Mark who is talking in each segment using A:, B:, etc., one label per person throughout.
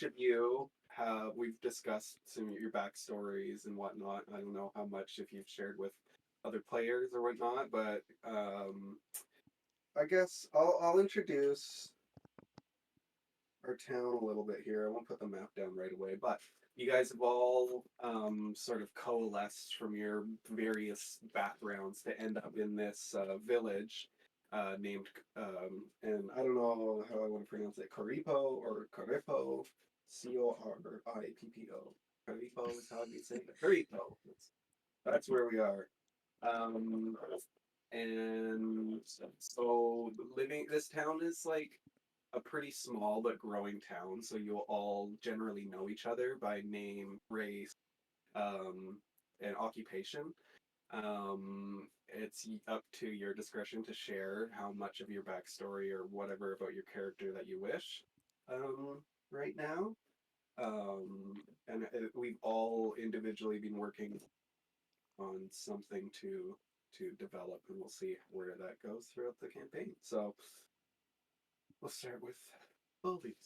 A: of you have we've discussed some of your backstories and whatnot. I don't know how much if you've shared with other players or whatnot, but I guess I'll introduce our town a little bit here. I won't put the map down right away, but you guys have all sort of coalesced from your various backgrounds to end up in this village named, and I don't know how I want to pronounce it, Coripo or Coripo, Corippo. Coripo is how you say it. Coripo. That's where we are. Um, and so living, this town is like a pretty small but growing town, so you'll all generally know each other by name, race, um, and occupation. It's up to your discretion to share how much of your backstory or whatever about your character that you wish right now. And we've all individually been working on something to develop, and we'll see where that goes throughout the campaign. So we'll start with Bobby.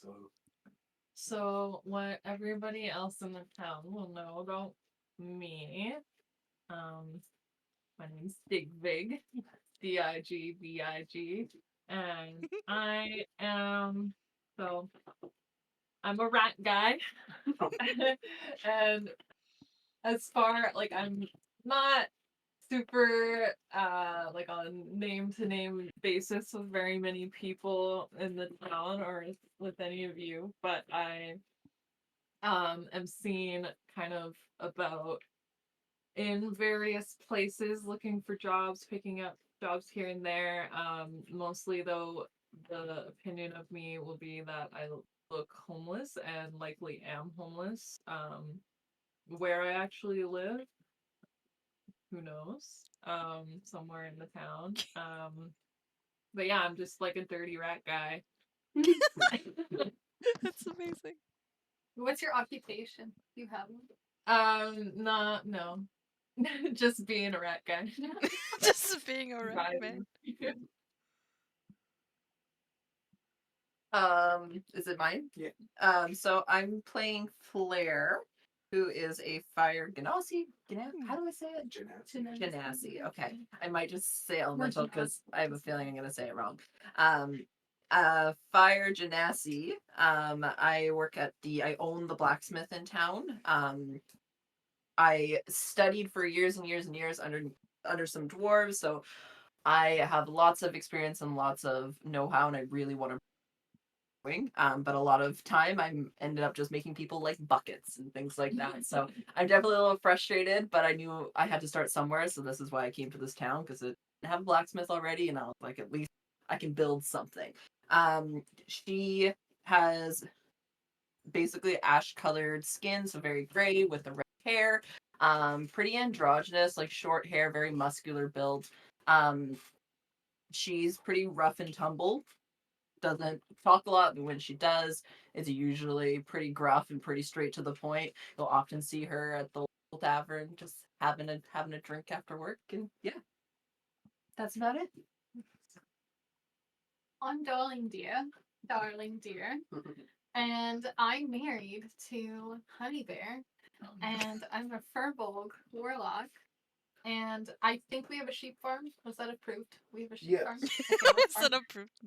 B: So, what everybody else in the town will know about me, um, my name's Digvig, Digvig, and so I'm a rat guy, and as far like I'm not super like on name to name basis with very many people in the town or with any of you, but I am seen kind of about in various places looking for jobs, picking up jobs here and there. Mostly though, the opinion of me will be that I look homeless and likely am homeless. Where I actually live, who knows? Somewhere in the town. But yeah, I'm just like a dirty rat guy.
C: That's amazing.
D: What's your occupation? You have one?
B: Not no. Just being a rat guy.
C: Just being a rat man.
E: Is it mine?
A: Yeah.
E: So I'm playing Flair, who is a fire genasi. How do I say it? Genasi. Okay, I might just say elemental because I have a feeling I'm gonna say it wrong. Fire genasi. I own the blacksmith in town. I studied for years and years and years under some dwarves, so I have lots of experience and lots of know-how, and I really want to but a lot of time I'm ended up just making people like buckets and things like that. So I'm definitely a little frustrated, but I knew I had to start somewhere, so this is why I came to this town because it didn't have a blacksmith already, and I was like, at least I can build something. She has basically ash colored skin, so very gray with the red hair. Pretty androgynous, like short hair, very muscular build. Um, she's pretty rough and tumble, doesn't talk a lot, but when she does, it's usually pretty gruff and pretty straight to the point. You'll often see her at the local tavern just having a drink after work, and yeah, that's about it.
D: I'm Darling Deer, and I'm married to Honey Bear, and I'm a Furbolg warlock. And I think we have a sheep farm. Was that approved? We have a sheep farm.
A: Yes.
D: Okay, we're
C: Set
D: farm.
C: up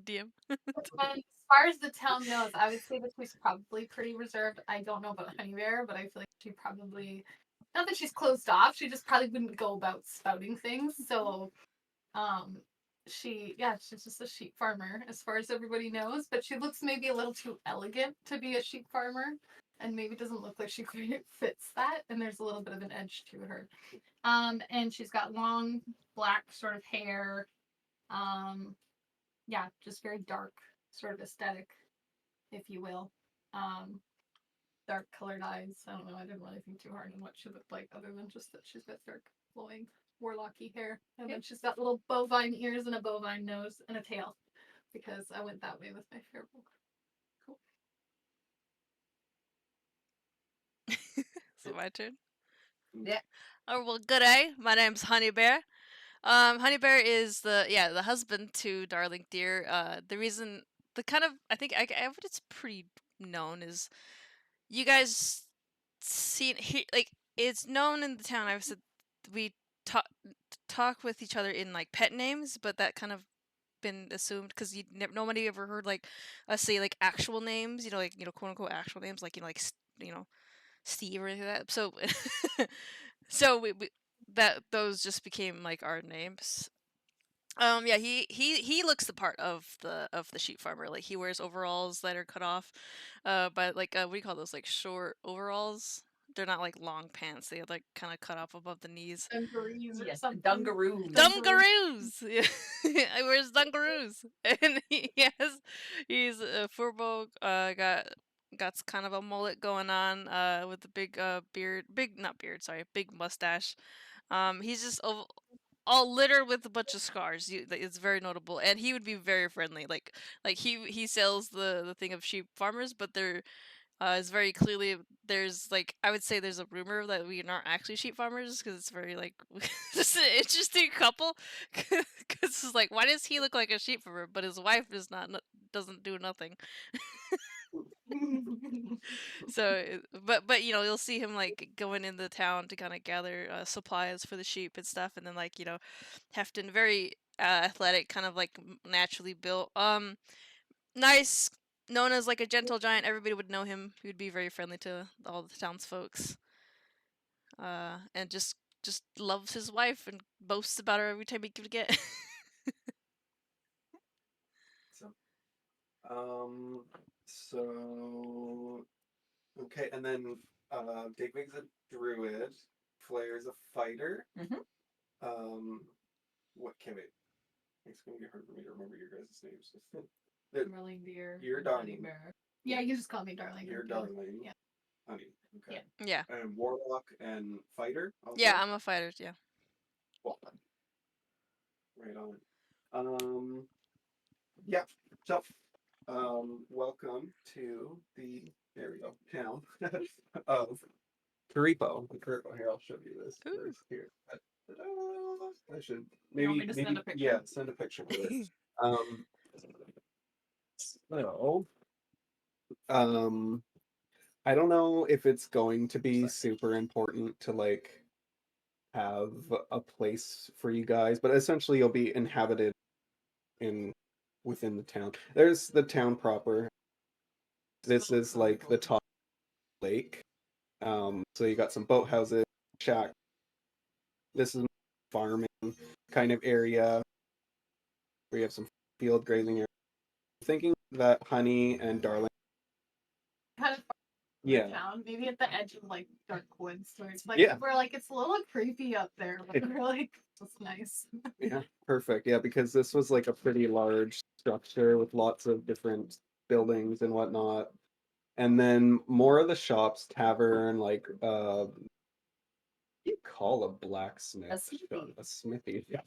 C: DM.
D: As far as the town knows, I would say that she's probably pretty reserved. I don't know about Honey Bear, but I feel like she probably, not that she's closed off, she just probably wouldn't go about spouting things. So, um, she's just a sheep farmer as far as everybody knows, but she looks maybe a little too elegant to be a sheep farmer, and maybe doesn't look like she quite fits that. And there's a little bit of an edge to her. And she's got long black sort of hair. Um, yeah, just very dark sort of aesthetic, if you will. Um, Dark colored eyes. I don't know. I didn't really think too hard on what she looked like, other than just that she's got dark, flowing, warlocky hair, and then she's got little bovine ears and a bovine nose and a tail, because I went that way with my fair book. Cool.
C: So my turn.
E: Yeah.
C: Oh well, good day. My name's Honey Bear. Honey Bear is the husband to Darling Deer. The reason, the kind of, I think what it's pretty known is you guys seen like it's known in the town. I've said we talk talk with each other in like pet names, but that kind of been assumed because nobody ever heard like us say like actual names. Like quote unquote actual names, like like Steve or anything like that. So so we that those just became like our names. Yeah, he looks the part of the sheep farmer. Like he wears overalls that are cut off, but like what do you call those? Like short overalls. They're not like long pants. They like kind of cut off above the knees.
D: Dungarees or
E: Yes,
D: something.
E: dungaroos.
C: Dungaroos. Yeah, I wears dungaroos, and he's a furbo. Got kind of a mullet going on. With a big beard, big not beard, sorry, big mustache. He's just all littered with a bunch of scars. It's very notable, and he would be very friendly. Like he sells the thing of sheep farmers, but there is very clearly there's like I would say there's a rumor that we aren't actually sheep farmers because it's very like just an interesting couple. Because it's like why does he look like a sheep farmer, but his wife is not doesn't do nothing. So, but you'll see him like going in the town to kind of gather supplies for the sheep and stuff, and then like Hefton, very athletic, kind of like naturally built, nice, known as like a gentle giant. Everybody would know him. He would be very friendly to all the townsfolks, and just loves his wife and boasts about her every time he can get.
A: So, so okay, and then Digwig's a druid, Flair's a fighter.
E: Mhm.
A: What can it? It's gonna be hard for me to remember your guys' names.
B: Darling dear.
A: You're
B: and Honey
A: darling.
B: Bear.
D: Yeah, you just call me darling.
A: You're
D: or
A: darling.
D: Yeah.
A: Honey. Okay.
C: Yeah,
A: And warlock and fighter. Also?
C: yeah, I'm a fighter. Yeah.
A: Well, right on. Yeah. So, welcome to the there we go town of Karipo. Here, I'll show you this
C: Ooh.
A: first. Here, I should
B: You want
A: maybe
B: me to send a picture?
A: yeah, send a picture of it. Um, so, um, I don't know if it's going to be super important to like have a place for you guys, but essentially you'll be inhabited in within the town. There's the town proper. This is like the top lake. So you got some boathouses, shack. This is farming kind of area where you have some field grazing area. I'm thinking that Honey and Darling.
D: Kind of far from
A: Yeah.
D: the town, maybe at the edge of like dark woods, where it's like
A: Yeah.
D: where like it's a little creepy up there, but we're like it's nice.
A: Yeah, perfect. Yeah, because this was like a pretty large structure with lots of different buildings and whatnot. And then more of the shops, tavern, like you call a blacksmith
E: A smithy.
A: shop, a smithy. Yeah.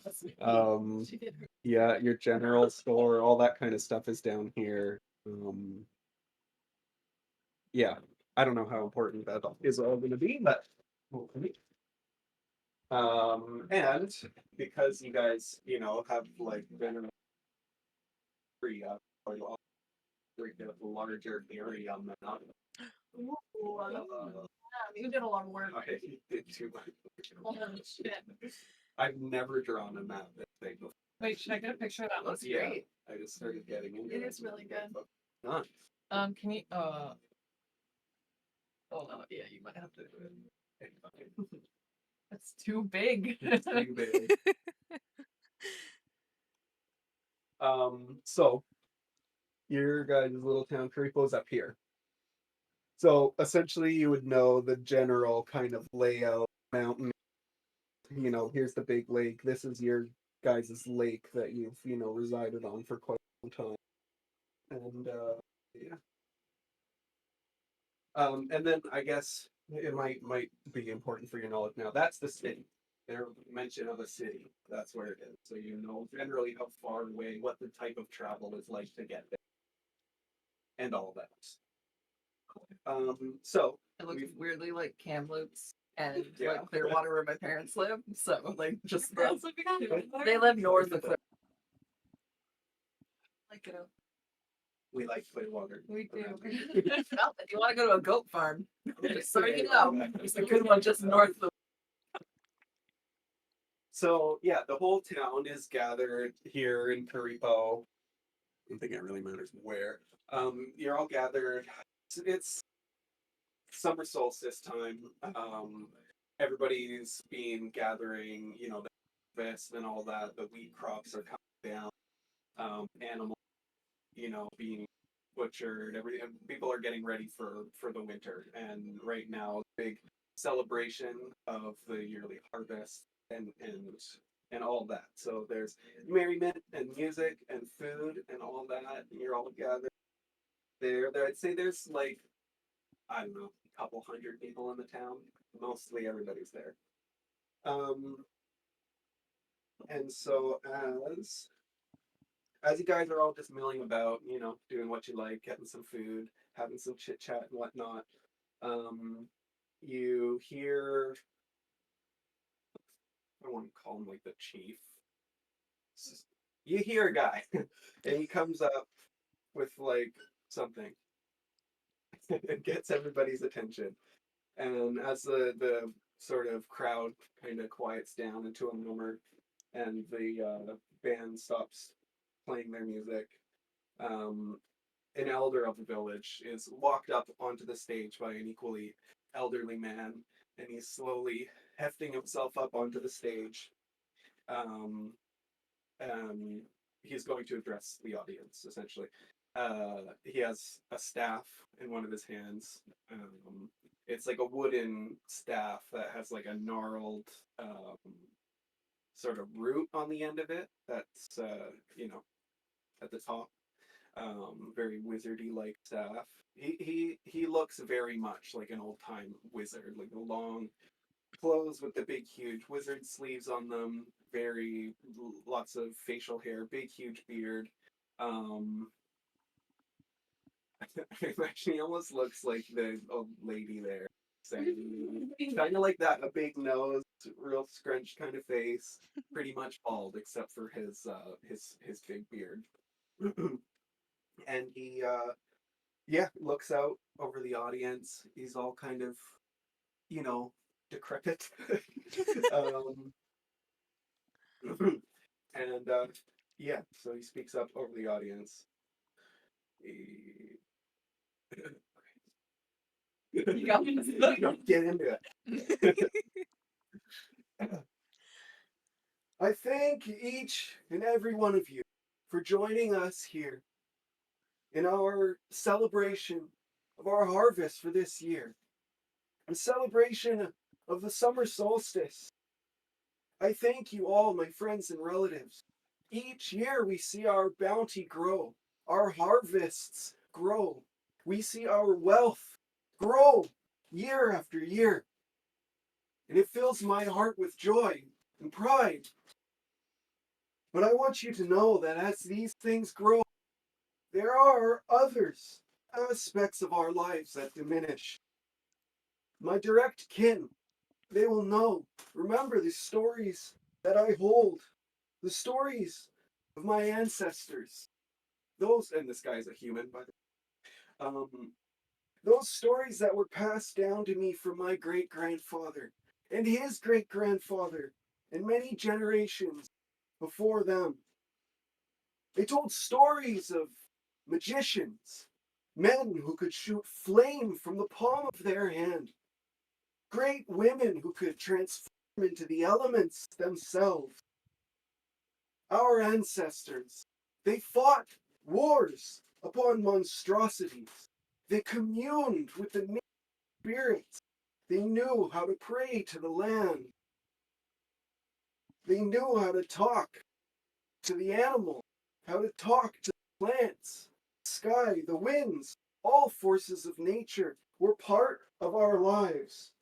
D: She did her
A: Yeah, your general store, all that kind of stuff is down here. Yeah, I don't know how important that is all going to be, but hopefully. And because you guys, have like been in area, or you all like a larger area on the map.
D: Ooh, you did a lot of work.
A: I did too much.
D: Holy shit.
A: I've never drawn a map that big before.
B: Wait, should I get a picture of that?
E: Looks
A: Yeah,
E: great.
A: I just started getting into
D: It
A: it.
D: is really good.
A: Nice.
B: Can you oh no, yeah, you might have to do it. It's too big.
A: It's too big. So your guys' little town Karipo's up here. So essentially you would know the general kind of layout, mountain, here's the big lake. This is your guys' lake that you've, resided on for quite some time. And yeah. And then I guess it might be important for your knowledge now. That's the city. Their mention of a city. That's where it is. So you know generally how far away, what the type of travel is like to get there, and all that. So
E: It looks
A: we've-
E: weirdly like Kamloops and
A: Yeah.
E: like Clearwater where my parents live. So like just
B: Your parents live in Clearwater?
E: they live north of Clearwater. Like
A: We like clear water.
B: We do.
A: around
E: Well, if you want to go to a goat farm, just so you know, there's a good one just north of.
A: So yeah, the whole town is gathered here in Karipo. I don't think it really matters where. You're all gathered. It's summer solstice time. Everybody's been gathering, the harvest and all that. The wheat crops are coming down. Animals, being butchered. People are getting ready for the winter. And right now, big celebration of the yearly harvest and all that. So there's merriment and music and food and all that. And you're all gathered there. I'd say there's like, I don't know, a couple hundred people in the town. Mostly everybody's there. Um, and so as you guys are all just milling about, doing what you like, getting some food, having some chit chat and whatnot, you hear, I want to call him like the chief. You hear a guy, and he comes up with like something. It gets everybody's attention. And as the sort of crowd kind of quiets down into a murmur, and the band stops playing their music, um, an elder of the village is walked up onto the stage by an equally elderly man, and he's slowly hefting himself up onto the stage. Um, um, he's going to address the audience essentially. He has a staff in one of his hands. It's like a wooden staff that has like a gnarled sort of root on the end of it. That's at the top. Very wizardy like staff. He looks very much like an old time wizard, like the long clothes with the big huge wizard sleeves on them. Very lots of facial hair, big huge beard. Um, Actually, he almost looks like the old lady there, saying kind of like that, a big nose, real scrunched kind of face, pretty much bald except for his big beard. And he yeah, looks out over the audience. He's all kind of, you know, decrepit. um, and yeah, so he speaks up over the audience. He...
E: You got me.
A: Get into it. I thank each and every one of you for joining us here in our celebration of our harvest for this year, a celebration of the summer solstice. I thank you all, my friends and relatives. Each year we see our bounty grow, our harvests grow. We see our wealth grow year after year. And it fills my heart with joy and pride. But I want you to know that as these things grow, there are others, aspects of our lives that diminish. My direct kin, they will know. Remember the stories that I hold, the stories of my ancestors. Those, and this guy's a human, by the way. Those stories that were passed down to me from my great grandfather and his great grandfather and many generations before them. They told stories of magicians, men who could shoot flame from the palm of their hand, great women who could transform into the elements themselves. Our ancestors, they fought wars upon monstrosities. They communed with the nature spirits. They knew how to pray to the land. They knew how to talk to the animal, how to talk to the plants, the sky, the winds. All forces of nature were part of our lives.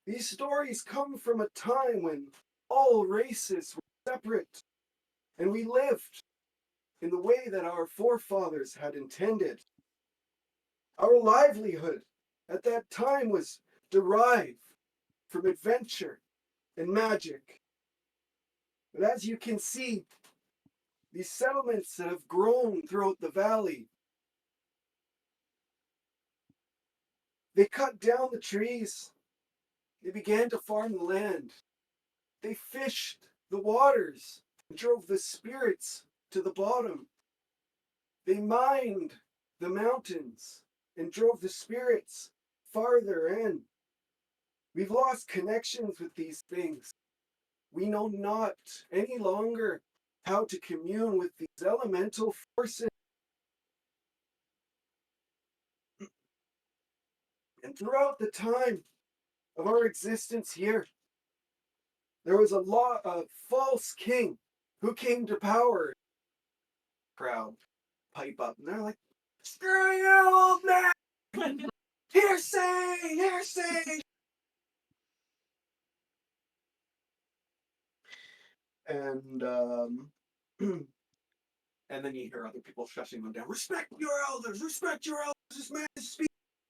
A: These stories come from a time when all races were separate and we lived in the way that our forefathers had intended. Our livelihood at that time was derived from adventure and magic. But as you can see, these settlements that have grown throughout the valley. They cut down the trees. They began to farm the land. They fished the waters and drove the spirits to the bottom. They mined the mountains and drove the spirits farther in. We've lost connections with these things. We know not any longer how to commune with these elemental forces. And throughout the time of our existence here, there was a false king who came to power. Crowd pipe up, and they're like, "Screw you, old man! Hearsay! Hearsay!" And and then you hear other people shushing them down. Respect your elders! Respect your elders! This man is speaking.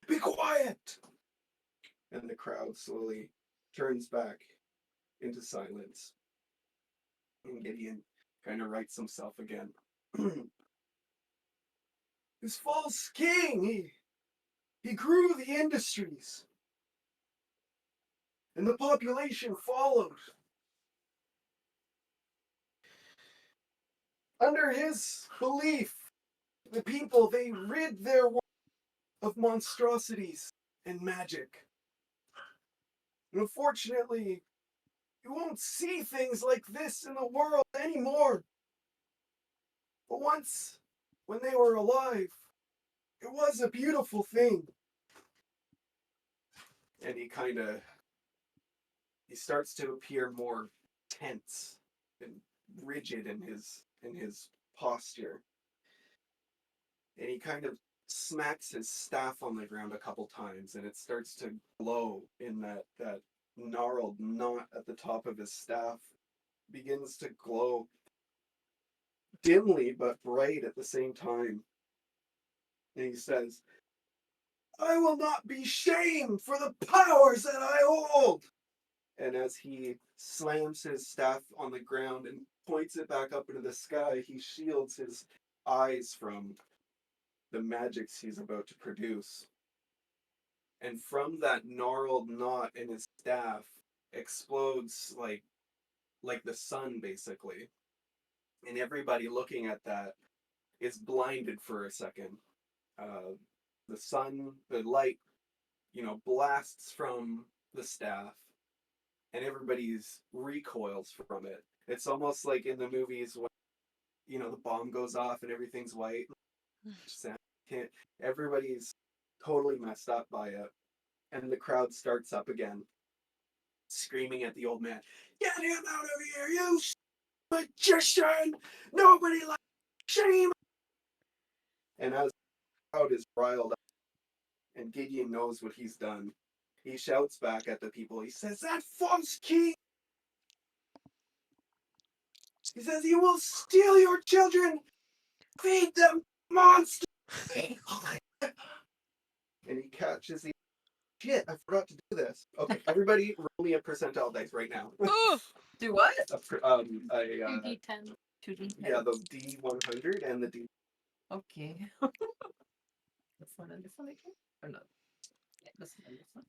A: Be quiet! And the crowd slowly turns back into silence. And Gideon kind of writes himself again. This false king, he grew the industries, and the population followed. Under his belief, the people, they rid their world of monstrosities and magic. And unfortunately, you won't see things like this in the world anymore. But once, when they were alive, it was a beautiful thing. And he starts to appear more tense and rigid in his posture. And he kind of smacks his staff on the ground a couple times, and it starts to glow in that gnarled knot at the top of his staff begins to glow dimly but bright at the same time. And he says, "I will not be shamed for the powers that I hold." And as he slams his staff on the ground and points it back up into the sky, he shields his eyes from the magics he's about to produce. And from that gnarled knot in his staff explodes like the sun basically. And everybody looking at that is blinded for a second. Uh, the sun, the light, blasts from the staff, and everybody's recoils from it. It's almost like in the movies when the bomb goes off and everything's white. Can't. Everybody's totally messed up by it, and the crowd starts up again, screaming at the old man, "Get him out of here, you magician! Nobody likes shame!" And as the crowd is riled up, and Gideon knows what he's done, he shouts back at the people. He says, "That false king! He says he will steal your children, feed them monsters!" And he catches the shit. I forgot to do this. Okay, everybody, roll me a percentile dice right now.
C: Ooh.
E: Do what?
D: Two D10.
E: 2D10.
A: Yeah, the D100 and the D.
E: Okay. This one and this one again? Or no? Yeah, this one and this one.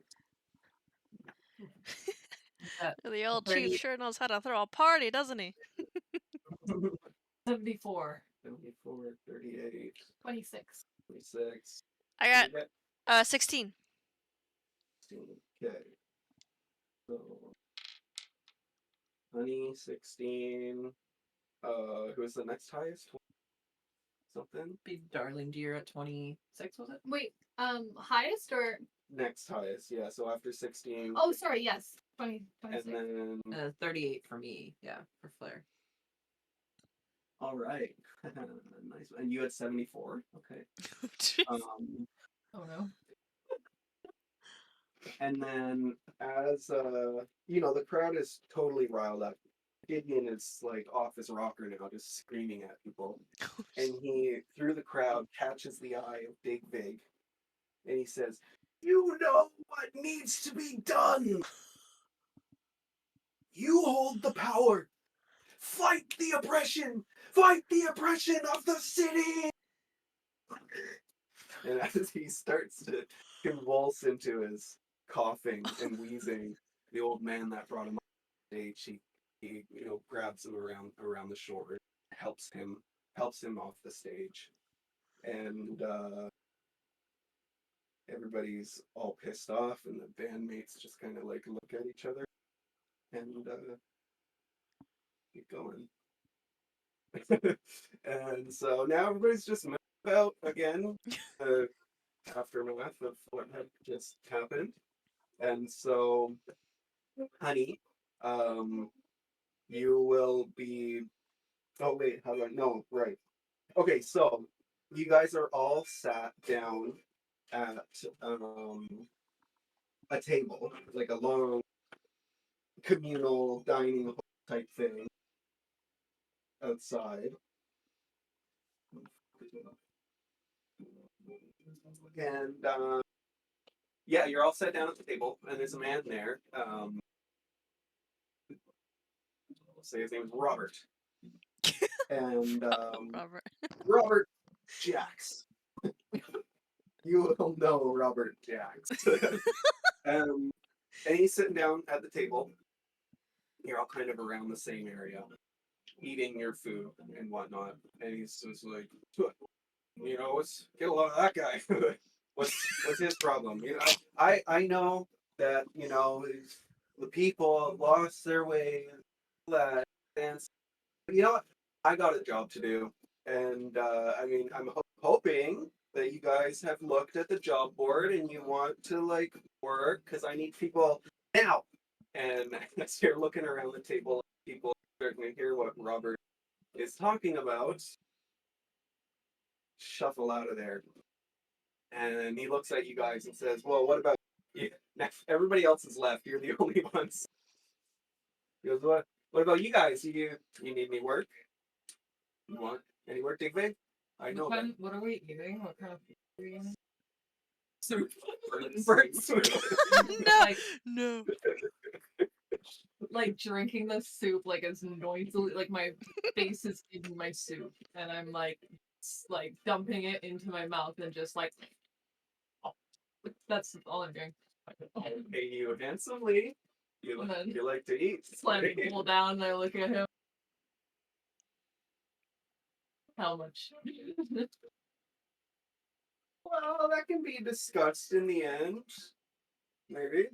C: The old
E: 30.
C: chief sure knows how to throw a party, doesn't he?
B: 74.
A: 74, 38,
D: 26.
A: 26.
C: I
A: You get
C: got 16.
A: 16. Okay. So, Honey, 16. Who is the next highest? Something?
E: Be Darling Deer at 26, was it?
D: Wait, highest or?
A: Next highest, yeah. So after 16.
D: Oh, sorry, yes. 20,
A: And
D: 26.
A: then,
E: 38 for me. Yeah, for Flair.
A: all right. Nice. And you had 74? Okay. Um,
B: Oh no.
A: and then as, the crowd is totally riled up. Gideon is like off his rocker now, just screaming at people. And he, through the crowd, catches the eye of Big Vig. And he says, "You know what needs to be done. You hold the power. Fight the oppression. fight the oppression of the city. And as he starts to convulse into his coughing and wheezing, the old man that brought him on stage, he grabs him around the shoulder, helps him off the stage, and everybody's all pissed off, and the bandmates just kind of like look at each other and keep going. And so now everybody's just moving about again, the aftermath of what had just happened. And so, honey, um, you will be. Oh wait, how do I? No, right. Okay, so you guys are all sat down at a table, like a long communal dining hall type thing outside. And yeah, you're all sat down at the table, and there's a man there. Let's say his name is Robert, and
C: Robert.
A: Robert Jacks. You will know Robert Jacks. um, and he's sitting down at the table. You're all kind of around the same area, eating your food and whatnot. And he's just like, let's get a lot of that guy. what's his problem? I know that the people lost their way. That and you know what? I got a job to do, and I mean, I'm hoping that you guys have looked at the job board and you want to like work because I need people now. And as you're looking around the table, people are starting to hear what Robert is talking about. Shuffle out of there, and he looks at you guys and says, "Well, what about you? Everybody else is left. You're the only ones." He goes, "What? What about you guys? You need any work? You want any work, Digby? I know that."
B: What are we eating? What kind of food are we eating?
A: Soup.
E: Bird soup.
C: No,
B: Like,
C: no.
B: like drinking the soup like as noisily, like my face is in my soup, and I'm like dumping it into my mouth and just like that's all I'm doing.
A: Hey, you handsomely.
B: And then
A: You like to eat.
B: slam the bowl down and I look at him. How much?
A: Well, that can be discussed in the end. Maybe.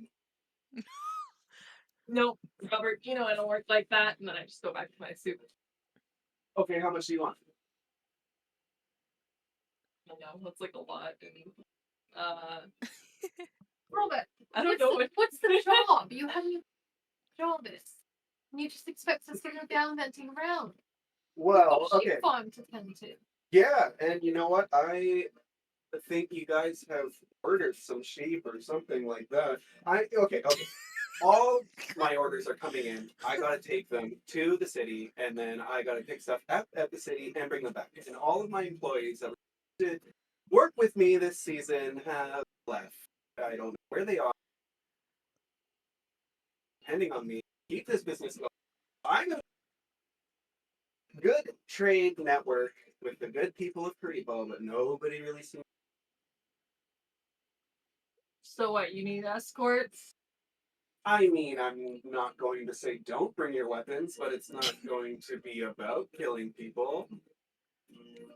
B: Nope, Robert, I don't work like that. And then I just go back to my soup.
A: Okay, how much do you want?
B: I know that's like a lot.
D: Robert,
B: I don't know
D: what's the job? You haven't even job is. And you just expect us to go gallivanting around. We've got
A: Well,
D: a sheep
A: okay.
D: farm to tend to.
A: Yeah, and you know what? I think you guys have ordered some sheep or something like that. Okay. All my orders are coming in. I gotta take them to the city, and then I gotta pick stuff at the city and bring them back. And all of my employees that did work with me this season have left. I don't know where they are. Depending on me, keep this business going. I'm a good trade network with the good people of Karibo, but nobody really seems.
B: So what? You need escorts?
A: I mean, I'm not going to say don't bring your weapons, but it's not going to be about killing people.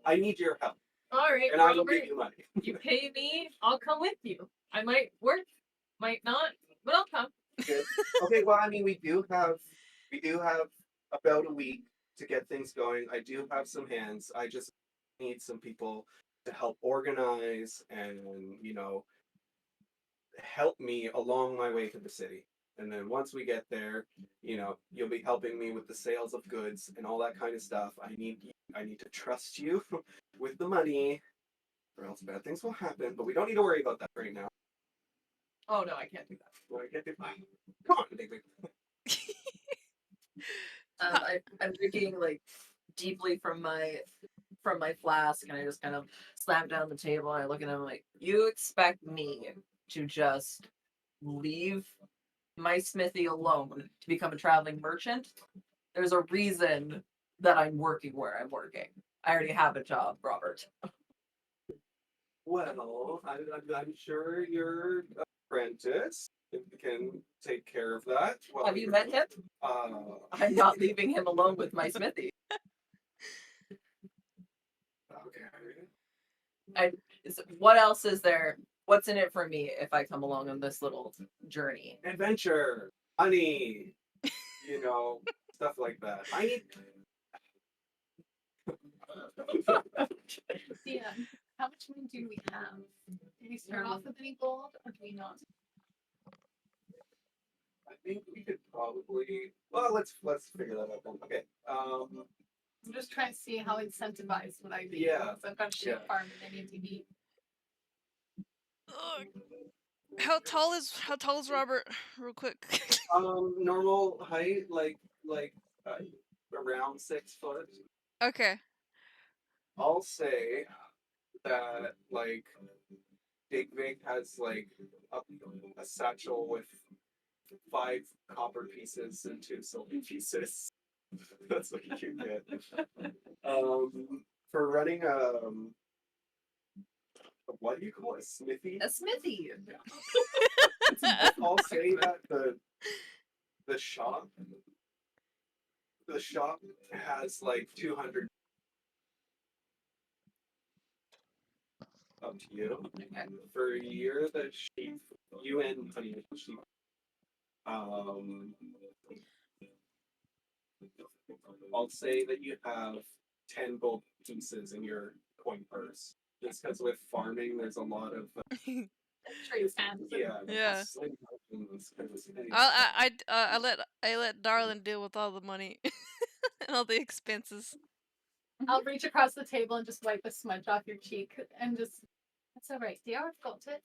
A: I need your help,
B: All right,
A: and I will
B: Robert.
A: give you money.
B: You pay me, I'll come with you. I might work, might not, but I'll come.
A: Good. Okay, well, I mean, we do have about a week to get things going. I do have some hands. I just need some people to help organize and help me along my way to the city. And then once we get there, you'll be helping me with the sales of goods and all that kind of stuff. I need to trust you with the money, or else bad things will happen. But we don't need to worry about that right now.
B: Oh no, I can't do that.
A: Well, I can't do. Come on, Digby.
E: I'm drinking like deeply from my flask, and I just kind of slam down the table. And I look at him like, "You expect me to just leave my smithy alone to become a traveling merchant? There's a reason that I'm working where I'm working. I already have a job, Robert.
A: Well, I'm sure your apprentice can take care of that. Well,
E: Have you met him? I'm not leaving him alone with my smithy.
A: Okay.
E: What else is there? What's in it for me if I come along on this little journey?
A: Adventure, money, stuff like that. I need.
D: Yeah. How much money do we have? Do we start off with any gold or do we not?
A: I think we could probably. Well, let's figure that out then. Okay.
D: I'm just trying to see how incentivized would I be.
A: Yeah,
D: So I've got a sheep
A: yeah.
D: farm and I need to eat.
C: Ugh. How tall is Robert? Real quick.
A: Normal height, like uh, around 6 foot.
C: Okay.
A: I'll say that like Big Vig has like a satchel with 5 copper pieces and 2 silver pieces. That's what you get. For running what do you call it? Smithy?
E: A smithy.
A: I'll say that the shop the shop has like 200 up to you. For a year the sheep you and honey sheep um I'll say that you have 10 gold pieces in your coin purse. Just because with farming, there's a lot of
D: Trade stands.
A: yeah.
C: Yeah.
A: slim margins, 'cause
C: I let Darlin deal with all the money and all the expenses.
D: I'll reach across the table and just wipe a smudge off your cheek and just. That's all right, dear. I've got it.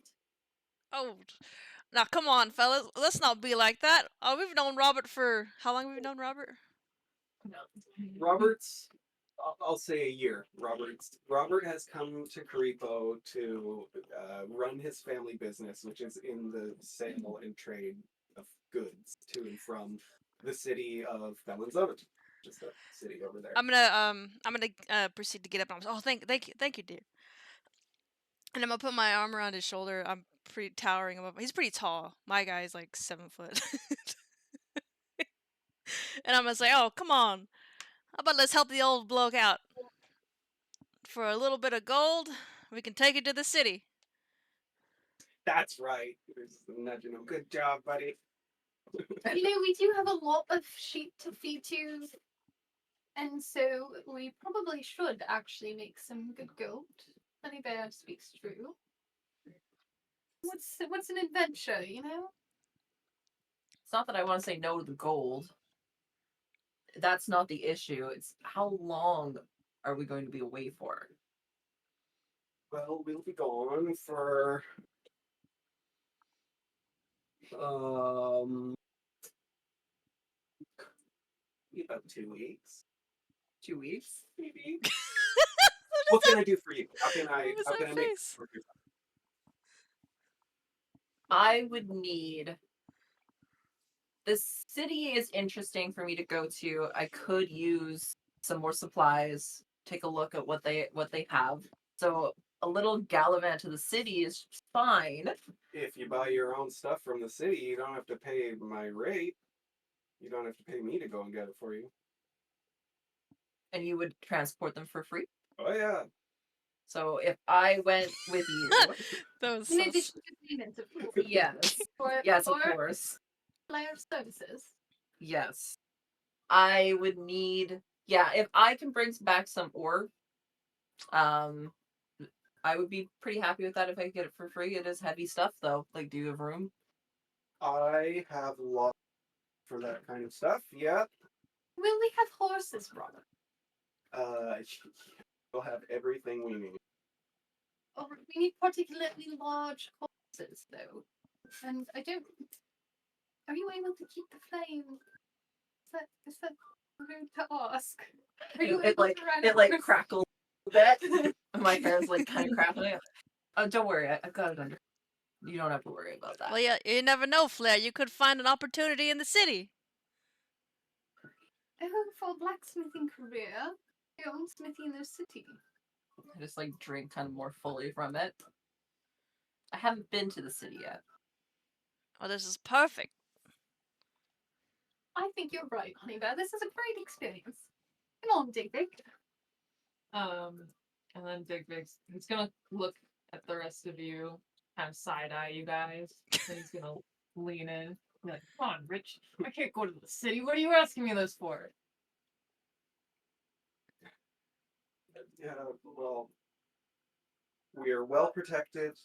C: Oh, now come on, fellas. Let's not be like that. Oh, we've known Robert for how long? Have we known Robert?
A: Robert's, I'll say a year. Robert has come to Karipo to run his family business, which is in the sale and trade of goods to and from the city of Bellinzona, just a city over there.
C: I'm gonna proceed to get up. And I'm, oh, thank you, dear. And I'm gonna put my arm around his shoulder. I'm pretty towering above. He's pretty tall. My guy's like 7 foot. And I'm gonna say, oh, come on. How about let's help the old bloke out for a little bit of gold? We can take it to the city.
A: That's right. There's nudging him. Good job, buddy.
D: We do have a lot of sheep to feed to, and so we probably should actually make some good gold. Honeybear speaks true. What's an adventure,
E: It's not that I want to say no to the gold. That's not the issue. It's how long are we going to be away for?
A: Well, we'll be gone for um about 2 weeks.
E: 2 weeks?
A: Maybe. What can I do for you? How can
C: What was
A: how
C: that
A: can I make
C: face?
A: this work?
E: I would need. The city is interesting for me to go to. I could use some more supplies. Take a look at what they have. So a little gallivant to the city is fine.
A: If you buy your own stuff from the city, you don't have to pay my rate. You don't have to pay me to go and get it for you.
E: And you would transport them for free.
A: Oh yeah.
E: So if I went with you,
C: That was
D: In
C: so.
D: addition to payment, of course.
E: yes,
D: For,
E: yes, of
D: for
E: course,
D: player services.
E: yes, I would need. Yeah, if I can bring back some ore, um, I would be pretty happy with that if I could get it for free. It is heavy stuff though. Like, do you have room?
A: I have lots for that kind of stuff. Yeah.
D: Will we have horses, Robert?
A: We'll have everything we need.
D: Or we need particularly large horses, though. And I don't. Are you able to keep the flame? Is that rude to ask? Are you
E: It
D: able
E: like
D: to ride
E: it
D: a
E: like
D: horse?
E: crackles a bit. My hair's like kind of crackling. Oh, don't worry, I've got it under. You don't have to worry about that.
C: Well, yeah, you never know, Flair. You could find an opportunity in the city.
D: Oh, for a blacksmithing career, your own smithy in the city.
E: I just like drink kind of more fully from it. I haven't been to the city yet.
C: Oh, this is perfect.
D: I think you're right, Honey Bear. This is a great experience. Come on, Digby.
B: And then he's gonna look at the rest of you, kind of side eye you guys. Then he's gonna lean in, be like, "Come on, Rich. I can't go to the city. What are you asking me this for?"
A: Yeah, well, we are well protected.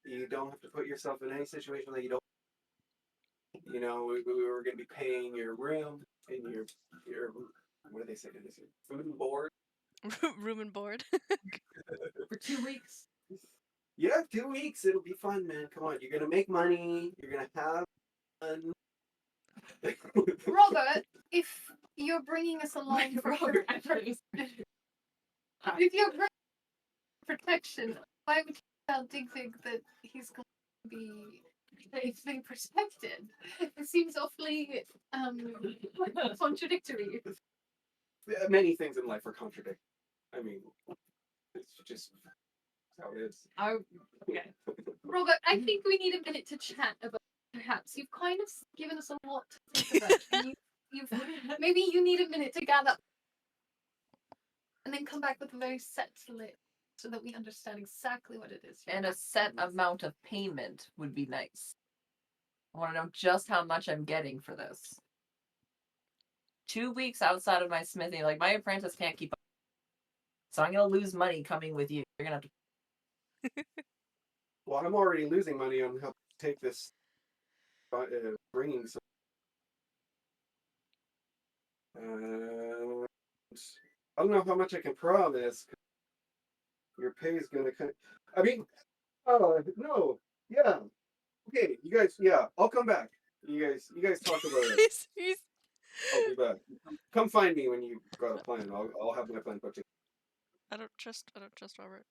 A: You don't have to put yourself in any situation that you don't. You know, we were going to be paying your room and your what do they say? Is it food and board?
C: Room and board.
B: For 2 weeks.
A: Yeah, 2 weeks. It'll be fun, man. Come on, you're gonna make money. You're gonna have fun.
D: Robert, if you're bringing us along for if you're bringing protection, why would you tell Digvig that he's going to be safely protected? It seems awfully contradictory.
A: Many things in life are contradictory. I mean, it's just how it is.
B: Okay.
D: Robert, I think we need a minute to chat about perhaps you've kind of given us a lot to think about. And you've maybe you need a minute to gather and then come back with a very set list so that we understand exactly what it is.
E: And a set amount of payment would be nice. I want to know just how much I'm getting for this. 2 weeks outside of my smithy, like my apprentice can't keep up. So I'm gonna lose money coming with you. You're gonna have to.
A: Well, I'm already losing money on how to take this bringing some. I don't know how much I can promise. Your pay is gonna kind. I mean, no, yeah, okay, you guys, yeah, I'll come back. You guys talk about it.
C: He's
A: I'll be back. Come find me when you got a plan. I'll have my plan put together.
C: I don't trust Robert.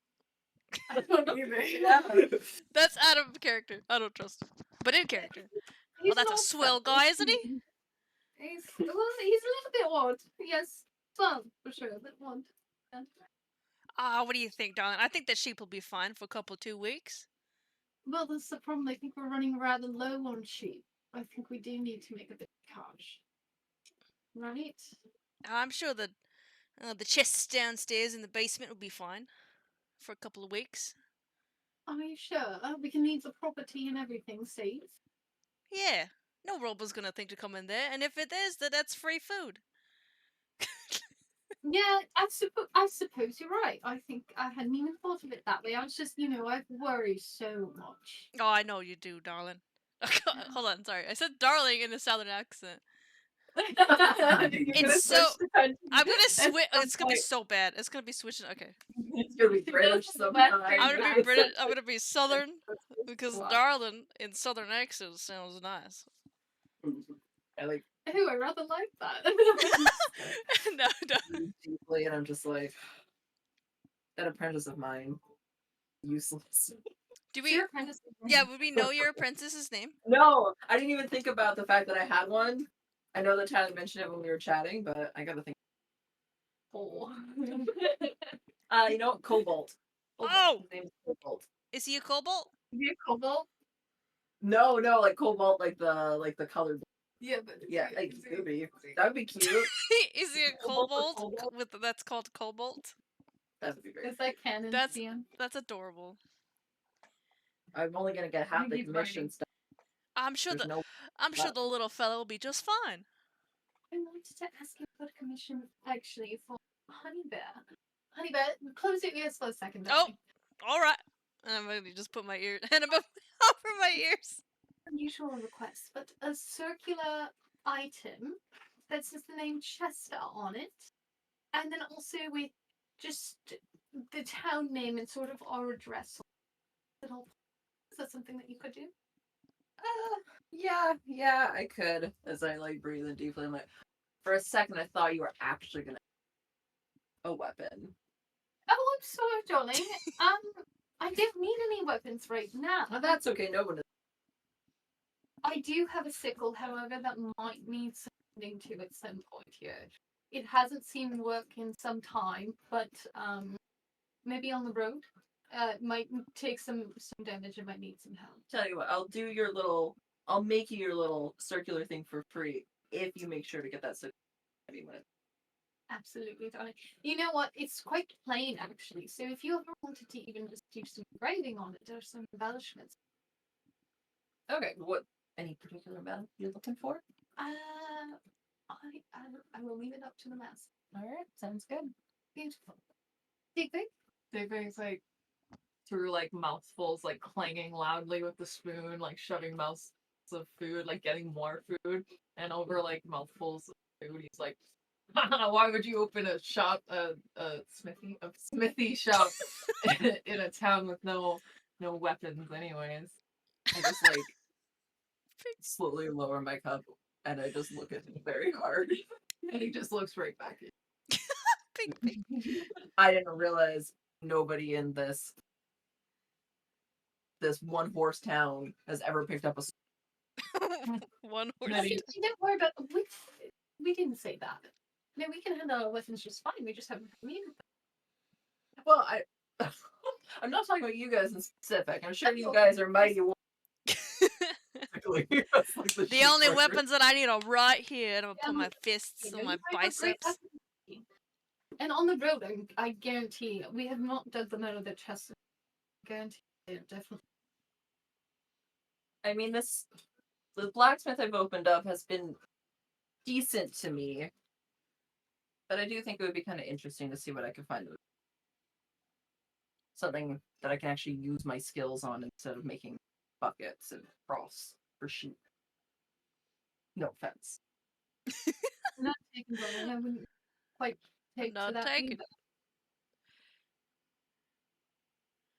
D: I don't know either.
E: Yeah.
C: That's out of character. I don't trust him. But in character.
D: He's
C: Well, that's
D: an
C: a
D: odd
C: swell
D: fellow.
C: guy, isn't he?
D: He's a little bit odd. Yes, well, for sure, a bit odd.
C: Ah, what do you think, darling? I think that sheep will be fine for a couple 2 weeks.
D: Well, that's the problem. I think we're running rather low on sheep. I think we do need to make a bit of cash. Right?
C: I'm sure that the chests downstairs in the basement will be fine for a couple of weeks.
D: Are you sure? We can leave the property and everything safe.
C: Yeah, no robber's gonna think to come in there, and if it is, that's free food.
D: Yeah, I suppose you're right. I think I hadn't even thought of it that way. I was just, I worry so much.
C: Oh, I know you do, darling. Hold on, sorry. I said darling in a southern accent. It's so. I'm gonna switch. It's gonna be so bad. It's gonna be switching. Okay.
E: It's gonna be British sometime.
C: I'm gonna be British. I'm gonna be southern because
E: Wow.
C: darling in southern accent sounds nice.
E: I like
D: Ooh, I rather like that.
C: No.
E: breathe deeply, and I'm just like, that apprentice of mine, useless.
C: Do we?
D: Your apprentice is
C: Yeah, would we know your apprentice's name?
E: No, I didn't even think about the fact that I had one. I know that Tyler mentioned it when we were chatting, but I gotta think.
D: Oh.
E: You know what? Cobalt.
C: Oh!
E: His name's Cobalt.
C: Is he a kobold?
D: Is he a kobold?
E: No, like Cobalt, like the color.
D: Yeah, but
E: Yeah, like could be. That would be cute.
C: Is he a
E: Kobold or
C: kobold?
E: kobold?
C: With that's called cobalt.
E: That would be great.
D: is that canon?
C: That's
D: Ian?
C: that's adorable.
E: I'm only gonna get half the
D: He's
E: commission
D: writing.
E: stuff.
C: I'm sure
E: There's
C: the
E: no.
C: I'm sure the little fellow will be just fine.
D: I wanted to ask you about a commission actually for Honey Bear. Honey Bear, close your ears for a second.
C: Oh, all right. And I'm gonna just put my ear hand above over my ears.
D: Unusual request, but a circular item that says the name Chester on it, and then also with just the town name and sort of our address. Is that something that you could do?
E: Yeah, I could. As I like breathe in deeply, I'm like, for a second, I thought you were actually gonna a weapon.
D: Oh, I'm sorry, darling. I don't need any weapons right now.
E: Oh, that's okay. No one.
D: I do have a sickle, however, that might need some getting to at some point here. It hasn't seen work in some time, but maybe on the road, it might take some damage. It might need some help.
E: Tell you what, I'll make you your little circular thing for free if you make sure to get that anyway.
D: Absolutely, darling. You know what? It's quite plain, actually. So if you ever wanted to even just do some engraving on it, there's some embellishments.
E: Okay, what any particular metal you're looking for?
D: I will leave it up to the master.
E: All right, sounds good.
D: Beautiful. Digby?
B: Digby's like through like mouthfuls, like clanging loudly with the spoon, like shoving mouths of food, like getting more food, and over like mouthfuls of food, he's like, "Why would you open a shop, a smithy shop in a town with no weapons, anyways?"
E: I just like slowly lower my cup and I just look at him very hard.
B: And he just looks right back at
C: Big.
E: I didn't realize nobody in this one horse town has ever picked up a.
C: One
B: And
C: horse.
B: then he-
D: Don't worry about we didn't say that. No, we can handle our weapons just fine. We just haven't needed them.
E: Well, I'm not talking about you guys in specific. I'm sure you guys are mighty. That's like
C: The
E: sheep
C: only
E: word.
C: weapons that I need are right here. And I'm gonna put my fists
D: You
C: on
D: know,
C: my
D: you might have great
C: biceps.
D: weapons. And on the road, I guarantee we have not dug them out of their chests. I guarantee they're definitely.
E: I mean, the blacksmith I've opened up has been decent to me, but I do think it would be kind of interesting to see what I could find. Something that I can actually use my skills on instead of making buckets and troughs for sheep. No offense.
D: Not taken, darling. I wouldn't quite take to
C: Not
D: that
C: taken.
D: either.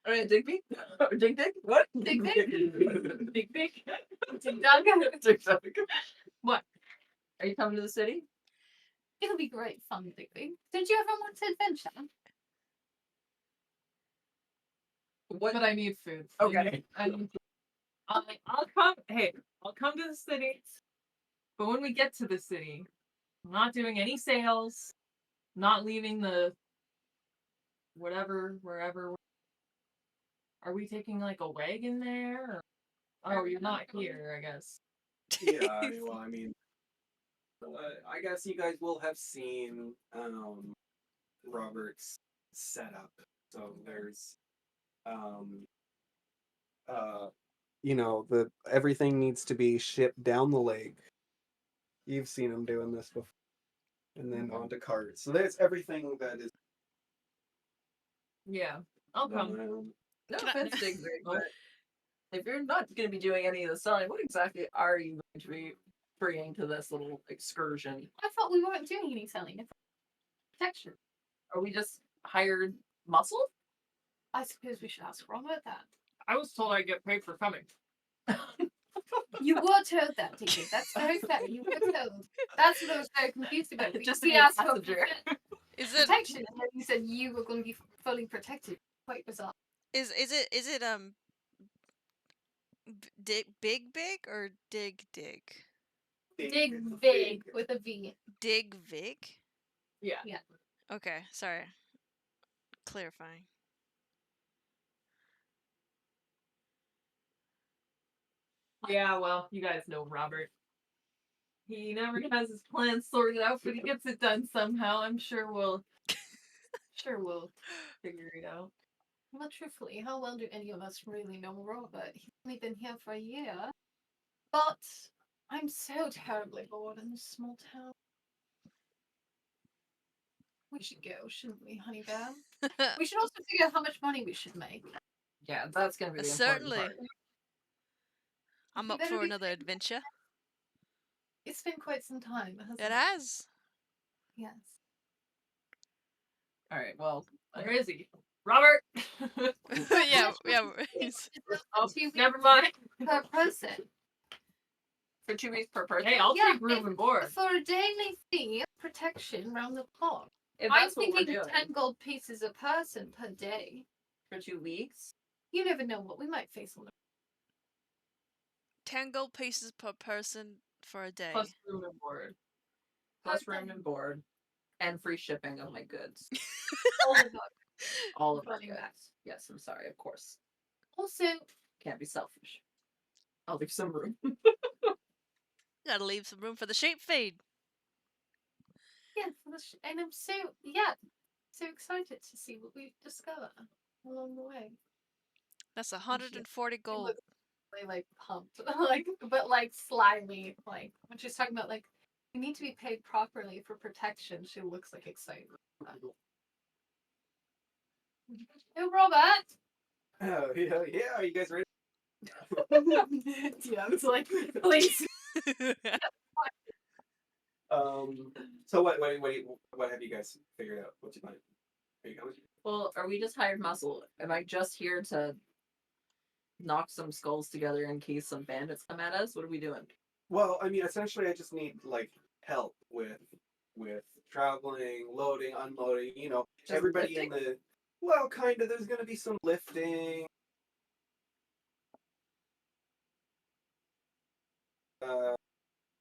E: All right, Digby? Dig? What?
D: Dig?
E: Dig?
B: Dig Dig.
D: Dig dug.
E: Dig Dug.
B: What?
E: Are you coming to the city?
D: It'll be great fun, Digby. Don't you ever want to adventure?
E: What?
B: But I need food.
E: Okay.
B: I need food. I'll come. Hey, I'll come to the city. But when we get to the city, I'm not doing any sales. Not leaving the wherever. Are we taking like a wagon there? Or... Oh, you're not here, I guess.
A: Yeah, well, I mean, I guess you guys will have seen Robert's setup. So there's um the everything needs to be shipped down the lake. You've seen him doing this before. And then onto carts. So there's everything that is
B: Yeah, I'll
A: done
B: come.
A: around.
E: No
C: Can I-
E: offense, Digby, but if you're not going to be doing any of the selling, what exactly are you going to be bringing to this little excursion?
D: I thought we weren't doing any selling. It's protection.
E: Are we just hired muscle?
D: I suppose we should ask Robert that.
B: I was told I'd get paid for coming.
D: You were told that, Digby. That's very fair. You were told. That's what I was very confused about.
E: Just
D: Just
E: to
D: we
E: be a
D: asked for
E: passenger.
C: Is it
D: protection, and then you said you were going to be fully protected. Quite bizarre.
C: is it big or dig?
D: Dig big with a V.
C: Dig Vig?
B: Yeah.
D: Yeah.
C: Okay, sorry. Clarifying.
B: Yeah, well, you guys know Robert. He never has his plans sorted out, but he gets it done somehow. I'm sure we'll figure it out.
D: Well, truthfully, how well do any of us really know Robert? He's only been here for a year. But I'm so terribly bored in this small town. We should go, shouldn't we, honey bear? We should also figure out how much money we should make.
E: Yeah, that's going to be the
C: Certainly.
E: important part.
C: I'm
D: You
C: up
D: better
C: for
D: be
C: another
D: thinking-
C: adventure.
D: It's been quite some time, hasn't
C: It has.
D: Yes.
E: All right, well,
B: Where is he? Robert!
C: yeah.
D: It's
B: Oh,
D: 2 weeks
B: never mind.
D: per person.
E: for 2 weeks per person.
B: Hey, I'll
D: Yeah,
B: take room and board.
D: For a daily fee of protection round the clock.
E: If
D: I'm
E: that's what we're
D: thinking
E: doing
D: 10 gold pieces a person per day.
E: for 2 weeks.
D: You never know what we might face on the
C: 10 gold pieces per person for a day.
B: Plus room and board.
E: plus room and board, and free shipping of my goods.
D: All of them.
E: All of my
D: Running
E: goods.
D: back.
E: Yes, I'm sorry, of course.
D: Also,
E: Can't be selfish. I'll leave some room.
C: Gotta leave some room for the shape fade.
D: yeah, and I'm so excited to see what we discover along the way.
C: That's 140
D: It
C: gold.
D: looks really like pumped, like but like slyly, like when she's talking about like you need to be paid properly for protection. She looks like excited. Oh, Robert.
A: Oh, yeah. Are you guys ready?
D: yeah, it's like please.
A: So what have you guys figured out? What's your plan? Are you going?
E: Well, are we just hired muscle? Am I just here to knock some skulls together in case some bandits come at us? What are we doing?
A: Well, I mean, essentially, I just need like help with traveling, loading, unloading. You know,
E: Just
A: everybody
E: lifting?
A: in the well, kind of. There's gonna be some lifting. Uh,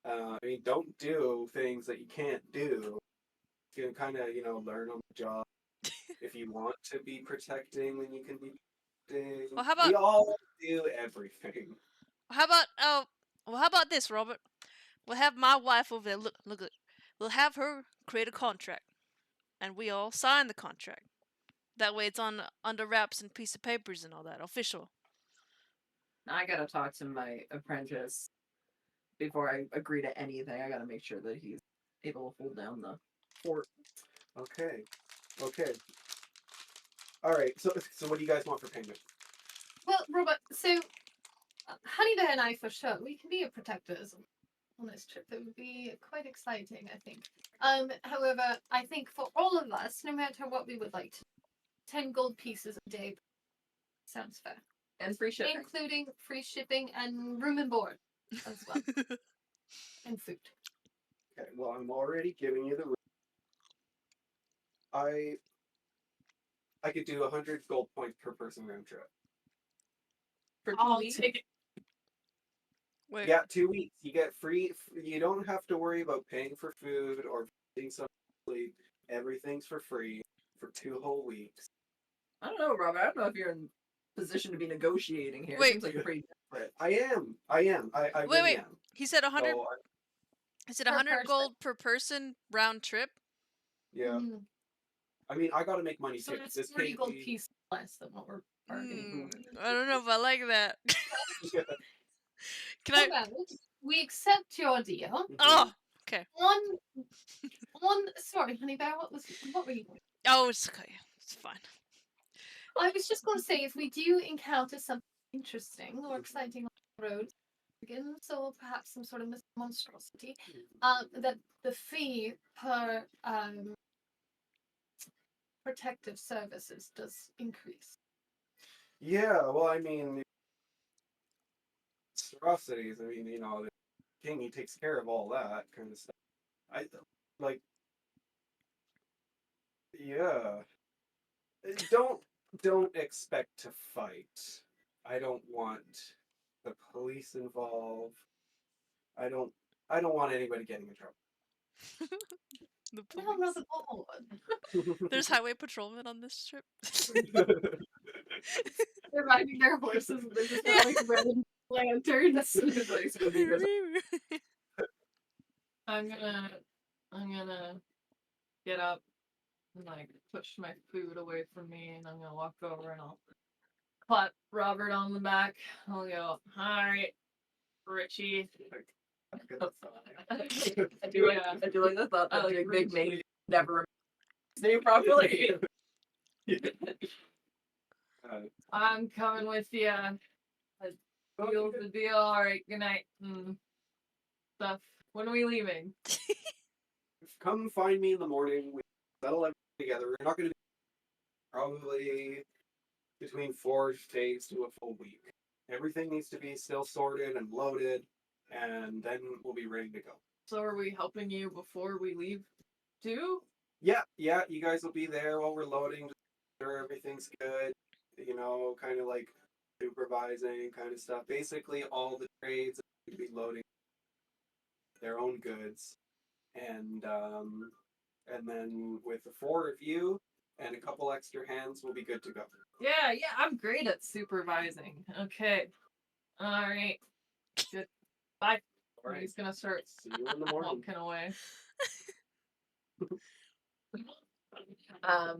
A: I mean, don't do things that you can't do. You can kind of, learn on the job. If you want to be protecting, then you can be protecting.
C: Well, how about
A: We all do everything.
C: how about this, Robert? We'll have my wife over there. Look. We'll have her create a contract, and we all sign the contract. That way, it's on under wraps and piece of papers and all that, official.
E: I gotta talk to my apprentice before I agree to anything. I gotta make sure that he's able to hold down the fort.
A: Okay. Okay. All right. So what do you guys want for payment?
D: Well, Robert, so Honey Bear and I for sure we can be your protectors on this trip. It would be quite exciting, I think. However, I think for all of us, no matter what we would like to, 10 gold pieces a day sounds fair,
E: And free shipping.
D: including free shipping and room and board as well, and food.
A: Okay. Well, I'm already giving you the. I could do 100 gold points per person round trip.
E: For 2
D: I'll
E: weeks.
D: take it.
C: Wait,
A: Yeah, 2 weeks. You get free. You don't have to worry about paying for food or getting some sleep. Everything's for free for 2 whole weeks.
E: I don't know, Robert. I don't know if you're in position to be negotiating here.
C: Wait.
E: Seems like you're pretty
A: But I am. I really
C: wait.
A: am.
C: He said 100.
A: So,
C: He said
D: Per
C: 100
D: person.
C: gold per person round trip.
A: yeah.
D: Mhm.
A: I mean, I gotta make money
D: So
A: too.
D: it's
A: This
D: 40
A: can't
D: gold
A: be.
D: pieces less than what we're bargaining for.
C: I don't know if I like that. Can I?
D: Well, we accept your deal.
C: Oh, okay.
D: Sorry, honey bear, what were you doing?
C: Oh, it's okay. It's fine.
D: I was just going to say, if we do encounter something interesting or exciting on the road, or perhaps some sort of monstrosity, that the fee per protective services does increase.
A: Yeah. Well, I mean, atrocities. I mean, the king, he takes care of all that kind of stuff. I like. Yeah. Don't expect to fight. I don't want the police involved. I don't I don't want anybody getting in trouble.
C: The
D: No, I'm
C: police.
D: rather bored.
C: There's highway patrolmen on this trip.
D: They're riding their horses and they're just
C: Yeah.
D: like red lanterns.
B: I'm gonna get up and like push my food away from me, and I'm gonna walk over and I'll clap Robert on the back. I'll go, all right, Richie.
E: I do like
B: Yeah.
E: I do like the thought
B: I
E: that
B: like
E: your big
B: Richie.
E: mate never remembers his name properly.
B: I'm coming with you. Deal's the deal. All right, good night. Stuff. When are we leaving?
A: Come find me in the morning. We settle everything together. We're not going to be probably between 4 days to a full week. Everything needs to be still sorted and loaded, and then we'll be ready to go.
B: So are we helping you before we leave too?
A: Yeah, you guys will be there while we're loading, just make sure everything's good, kind of like supervising kind of stuff. Basically, all the trades need to be loading their own goods, and then with the 4 of you and a couple extra hands, we'll be good to go.
B: Yeah, I'm great at supervising. Okay. All right. Good. Bye.
A: All right.
B: He's gonna start
A: See you in the morning.
B: walking away.
E: All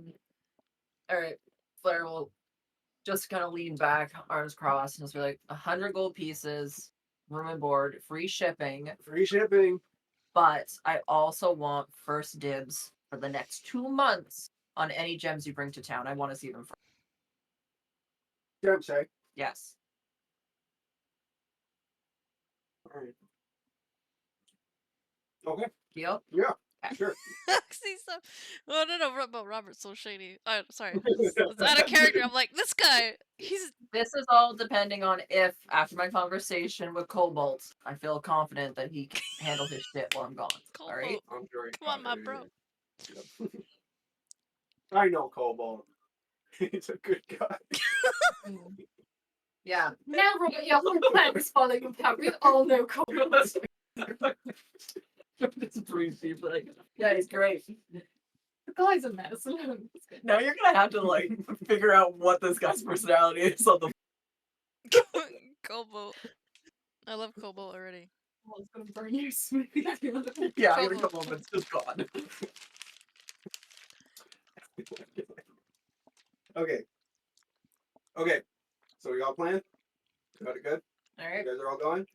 E: right. Flair will just kind of lean back, arms crossed, and just be like, 100 gold pieces, room and board, free shipping.
A: Free shipping.
E: But I also want first dibs for the next 2 months on any gems you bring to town. I want to see them first.
A: Gems, eh?
E: Yes.
A: All right. Okay.
E: Deal?
A: Yeah. Sure.
C: See, so, oh no, but Robert's so shady. Sorry, it's out of character. I'm like, this guy, he's
E: This is all depending on if, after my conversation with Cobalt, I feel confident that he can handle his shit while I'm gone.
C: Cobalt.
E: All right?
A: I'm sure he's
C: Come on, my
A: got it.
C: bro.
A: Yep. I know Cobalt. He's a good guy.
E: Yeah.
D: Now, Robert, your whole plan is falling apart. We all know Cole.
E: It's breezy, but like, yeah, he's great.
D: The guy's a mess. It's good.
E: Now you're gonna have to like figure out what this guy's personality is on the.
C: Cobalt. I love Cobalt already.
D: Oh, it's gonna burn your smoothie.
E: Yeah, in a
C: Cobalt.
E: couple of minutes, just gone.
A: Okay. Okay. So we all plan? Got it good?
E: All
A: You
E: right.
A: guys are all going?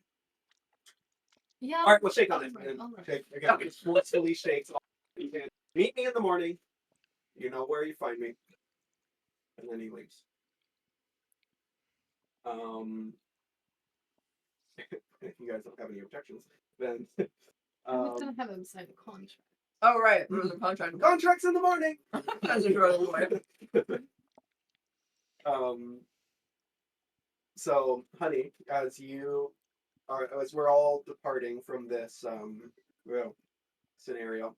D: Yeah.
A: All right, we'll shake on it.
D: Alright,
A: And
D: alright.
A: shake again. Just forcefully shakes. You can meet me in the morning. You know where you find me. And then he leaves. If you guys don't have any objections, then
D: I was gonna have him sign a contract.
E: Oh right, there was a contract.
A: contracts in the morning.
E: As a right away.
A: So, honey, as we're all departing from this well, scenario,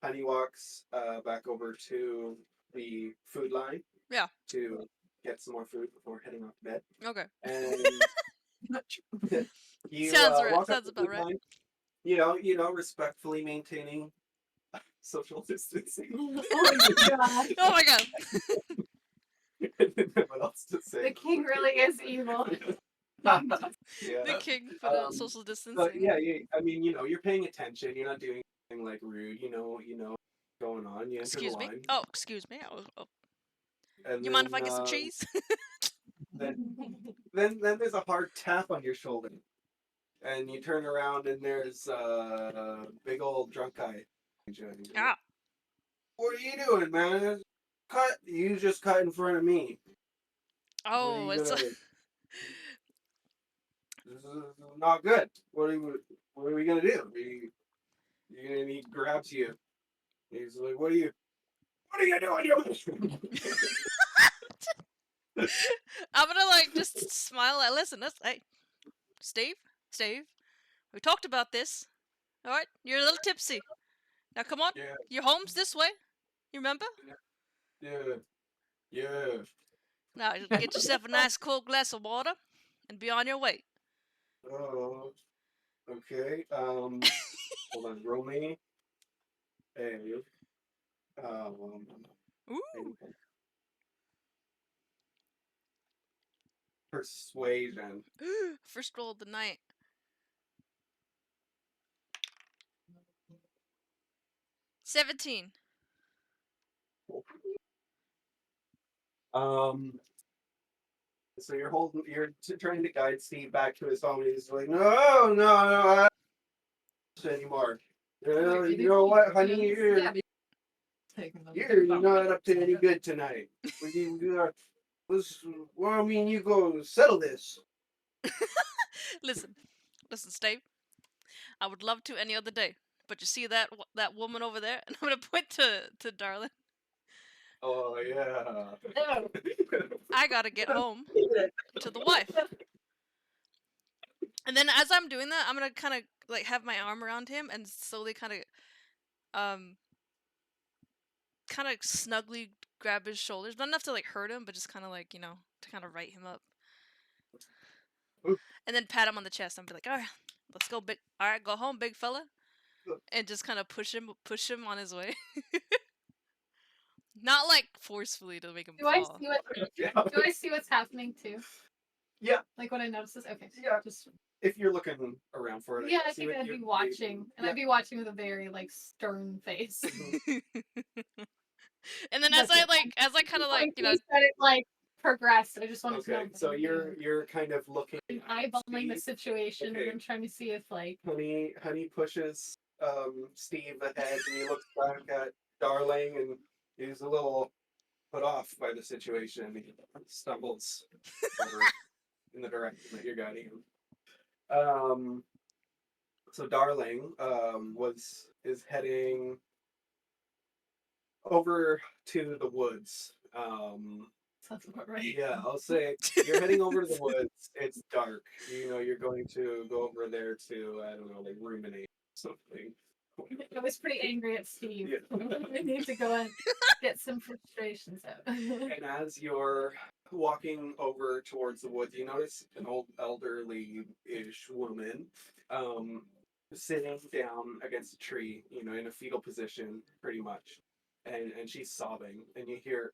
A: honey walks back over to the food line.
C: Yeah.
A: To get some more food before heading off to bed.
C: Okay.
A: And you
C: Sounds right.
A: walk up
C: Sounds
A: the
C: about
A: food
C: right.
A: line. You know, respectfully maintaining social distancing.
D: Oh my god.
C: Oh my god.
A: What else to say?
D: The king really is evil.
A: Yeah.
C: The king put out social
A: But
C: distancing.
A: yeah, I mean, you know, you're paying attention. You're not doing anything like rude. You know, going on. You enter
C: Excuse
A: the
C: me.
A: line.
C: Oh, excuse me. Oh.
A: And
C: You mind if I get some cheese?
A: then there's a hard tap on your shoulder, and you turn around and there's a big old drunk guy.
C: Ah.
A: What are you doing, man? Cut! You just cut in front of me.
C: Oh,
A: What are you
C: it's
A: gonna do? This is not good. What are we gonna do? And he grabs you. He's like, what are you doing?
C: I'm gonna like just smile. Listen, hey, Steve, we talked about this. All right, you're a little tipsy. Now come on,
A: Yeah,
C: your home's this way. You remember?
A: yeah.
C: Now get yourself a nice cold glass of water, and be on your way.
A: Oh, okay. Hold on. Roll me a um,
C: Ooh,
A: persuasion.
C: first roll of the night. 17.
A: So trying to guide Steve back to his home. He's like, no, I don't anymore. You know what, honey? You're not up to any good tonight. Well, I mean, you go settle this.
C: Listen, Steve. I would love to any other day, but you see that woman over there, and I'm gonna point to Darlin.
A: Oh yeah.
C: I gotta get home to the wife. And then as I'm doing that, I'm gonna kind of like have my arm around him and slowly kind of snugly grab his shoulders, not enough to like hurt him, but just kind of like to kind of right him up.
A: Ooh.
C: And then pat him on the chest and be like, all right, let's go, big. All right, go home, big fella. and just kind of push him on his way. Not like forcefully to make him
D: Do I
C: fall.
D: see what?
A: Yeah.
D: Do I see what's happening too?
A: Yeah.
D: Like when I notice this? Okay.
A: Yeah.
D: Just
A: If you're looking around for it,
D: yeah, I
A: see
D: think
A: what
D: I'd
A: you-
D: be watching, and
A: yeah.
D: I'd be watching with a very like stern face.
C: And then
D: That's it.
C: as I kind of
D: In
C: like
D: case that it like progressed, I just wanted to know.
A: Okay, so you're kind of looking
D: I'm
A: at
D: eyeballing the
A: Steve.
D: situation
A: Okay.
D: and I'm trying to see if like
A: Honey pushes Steve ahead, and he looks back at Darling, and he's a little put off by the situation. He stumbles over in the direction that you're guiding him. So Darling is heading over to the woods.
D: sounds about right.
A: Yeah, I'll say you're heading over to the woods. It's dark. You know, you're going to go over there to, I don't know, like ruminate something.
D: I was pretty angry at Steve.
A: Yeah.
D: I need to go and get some frustrations out.
A: And as you're walking over towards the woods, you notice an old elderly-ish woman sitting down against a tree, you know, in a fetal position, pretty much. And she's sobbing, and you hear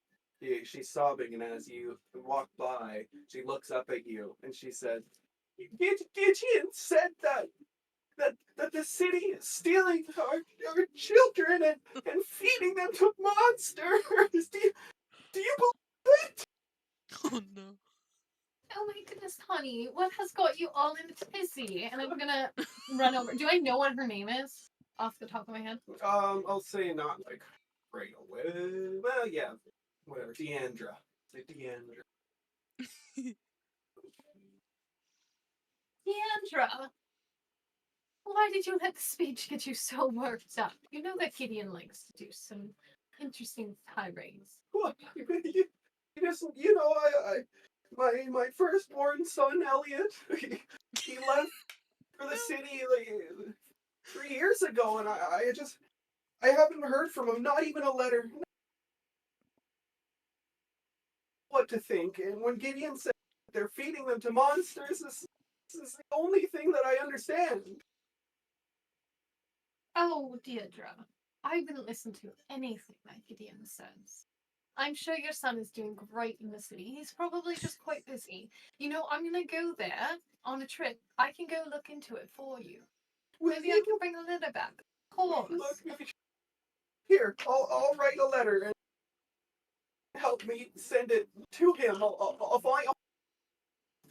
A: she's sobbing, and as you walk by, she looks up at you, and she said, Gideon said that the city is stealing our children and feeding them to monsters. Do you believe it?
C: oh no.
D: Oh my goodness, honey, what has got you all in a tizzy? And I'm gonna run over. Do I know what her name is off the top of my head?
A: I'll say not like right away. Well, yeah, whatever. Deandra. Say Deandra.
D: Deandra, why did you let the speech get you so worked up? You know that Gideon likes to do some interesting tirades.
A: What? You just, you know, my firstborn son Elliot, he left for the city like 3 years ago, and I haven't heard from him. Not even a letter. What to think? And when Gideon said they're feeding them to monsters, this is the only thing that I understand.
D: Oh, Deirdre, I wouldn't listen to anything that Gideon says. I'm sure your son is doing great in the city. He's probably just quite busy. You know, I'm gonna go there on a trip. I can go look into it for you. Maybe I can bring a letter back. Of course.
A: Look, here, I'll write a letter and help me send it to him. I'll find.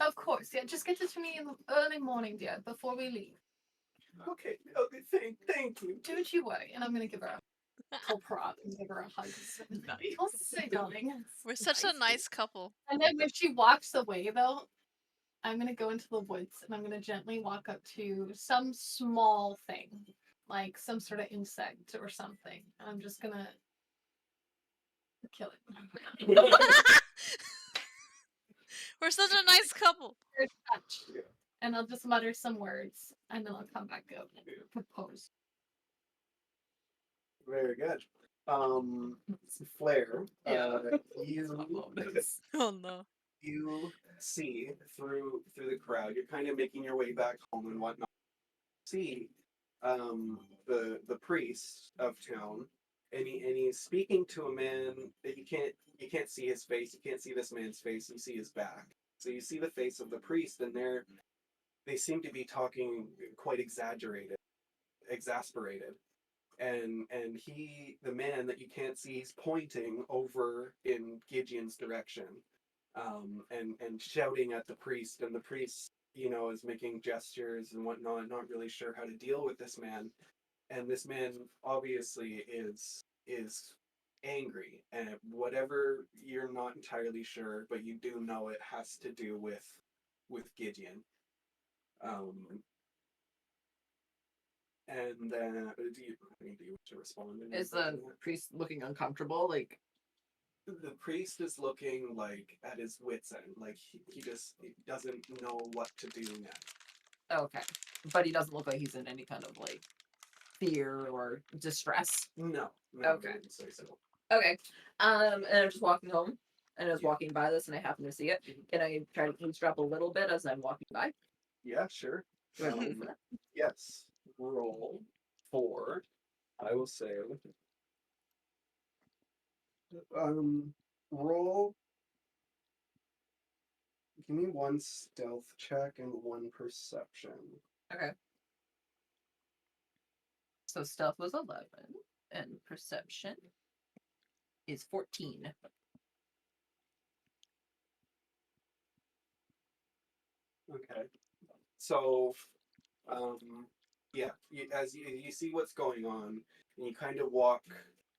D: Of course, yeah. Just get it to me in the early morning, dear, before we leave.
A: Okay, thank you.
D: Don't you worry. And I'm gonna give her a help her up and give her a hug.
E: Nice.
D: I'll say, darling.
C: We're such a nice couple.
D: And then when she walks away, though, I'm gonna go into the woods and I'm gonna gently walk up to some small thing, like some sort of insect or something. And I'm just gonna kill it.
C: We're such a nice couple.
D: First touch.
A: Yeah.
D: And I'll just mutter some words and then I'll come back out and propose.
A: Very good. Flair,
E: Yeah.
C: Oh no.
A: you see through the crowd. You're kind of making your way back home and whatnot. See, the priest of town, and he's speaking to a man that you can't see his face. You can't see this man's face. You see his back. So you see the face of the priest, and they seem to be talking quite exasperated. And the man that you can't see, he's pointing over in Gideon's direction, and shouting at the priest, and the priest, you know, is making gestures and whatnot, not really sure how to deal with this man, and this man obviously is angry, and whatever, you're not entirely sure, but you do know it has to do with Gideon. Um, and then, do you wish to respond?
E: Is the priest looking uncomfortable? Like,
A: The priest is looking like at his wits' end, like he doesn't know what to do next.
E: okay. But he doesn't look like he's in any kind of like fear or distress.
A: No,
E: Okay.
A: I wouldn't say so.
E: Okay. And I'm just walking home and I was
A: Yeah.
E: walking by this and I happen to see it. Can I try to eavesdrop a little bit as I'm walking by?
A: Yeah, sure.
E: Do I roll for that?
A: Yes. Roll. 4, I will say, roll. Give me one stealth check and one perception.
E: Okay. So stealth was 11, and perception is 14.
A: Okay. So, yeah, as you see what's going on, and you kind of walk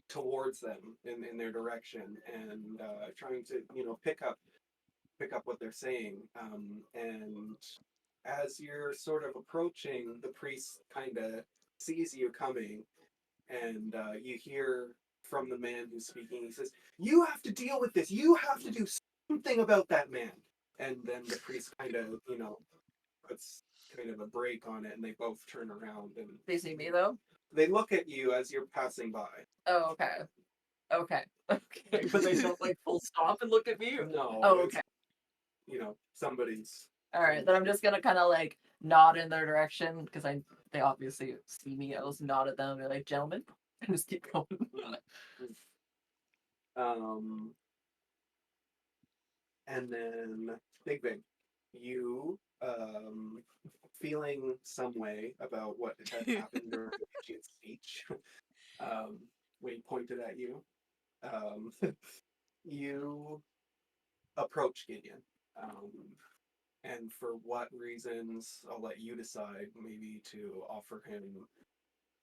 A: towards them in their direction, and trying to pick up what they're saying. And as you're sort of approaching, the priest kind of sees you coming, and you hear from the man who's speaking. He says, "You have to deal with this. You have to do something about that man." And then the priest kind of, puts kind of a break on it, and they both turn around and
E: They see me though?
A: they look at you as you're passing by.
E: Oh, okay. Okay. Okay. But they don't like full stop and look at me?
A: No,
E: Oh,
A: it's,
E: okay.
A: Somebody's.
E: Alright, then I'm just gonna kind of like nod in their direction because they obviously see me. I'll just nod at them and be like, gentlemen, and just keep going.
A: Um, and then Big Big, you feeling some way about what had happened during Gideon's speech, when he pointed at you, um, you approach Gideon. Um, and for what reasons, I'll let you decide. Maybe to offer him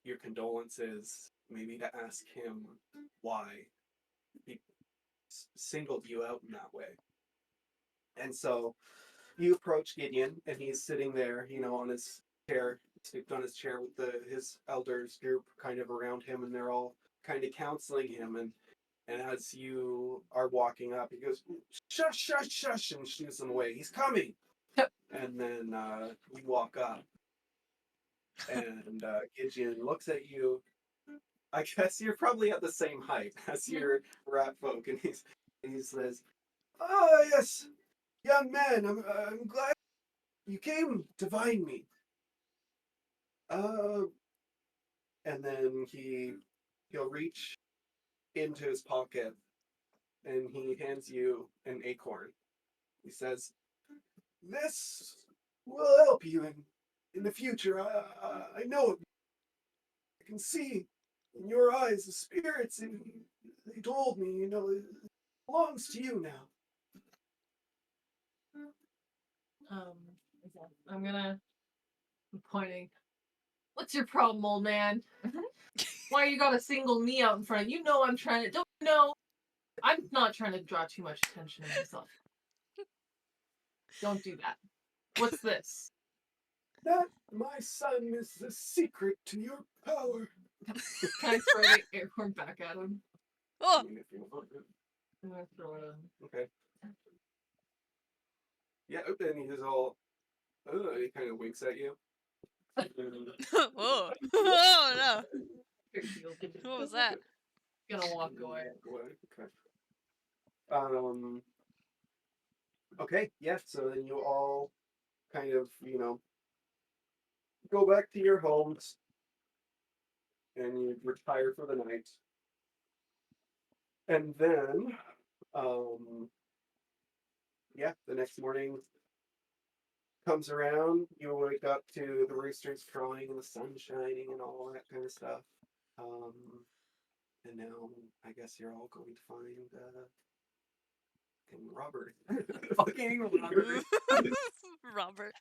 A: your condolences, maybe to ask him why he singled you out in that way. And so you approach Gideon, and he's sitting there, on his chair, stooped on his chair with his elders group kind of around him, and they're all kind of counseling him. And as you are walking up, he goes, "Shush, shush, shush," and shoos him away. "He's coming." And then we walk up, and Gideon looks at you. I guess you're probably at the same height as your rat folk, and he says, "Oh yes, young man, I'm glad you came to find me." Uh, and then he'll reach into his pocket, and he hands you an acorn. He says, "This will help you in the future. I know it. I can see in your eyes the spirits, and they told me, it belongs to you now."
B: Um, I'm gonna. I'm pointing. What's your problem, old man? Why you gotta single me out in front? You know I'm trying to. Don't you know? I'm not trying to draw too much attention to myself. Don't do that. What's this?
A: That, my son, is the secret to your power.
B: Can I throw the acorn back at him?
C: Oh,
A: If you want it.
B: I'm gonna throw it at him.
A: Okay. Yeah, and he's all, he kind of winks at you.
C: whoa. Oh no.
B: Big deal.
C: What was that?
B: Gonna walk away.
A: Okay. Okay, yeah, so then you all kind of, go back to your homes, and you retire for the night. And then, um, yeah, the next morning comes around, you wake up to the roosters crowing and the sun shining and all that kind of stuff. Um, and now I guess you're all going to find King Robert.
E: Fucking Robert.
C: Robert.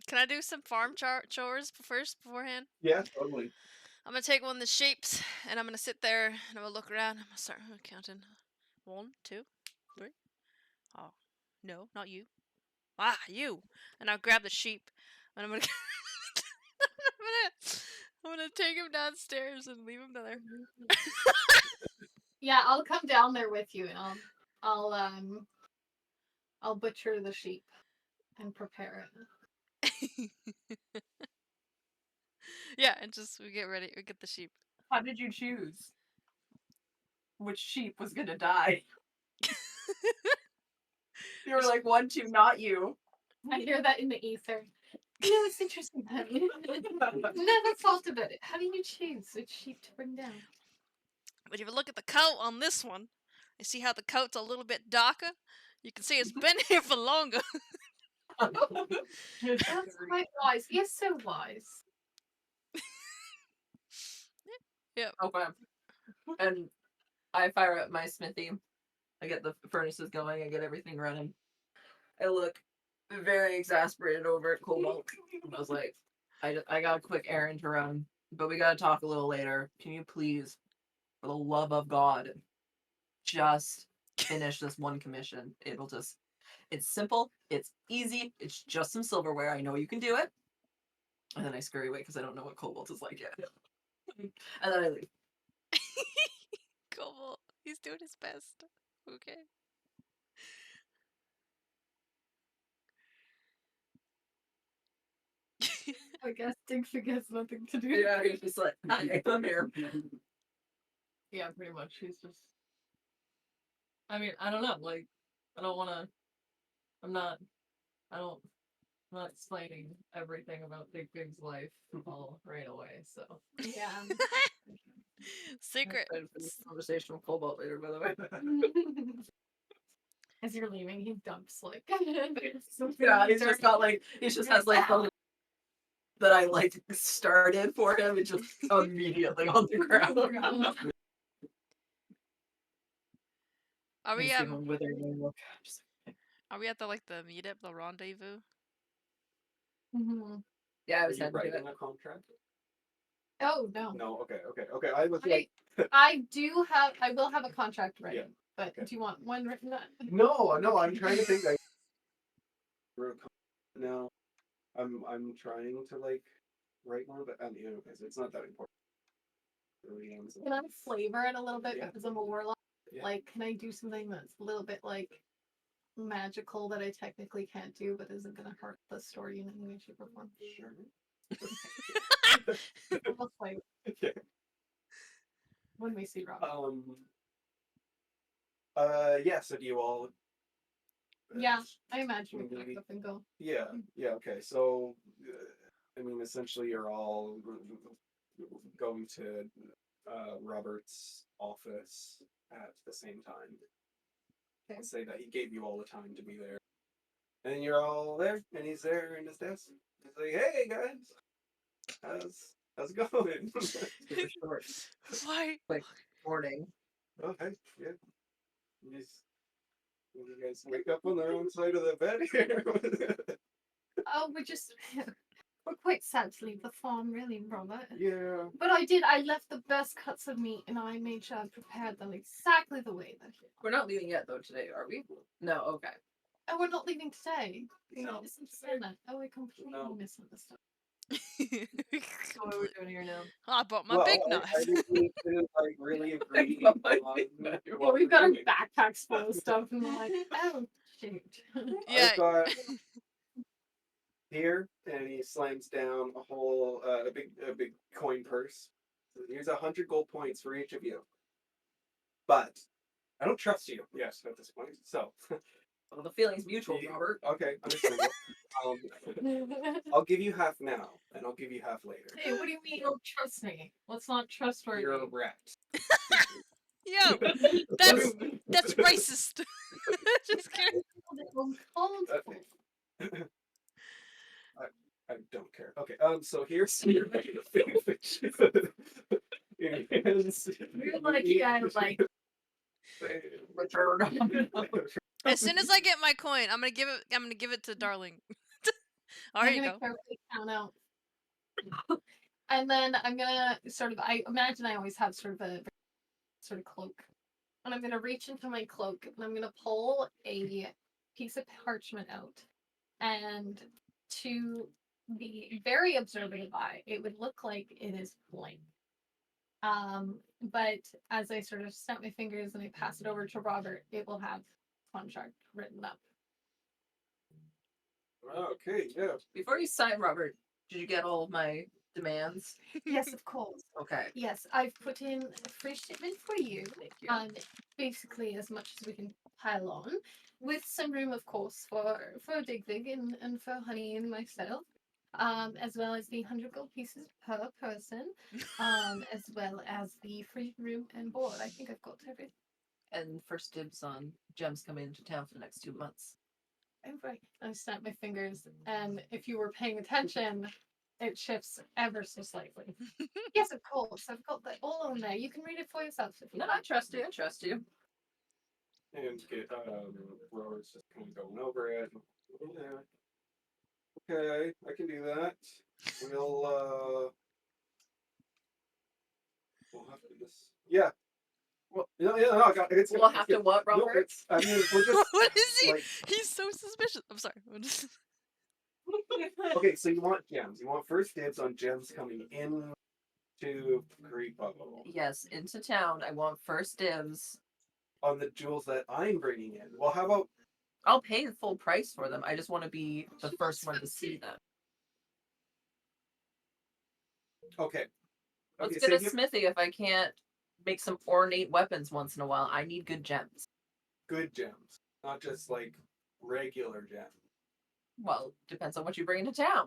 C: Can I do some farm chores first beforehand?
A: Yeah, totally.
C: I'm gonna take one of the shapes and I'm gonna sit there and I'm gonna look around. I'm gonna start counting. 1, 2, 3. Oh, no, not you. Ah, you. And I'll grab the sheep and I'm gonna I'm gonna take him downstairs and leave him there.
D: Yeah, I'll come down there with you, and I'll butcher the sheep and prepare it.
C: Yeah, and just we get ready. We get the sheep.
E: How did you choose which sheep was gonna die? You were like 1, 2, not you.
D: I hear that in the ether. No, it's interesting, honey. Never thought about it. How do you choose which sheep to bring down?
C: But if you look at the coat on this one, you see how the coat's a little bit darker? You can see it's been here for longer.
D: That's quite wise. You're so wise.
C: Yep.
E: Okay. And I fire up my smithy. I get the furnaces going. I get everything running. I look very exasperated over at Cobalt. I was like, I got a quick errand to run, but we gotta talk a little later. Can you please, for the love of God, just finish this one commission? It's simple, it's easy, it's just some silverware. I know you can do it. And then I scurry away because I don't know what Cobalt is like yet. And then I leave.
C: Cobalt, he's doing his best. Okay.
D: I guess Dixie gets nothing to do.
E: Yeah, he's just like, hi, I'm here.
B: Yeah, pretty much. He's just. I mean, I don't know. Like, I don't want to. I'm not. I don't. I'm not explaining everything about Big Big's life all right away. So.
D: Yeah.
C: Secret.
E: I'm excited for this conversation with Cobalt later, by the way.
D: As you're leaving, he dumps like.
E: Yeah, he's just got like he just has like the that I like started for him. It's just immediately on the ground.
C: Are
E: I
C: we
E: just
C: at
E: give him a withering look. Just
C: Are we at the meetup, the rendezvous?
D: Mhm.
E: yeah, I
A: Are
E: was
A: you
E: heading to
A: writing
E: it.
A: a contract?
D: Oh no.
A: No. Okay. I was like,
D: I will have a contract ready.
A: Yeah,
D: But
A: okay.
D: do you want one written up?
A: no. I'm trying to think. No, I'm trying to like write one, but anyways, it's not that important. Really,
D: Can I flavor it a little bit
A: Yeah.
D: because I'm a warlock?
A: Yeah.
D: Like, can I do something that's a little bit like magical that I technically can't do, but isn't gonna hurt the story in any way, shape, or form?
A: Sure.
D: We'll flavor
A: Okay.
D: when we see Rob.
A: Yeah. So do you all?
D: Yeah, I imagine we
A: maybe-
D: pack up and go.
A: Yeah. Okay. So, I mean, essentially, you're all going to Robert's office at the same time.
D: Okay.
A: I'll say that he gave you all the time to be there, and you're all there, and he's there in his desk. He's like, "Hey guys, how's it going?"
E: Super short.
C: Why?
E: Like morning.
A: Oh, hey, yeah. You guys wake up on the wrong side of the bed here.
D: Oh, we're quite sad to leave the farm, really, Robert.
A: Yeah.
D: But I left the best cuts of meat and I made sure I prepared them exactly the way that
E: We're not leaving yet though today, are we? No, okay.
D: Oh, we're not leaving today.
A: No.
D: I misunderstand that. Oh, I completely
A: No.
D: misunderstood.
B: So what are we doing here now?
C: I bought my
A: Well,
C: big
A: I
C: knife.
A: didn't like really agree
E: got my
A: on
E: big knife.
D: Yeah,
A: what
D: we've
A: we're
D: got our
A: doing.
D: backpacks full of stuff and we're like, oh, shoot.
C: Yeah.
A: I've got here, and he slams down a whole a big coin purse. So here's 100 gold points for each of you. But I don't trust you. Yes, at this point. So
E: Well, the feeling's mutual, Robert.
A: okay, understandable. I'll give you half now, and I'll give you half later.
B: Hey, what do you mean you don't trust me? What's not trustworthy?
A: You're a rat.
C: Yo, that's racist. Just kidding.
A: Okay. I don't care. Okay, so here's your
D: You're lucky I like
E: Return.
C: As soon as I get my coin, I'm gonna give it to Darling. Oh, here
D: I'm
C: you
D: gonna
C: go.
D: carefully count out. And then I'm gonna I imagine I always have sort of a sort of cloak. And I'm gonna reach into my cloak and I'm gonna pull a piece of parchment out. And to the very observant eye, it would look like it is blank. But as I sort of snap my fingers and I pass it over to Robert, it will have contract written up.
A: Okay, yeah.
E: Before you sign, Robert, did you get all of my demands?
D: Yes, of course.
E: Okay.
D: Yes, I've put in a free shipment for you.
E: Thank you.
D: Basically as much as we can pile on, with some room, of course, for Dig Dig and for Honey and myself. as well as the 100 gold pieces per person, as well as the free room and board. I think I've got everything.
E: And first dibs on gems coming into town for the next 2 months.
D: Oh, right. I snap my fingers, and if you were paying attention, it shifts ever so slightly. Yes, of course. I've got that all on there. You can read it for yourself if you
E: No,
D: like.
E: I trust you. I trust you.
A: And get Rower's just kind of going over it. Yeah. Okay, I can do that. We'll have to just yeah. Well, no, I got it's.
E: We'll have
A: it's
E: to what,
A: no,
E: Robert?
A: it's. I mean, we're just
C: What is he?
A: like
C: He's so suspicious. I'm sorry. I'm just-
A: okay. So you want gems? You want first dibs on gems coming in to Creepo
E: Yes, into town. I want first dibs.
A: on the jewels that I'm bringing in. Well, how about
E: I'll pay the full price for them. I just want to be the first one to see them.
A: okay?
E: Let's
A: Okay,
E: get
A: say
E: a smithy if I can't make some ornate weapons once in a while. I need good gems.
A: good gems, not just like regular gems.
E: Well, depends on what you bring into town.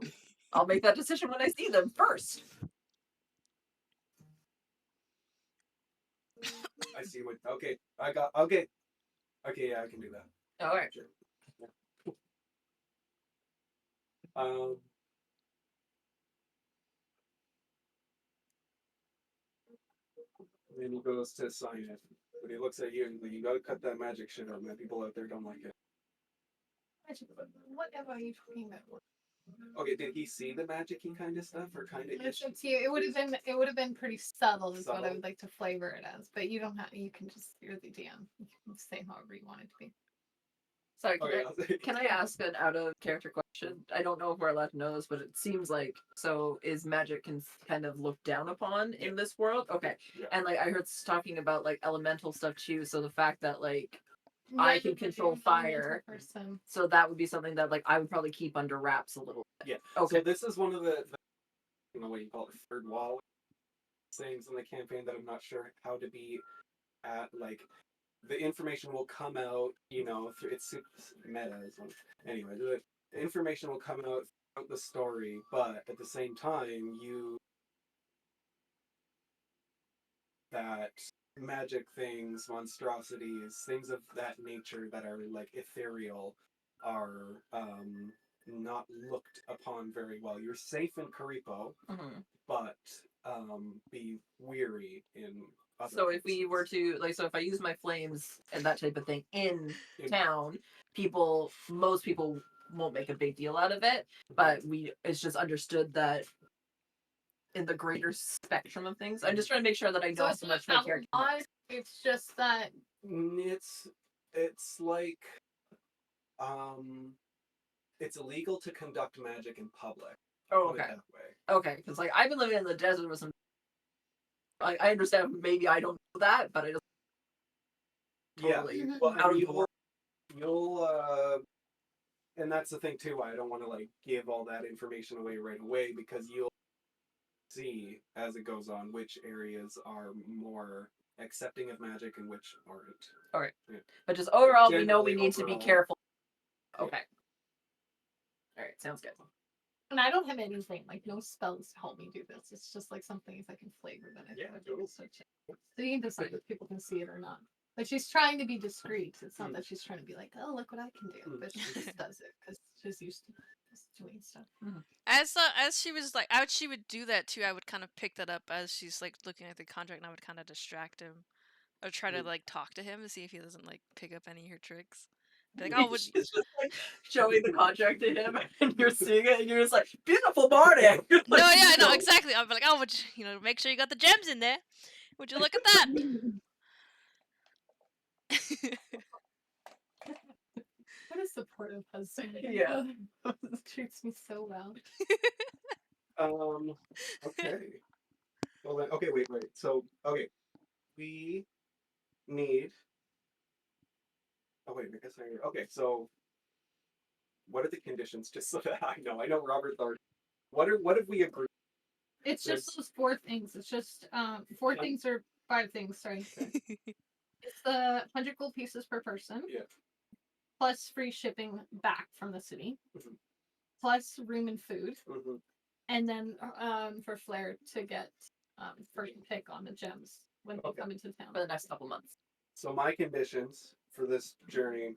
E: I'll make that decision when I see them first.
A: I see what. Okay, I got. Okay, yeah, I can do that.
E: All right.
A: Sure. Yeah. Um. Then he goes to sign it. But he looks at you and you gotta cut that magic shit out, man. People out there don't like it.
D: Whatever are you talking about?
A: Okay, did he see the magic-y kind of stuff or kind of
D: It's up to you. It would have been pretty subtle, is what I
A: Subtle?
D: would like to flavor it as. But you don't have. You can just you're the DM. You can say however you want it to be.
E: Sorry, can,
A: Okay,
E: can I ask an out of character question? I don't know if we're allowed to know this, but it seems like so is magic kind of looked down upon in this world? Okay.
A: Yeah.
E: And like I heard talking about like elemental stuff too, so the fact that like
D: Yeah,
E: I can
D: you're
E: control
D: an elemental
E: fire.
D: person.
E: So that would be something that like I would probably keep under wraps a little bit.
A: Yeah.
E: Okay.
A: So this is one of the you know what you call it, third wall things in the campaign that I'm not sure how to be at. Like the information will come out, you know, through it's super meta as well. Anyway, the information will come out throughout the story, but at the same time, you that magic things, monstrosities, things of that nature that are like ethereal are not looked upon very well. You're safe in Karipo, but be weary in other
E: So if we
A: places.
E: were to like, so if I use my flames and that type of thing in
A: In-
E: town, most people won't make a big deal out of it. But it's just understood that in the greater spectrum of things, I'm just trying to make sure that I know
D: So
E: how
D: it's
E: much
D: not
E: my character
D: outlawed.
E: knows.
D: It's just that
A: it's like um it's illegal to conduct magic in public.
E: Oh,
A: Put it
E: okay,
A: that way.
E: okay, because like I've been living in the desert with some. I understand maybe I don't know that, but I just totally
A: Yeah. Well,
E: out
A: and
E: of the world.
A: you'll and that's the thing too. I don't want to like give all that information away right away because you'll see as it goes on which areas are more accepting of magic and which aren't.
E: All right,
A: Yeah.
E: but just overall, we know we
A: Generally,
E: need to be
A: overall.
E: careful.
A: Yeah.
E: Okay. All right, sounds good.
D: and I don't have anything, like no spells to help me do this. It's just like some things I can flavor that I
A: Yeah,
D: think
A: totally.
D: so you can decide if people can see it or not. But she's trying to be discreet. It's not that she's trying to be like, oh, look what I can do. But she just does it because she's used to just doing stuff.
C: As she was like, as she would do that too, I would kind of pick that up as she's like looking at the contract, and I would kind of distract him, or try to like talk to him to see if he doesn't like pick up any of her tricks. Be like, oh, would
E: It's just like showing the contract to him, and you're seeing it, and you're just like, beautiful Barney.
C: no, yeah, no, exactly. I'd be like, oh, would you know, make sure you got the gems in there. Would you look at that?
D: What a supportive husband.
E: Yeah.
D: Treats me so well.
A: Okay. Well then, okay, wait. So, okay, we need. Oh wait, I guess I. Okay, so what are the conditions? Just so that I know. I know Robert's already. What have we agreed?
D: It's just
A: There's-
D: those four things. It's just four things or five things. Sorry. It's the 100 gold pieces per person.
A: Yeah.
D: Plus free shipping back from the city.
A: Mhm.
D: plus room and food,
A: Mhm.
D: and then for Flair to get first pick on the gems when they
A: Okay.
D: come into town.
E: For the next couple months.
A: So my conditions for this journey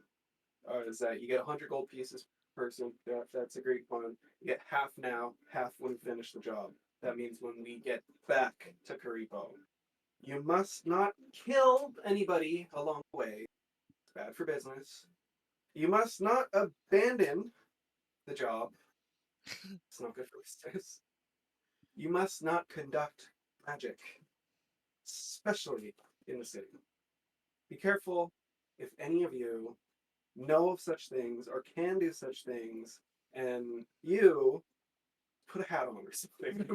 A: is that you get 100 gold pieces per person. That's agreed upon. You get half now, half when you finish the job. That means when we get back to Karipo. You must not kill anybody along the way. It's bad for business. You must not abandon the job. It's not good for business. You must not conduct magic, especially in the city. Be careful if any of you know of such things or can do such things, and you put a hat on or something.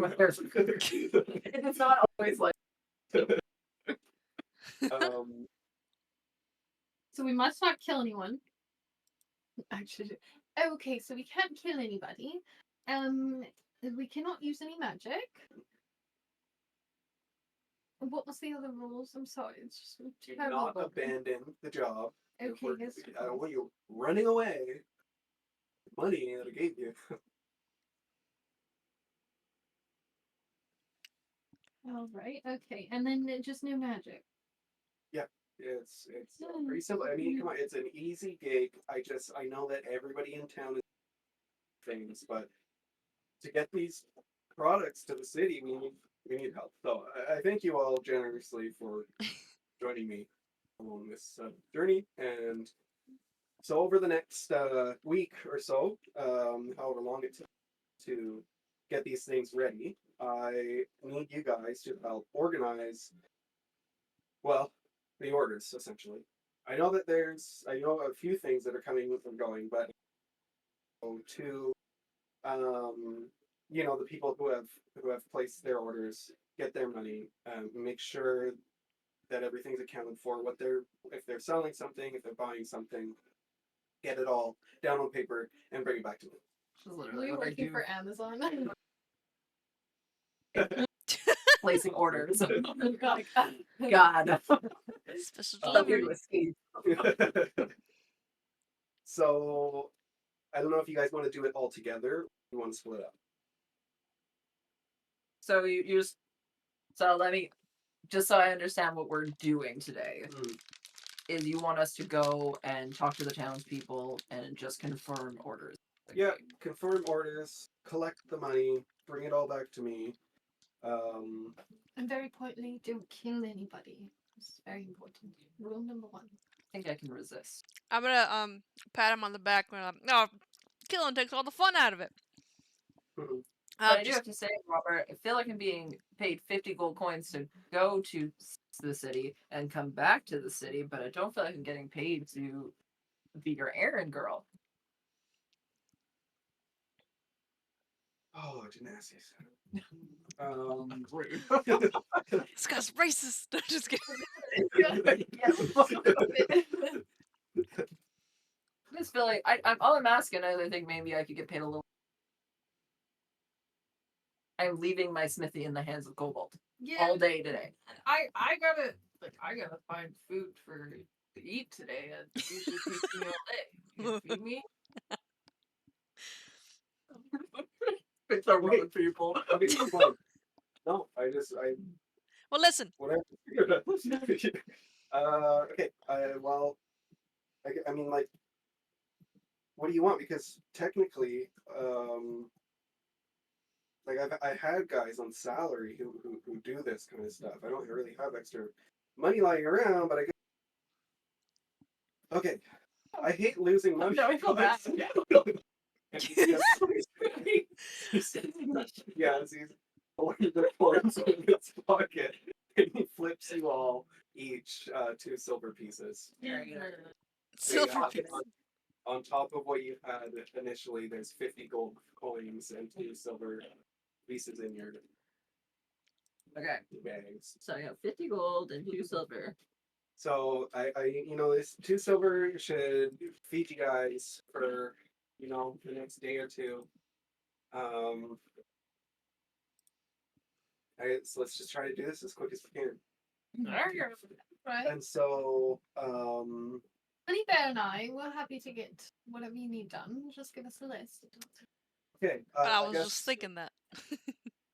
E: It's not always like
A: um,
D: So we must not kill anyone. Actually, okay, so we can't kill anybody. We cannot use any magic. What was the other rules? I'm sorry, it's just
A: do
D: terrible.
A: not abandon the job. If
D: Okay,
A: we're-
D: yes.
A: I don't want you running away. Money that I gave you.
D: All right. Okay, and then just no magic.
A: It's pretty simple. I mean, come on, it's an easy gig. I know that everybody in town is things, but to get these products to the city, we need help. So I thank you all generously for joining me along this journey. And so over the next week or so, however long it takes to get these things ready, I need you guys to help organize, well, the orders essentially. I know that I know a few things that are coming and going, but to um, the people who have placed their orders get their money, make sure that everything's accounted for. If they're selling something, if they're buying something, get it all down on paper and bring it back to me.
E: This is
D: Are
E: literally
D: you
E: what I
D: working
E: do.
D: for Amazon?
E: Placing orders.
D: God.
E: God.
C: Special
A: Um,
C: delivery.
A: So I don't know if you guys want to do it all together. Or you want to split up.
E: So you just so let me just so I understand what we're doing today. Is you want us to go and talk to the townspeople and just confirm orders.
A: Yeah, confirm orders, collect the money, bring it all back to me. Um,
D: And very importantly, don't kill anybody. It's very important. Rule number 1.
E: I think I can resist.
C: I'm gonna pat him on the back when no, killing takes all the fun out of it.
E: But I do
C: Just
E: have to say, Robert, I feel like I'm being paid 50 gold coins to go to the city and come back to the city, but I don't feel like I'm getting paid to be your errand girl.
A: oh, Genasius.
E: Rude.
C: this guy's racist. Just kidding.
E: I just feel like I'm all I'm asking is I think maybe I could get paid a little. I'm leaving my smithy in the hands of Kobold all day today.
B: I gotta find food to eat today. It usually takes me all day. You gonna feed me?
E: It's our woman people.
A: Okay, well, no,
C: Well, listen.
A: whatever. Okay. Well, I mean, like, what do you want? Because technically, like I had guys on salary who do this kind of stuff. I don't really have extra money lying around, but I guess. Okay, I hate losing money.
E: No, I feel bad.
A: And yeah, he's pulling the coins in his pocket, and he flips you all each 2 silver pieces.
C: Silver
A: on,
C: piece.
A: on top of what you had initially, there's 50 gold coins and 2 silver pieces in your
E: Okay.
A: bags.
E: So I have 50 gold and 2 silver.
A: So this 2 silver should feed you guys for the next day or two. So let's just try to do this as quick as we can.
D: Right.
A: And so,
D: Honey Bear and I, we're happy to get whatever you need done. Just give us a list.
A: Okay.
C: I
A: I
C: was just
A: guess
C: thinking that.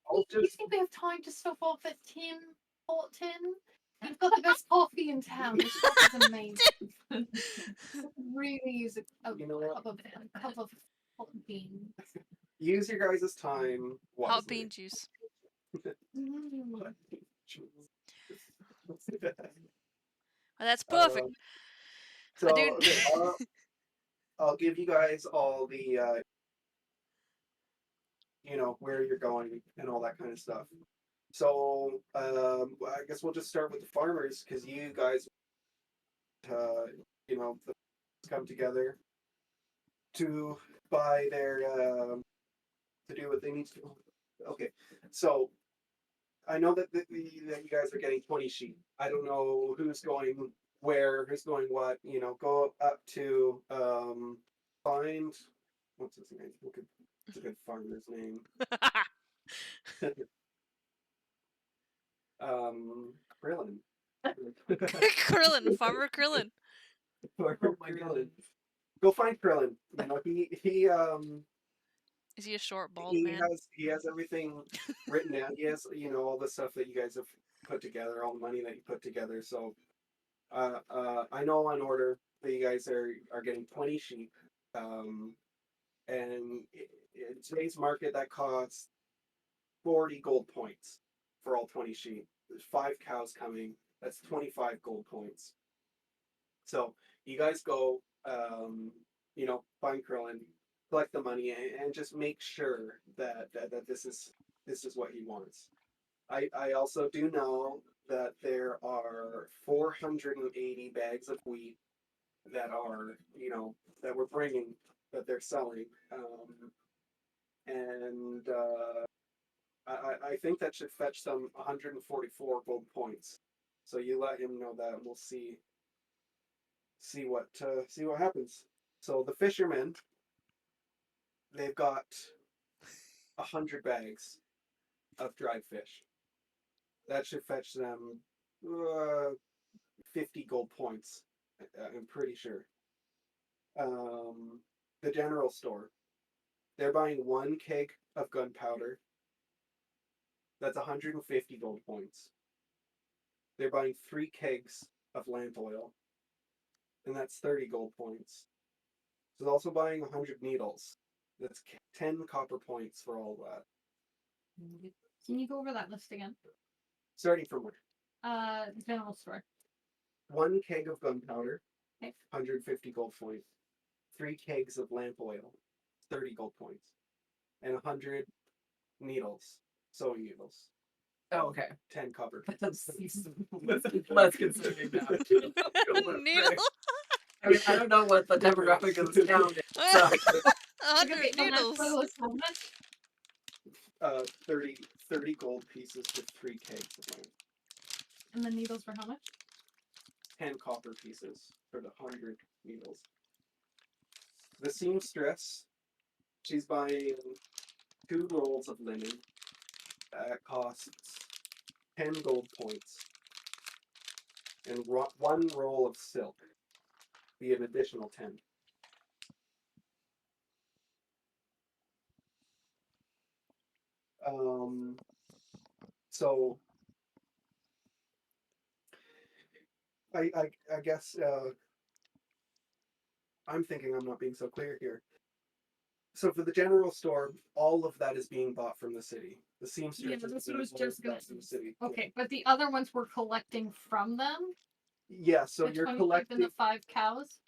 A: I'll
D: Do you
A: just.
D: think we have time to stop off at Tim Horton? You've got the best coffee in town. This coffee's amazing. Really use a
A: You know what?
D: cup of hot beans.
A: Use your guys' time
C: Hot
A: wisely.
C: bean juice.
D: Mm.
C: Oh, that's perfect.
A: Um,
C: I
A: so
C: do.
A: okay, I'll give you guys all the where you're going and all that kind of stuff. So I guess we'll just start with the farmers because you guys, uh, the come together to buy their to do what they need to do. Okay, so I know that you guys are getting 20 sheep. I don't know who's going where, who's going what. Go up to find what's his name? What's a good farmer's name? Krillin.
C: Krillin, Farmer Krillin.
A: Farmer
E: my
A: Krillin. Go find Krillin.
C: Is he a short, bald
A: he
C: man?
A: has everything written down. He has all the stuff that you guys have put together, all the money that you put together. So I know on order that you guys are getting 20 sheep, and in today's market that costs 40 gold points for all 20 sheep. There's 5 cows coming. That's 25 gold points. So you guys go, find Krillin, collect the money, and just make sure that this is what he wants. I also do know that there are 480 bags of wheat that are that we're bringing that they're selling, and I think that should fetch them 144 gold points. So you let him know that, and we'll see what happens. So the fishermen, they've got 100 bags of dried fish. That should fetch them 50 gold points. I'm pretty sure. The general store, they're buying 1 keg of gunpowder. That's 150 gold points. They're buying 3 kegs of lamp oil, and that's 30 gold points. So they're also buying 100 needles. That's 10 copper points for all that.
D: Can you go over that list again?
A: Starting from where?
D: General store.
A: 1 keg of gunpowder,
D: Okay.
A: 150 gold points. 3 kegs of lamp oil, 30 gold points. And 100 needles, sewing needles,
E: Oh, okay.
A: 10 copper.
E: Let's consider that.
C: Needle.
E: I mean, I don't know what the demographic of this town is. So.
C: 100
D: Okay, the lamp
C: needles.
D: oil is how much?
A: 30 gold pieces for 3 kegs of lamp.
D: And the needles for how much?
A: 10 copper pieces for the 100 needles. The seamstress, she's buying 2 rolls of linen. That costs 10 gold points. And 1 roll of silk be an additional 10. So I guess I'm thinking I'm not being so clear here. So for the general store, all of that is being bought from the city. The seamstress
D: Yeah, that's what I was
A: ordering
D: just
A: that
D: gonna.
A: from the city.
D: Okay, but the other ones we're collecting from them.
A: Yeah, so
D: The
A: you're
D: 20 sheep
A: collecting.
D: and the 5 cows.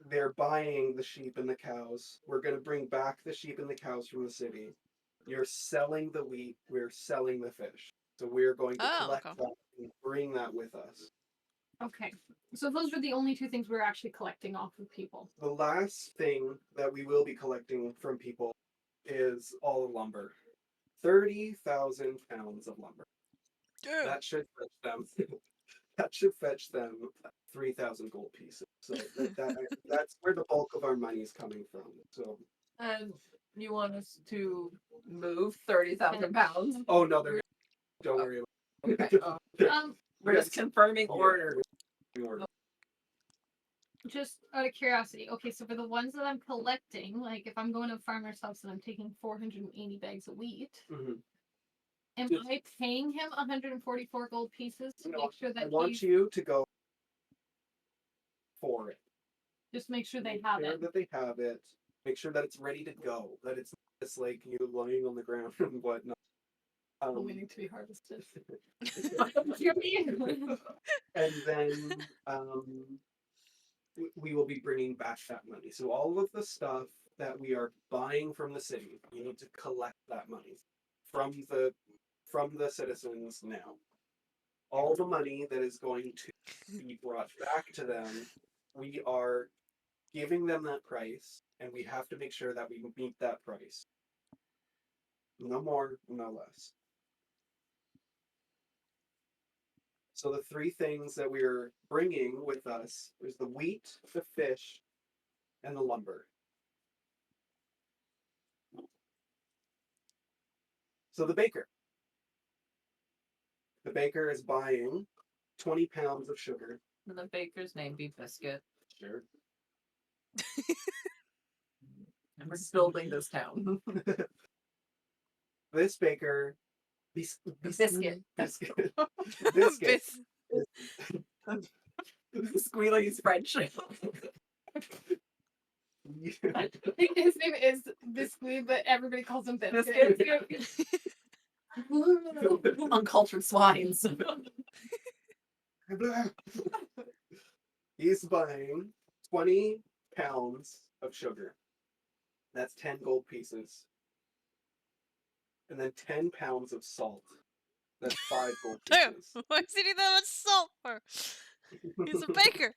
A: They're buying the sheep and the cows. We're going to bring back the sheep and the cows from the city. You're selling the wheat. We're selling the fish. So we're going to
C: Oh,
A: collect
C: okay.
A: that and bring that with us.
D: Okay, so those are the only 2 things we're actually collecting off of people.
A: The last thing that we will be collecting from people is all the lumber. 30,000 pounds of lumber.
C: Damn.
A: That should fetch them. That should fetch them 3,000 gold pieces. So that's where the bulk of our money is coming from. So.
E: And you want us to move 30,000 pounds?
A: Oh no, don't worry about
E: Okay.
A: it.
D: Um,
E: We're just confirming order.
A: Order.
D: Just out of curiosity, okay, so for the ones that I'm collecting, like if I'm going to a farmer's house and I'm taking 480 bags of wheat,
A: Mhm.
D: am
A: Just-
D: I paying him 144 gold pieces to
A: No,
D: make sure
A: I
D: that
A: want
D: he's
A: you to go for it.
D: just make sure they
A: Make
D: have
A: sure
D: it?
A: that they have it. Make sure that it's ready to go. That it's not just like you lying on the ground and whatnot.
D: Waiting to be harvested.
A: And then we will be bringing back that money. So all of the stuff that we are buying from the city, you need to collect that money from the citizens now. All the money that is going to be brought back to them, we are giving them that price, and we have to make sure that we meet that price. No more, no less. So the three things that we're bringing with us is the wheat, the fish, and the lumber. So the baker. The baker is buying 20 pounds of sugar.
E: And the baker's name be Biscuit.
A: Sure.
E: And we're building this town.
A: This baker,
E: Biscuit.
A: biscuit,
C: Bis-
E: Squealy's French.
D: His name is Biscuit, but everybody calls him
E: Biscuit.
D: Biscuit.
E: Uncultured swines.
A: He's buying 20 pounds of sugar. That's 10 gold pieces. And then 10 pounds of salt. That's 5 gold
C: Damn,
A: pieces.
C: why does he need that much salt for? He's a baker.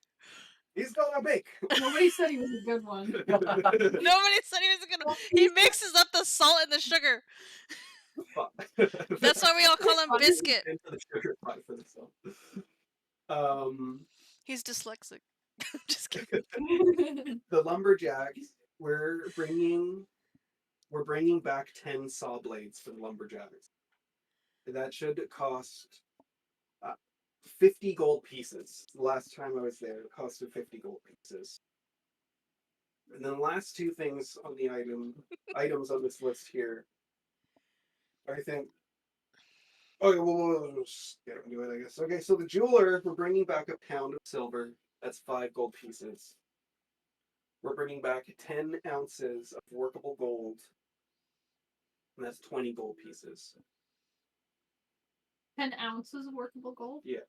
A: He's gonna bake.
D: Nobody said he was a good one.
C: Nobody said he was gonna. He mixes up the salt and the sugar. That's why we all call him Biscuit.
A: Into the sugar pie for the salt. Um,
C: He's dyslexic. I'm just kidding.
A: the lumberjacks. We're bringing back 10 saw blades for the lumberjacks. That should cost 50 gold pieces. The last time I was there, it costed 50 gold pieces. And then the last two things on the items on this list here, I think. Okay, well, we'll just get into it, I guess. Okay, so the jeweler, we're bringing back a pound of silver. That's 5 gold pieces. We're bringing back 10 ounces of workable gold, and that's 20 gold pieces.
D: 10 ounces of workable gold?
A: Yeah,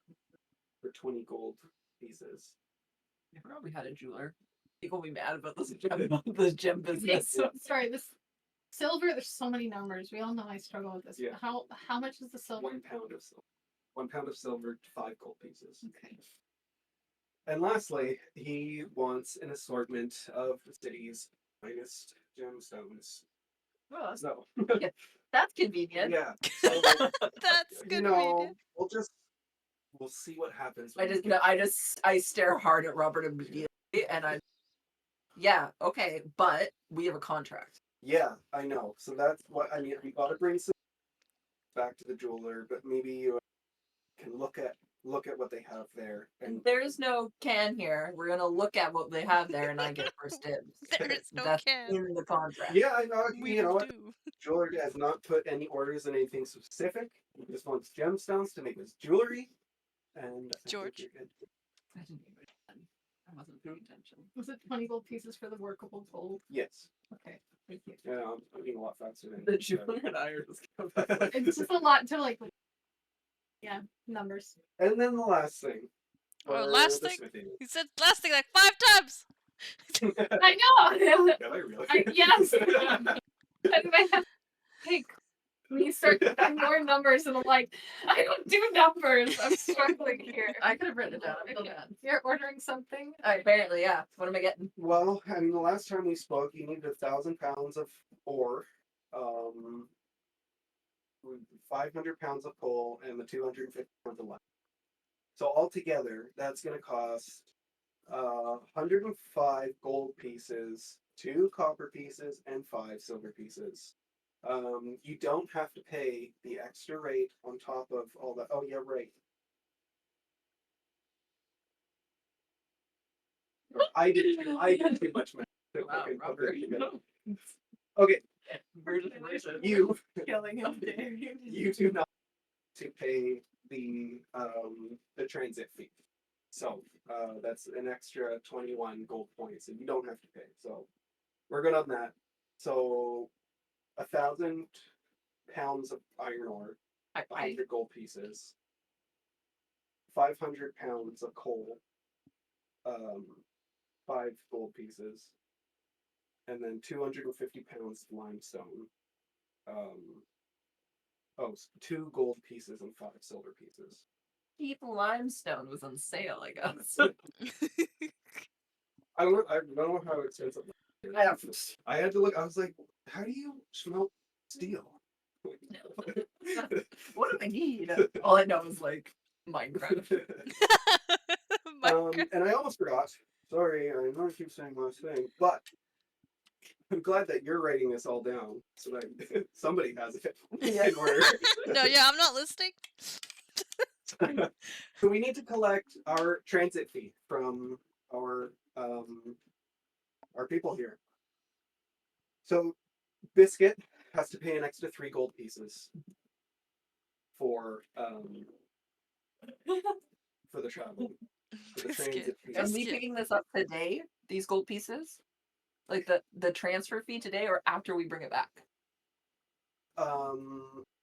A: for 20 gold pieces.
E: I forgot we had a jeweler. People will be mad about this gem business.
D: Sorry, this silver, there's so many numbers. We all know I struggle with this.
A: Yeah.
D: How much is the silver?
A: 1 pound of silver. 1 pound of silver, 5 gold pieces.
D: Okay.
A: And lastly, he wants an assortment of the city's finest gemstones.
E: Oh,
A: So,
E: that's convenient.
A: yeah. So,
C: That's
A: you
C: convenient.
A: know, we'll see what happens.
E: I stare hard at Robert immediately, and yeah, okay, but we have a contract.
A: Yeah, I know. So that's what I mean. We gotta bring some back to the jeweler, but maybe you can look at what they have there. And
E: There's no can here. We're gonna look at what they have there, and I get first dibs.
C: There is no
E: That's
C: can.
E: in the contract.
A: yeah, I know.
C: We
A: You know what?
C: do.
A: Jeweler has not put any orders in anything specific. He just wants gemstones to make his jewelry, and I think
C: George.
A: you're good.
E: I didn't even. I wasn't paying attention.
D: Was it 20 gold pieces for the workable gold?
A: Yes.
D: Okay, thank you.
A: Yeah, I'm being a lot faster than
E: The jeweler and I are just.
D: It's just a lot to like. Yeah, numbers.
A: And then the last thing.
C: Oh,
A: for
C: last
A: the
C: thing?
A: smithing.
C: He said last thing like 5 times.
D: I know.
A: Have I really?
D: Yes. Hey, we start getting more numbers, and I'm like, I don't do numbers. I'm struggling here.
E: I could have written it down. I feel bad.
D: You're ordering something?
E: Apparently, yeah. What am I getting?
A: Well, I mean, the last time we spoke, you needed 1,000 pounds of ore, 500 pounds of coal, and the 250 pounds of lime. So altogether, that's going to cost 105 gold pieces, 2 copper pieces, and 5 silver pieces. You don't have to pay the extra rate on top of all that. Oh yeah, right. I did too much math. to
E: Wow,
A: fucking put
E: Robert.
A: that together. Okay,
E: Congratulations.
A: you
B: Killing him.
A: you do not to pay the transit fee. So that's an extra 21 gold points, and you don't have to pay. So we're good on that. So 1,000 pounds of iron ore,
E: I
A: 100 gold pieces, 500 pounds of coal, 5 gold pieces, and then 250 pounds of limestone. Um, 2 gold pieces and 5 silver pieces.
E: Keith limestone was on sale, I guess.
A: I don't know how expensive. I had to look. I was like, how do you smelt steel?
E: What do I need? All I know is like Minecraft.
C: Minecraft.
A: And I almost forgot. Sorry, I know I keep saying last thing, but I'm glad that you're writing this all down so that somebody has it
E: Yeah.
A: in order.
C: No, yeah, I'm not listening.
A: So we need to collect our transit fee from our people here. So Biscuit has to pay an extra 3 gold pieces for the travel, for the
C: Biscuit.
A: transit fee.
E: And we
C: Biscuit.
E: picking this up today, these gold pieces? Like the transfer fee today or after we bring it back?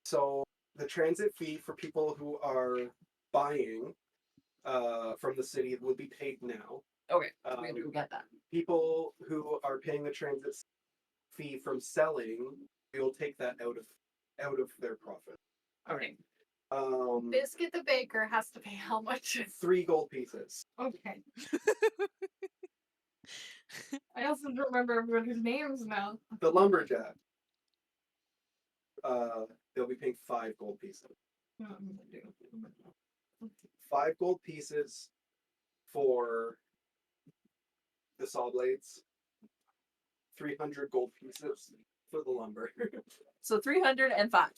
A: So the transit fee for people who are buying from the city will be paid now.
E: Okay, we have to go get that.
A: People who are paying the transit fee from selling, we will take that out of their profit.
E: Okay.
D: Biscuit the baker has to pay how much?
A: 3 gold pieces.
D: Okay. I also don't remember everybody's names now.
A: The lumberjack, they'll be paying 5 gold pieces. 5 gold pieces for the saw blades. 300 gold pieces for the lumber.
E: So 305.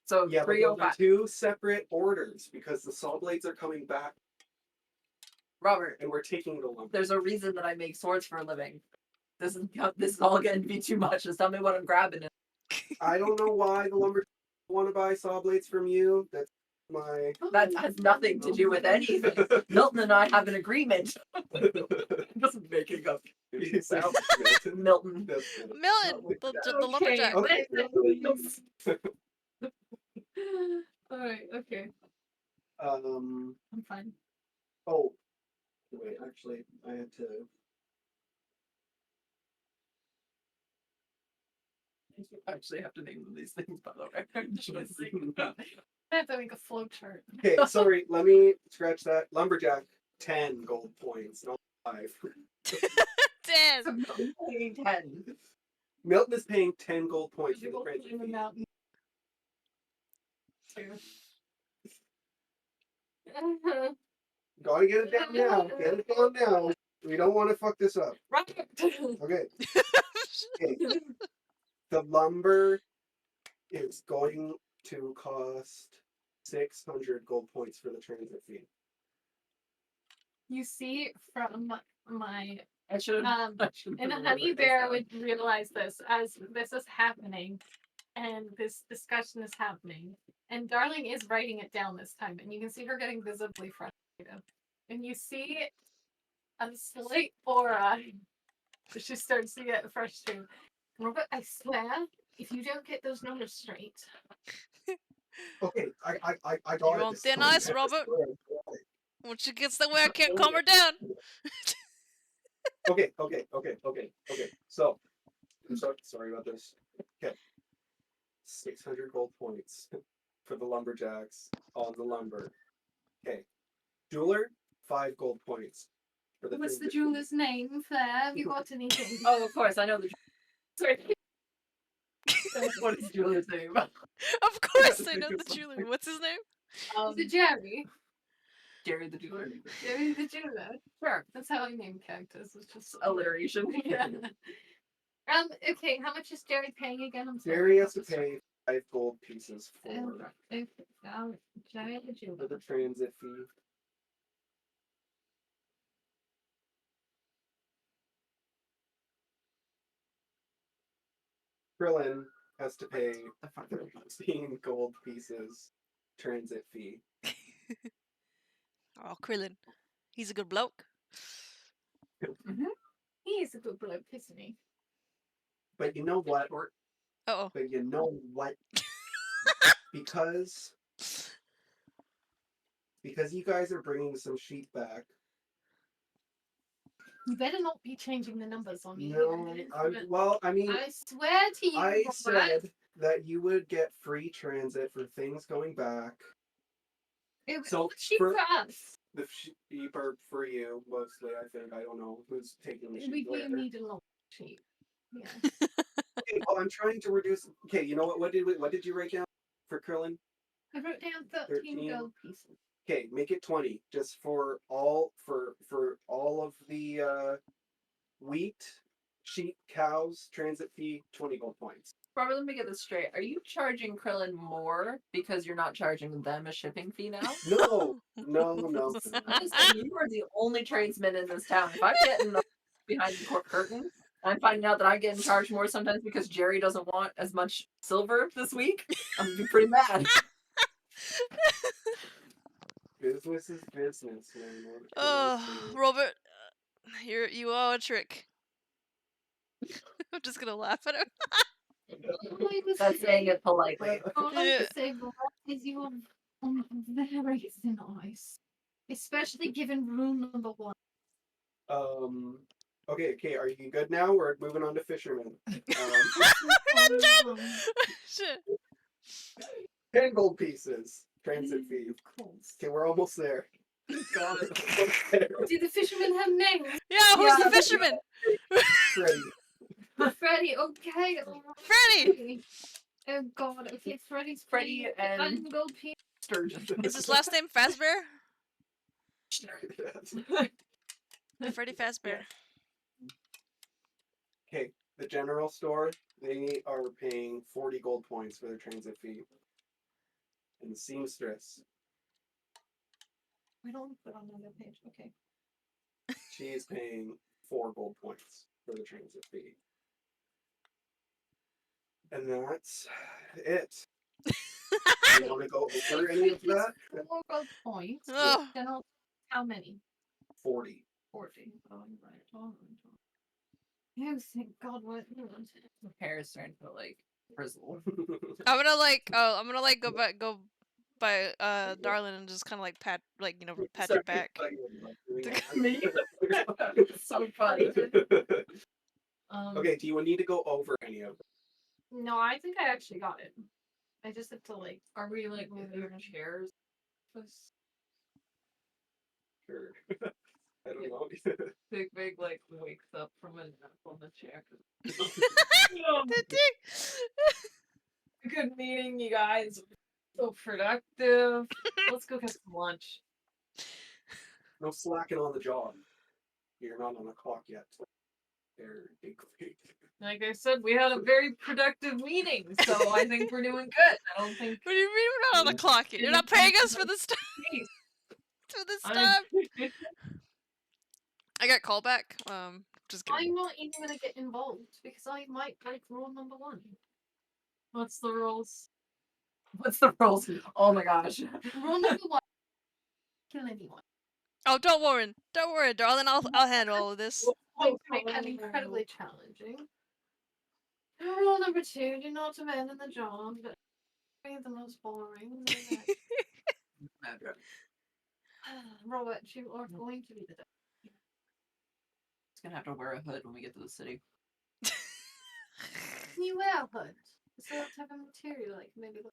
E: So
A: Yeah, but those are
E: 305.
A: 2 separate orders because the saw blades are coming back
E: Robert,
A: and we're taking the lumber.
E: there's a reason that I make swords for a living. This is all getting to be too much. Just tell me what I'm grabbing.
A: I don't know why the lumber want to buy saw blades from you. That's my.
E: That has nothing to do with anything. Milton and I have an agreement. Just making up. So, Milton.
C: Milton, the lumberjack.
A: Okay.
D: Alright, okay.
A: Um.
D: I'm fine.
A: Oh, wait. Actually, I had to.
E: I actually have to name these things, by the way.
D: I have to make a flow chart.
A: Okay, sorry. Let me scratch that. Lumberjack, 10 gold points, not 5.
C: 10.
E: So Milton's paying 10.
A: Milton is paying 10 gold points for
D: You
A: the
D: go
A: transit
D: climb a
A: fee.
D: mountain.
A: Gotta get it down now. Get it down now. We don't want to fuck this up.
D: Right.
A: Okay. Okay. The lumber is going to cost 600 gold points for the transit fee.
D: You see from my
E: I should have.
D: and a honey bear would realize this as this is happening and this discussion is happening. And Darling is writing it down this time, and you can see her getting visibly frustrated. And you see a slight aura. She starts to get frustrated. Robert, I swear, if you don't get those numbers straight.
A: Okay, I got
C: You
A: it.
C: on
A: this
C: thin
A: time.
C: ice, Robert? When she gets the way, I can't calm her down.
A: Okay. So, I'm sorry about this. Okay. 600 gold points for the lumberjacks on the lumber. Okay. Jeweler, 5 gold points for the
D: What's the
A: transit
D: jeweler's name, Claire? Have you got anything?
E: Oh, of course, I know the.
D: Sorry.
E: What is Julia's name?
C: Of course, I know the jeweler. What's his name?
D: Is it Jerry?
E: Jerry the jeweler.
D: Jerry the jeweler.
E: Sure.
D: That's how I name characters. It's just
E: Alliteration.
D: Yeah. Okay, how much is Jerry paying again? I'm sorry.
A: Jerry has to pay 5 gold pieces for
D: Okay, Jerry the jeweler.
A: the transit fee. Krillin has to pay
E: The front
A: 13 gold pieces transit fee.
C: Oh, Krillin. He's a good bloke.
D: He's a good bloke, isn't he?
A: But you know what?
C: Uh-oh.
A: But you know what? Because you guys are bringing some sheep back.
D: You better not be changing the numbers on me.
A: No, I mean,
D: I swear to you,
A: I
D: Robert.
A: said that you would get free transit for things going back.
D: It was
A: So,
D: cheap
A: for-
D: for us.
A: The sheep are for you mostly. I think I don't know who's taking the sheep
D: We
A: later.
D: need a lot of sheep. Yeah.
A: Okay, well, I'm trying to reduce. Okay, you know what? What did you write down for Krillin?
D: I wrote down 13
A: 13.
D: gold pieces.
A: Okay, make it 20, just for all of the wheat, sheep, cows, transit fee, 20 gold points.
E: Robert, let me get this straight. Are you charging Krillin more because you're not charging them a shipping fee now?
A: No.
E: I'm just saying, you are the only tradesman in this town. If I'm getting behind the curtain, I'm finding out that I'm getting charged more sometimes because Jerry doesn't want as much silver this week, I'm gonna be pretty mad.
A: Business is business, man. What can I
C: Oh,
A: say?
C: Robert, you owe a trick. I'm just gonna laugh at him.
E: That's saying it politely.
D: All I
C: Yeah.
D: can say, Robert, is you are on very thin ice. Especially given rule number 1.
A: Okay, are you good now? We're moving on to fishermen.
C: Shit.
A: 10 gold pieces, transit fee. Okay, we're almost there.
E: Got it.
A: Almost there.
D: Do the fishermen have names?
C: Yeah, who's
E: Yeah.
C: the fisherman?
A: Freddy.
D: Freddie, okay.
C: Freddie!
D: Oh god, okay, Freddie's
E: Freddie and
D: gold piece.
E: Sturgeon.
C: Is his last name Fazbear? Freddy Fazbear.
A: Okay, the general store, they are paying 40 gold points for their transit fee. And the seamstress,
D: We don't put on another page. Okay.
A: she is paying 4 gold points for the transit fee. And that's it. You want to go over any of that?
D: 4 gold points.
C: Oh.
D: General, how many?
A: 40.
D: 40. Oh, right. Oh, thank God, what?
E: My hair is starting to like frizzle.
C: I'm gonna go by Darlin and just kinda like pat your back.
E: Me? It's so funny.
A: Okay, do you need to go over any of them?
D: No, I think I actually got it. I just have to like.
E: Are we like moving chairs?
A: Sure. I don't know.
E: Big like wakes up from a nap on the chair.
B: Good meeting you guys. So productive. Let's go get some lunch.
A: No slacking on the job. You're not on the clock yet. They're big.
B: Like I said, we had a very productive meeting, so I think we're doing good. I don't think
C: What do you mean we're not on the clock yet? You're not paying us for this stuff. For this stuff. I got callback. Just kidding.
D: I'm not even gonna get involved because I might break rule number 1.
B: What's the rules?
E: What's the rules? Oh my gosh.
D: Rule number 1: kill anyone.
C: Oh, don't worry, darling. I'll handle all of this.
D: Going to make that incredibly challenging. Rule number 2: do not abandon the job. But be the most boring. Robert, you are going to be the
E: It's gonna have to wear a hood when we get to the city.
D: Can you wear a hood? So let's have a material like maybe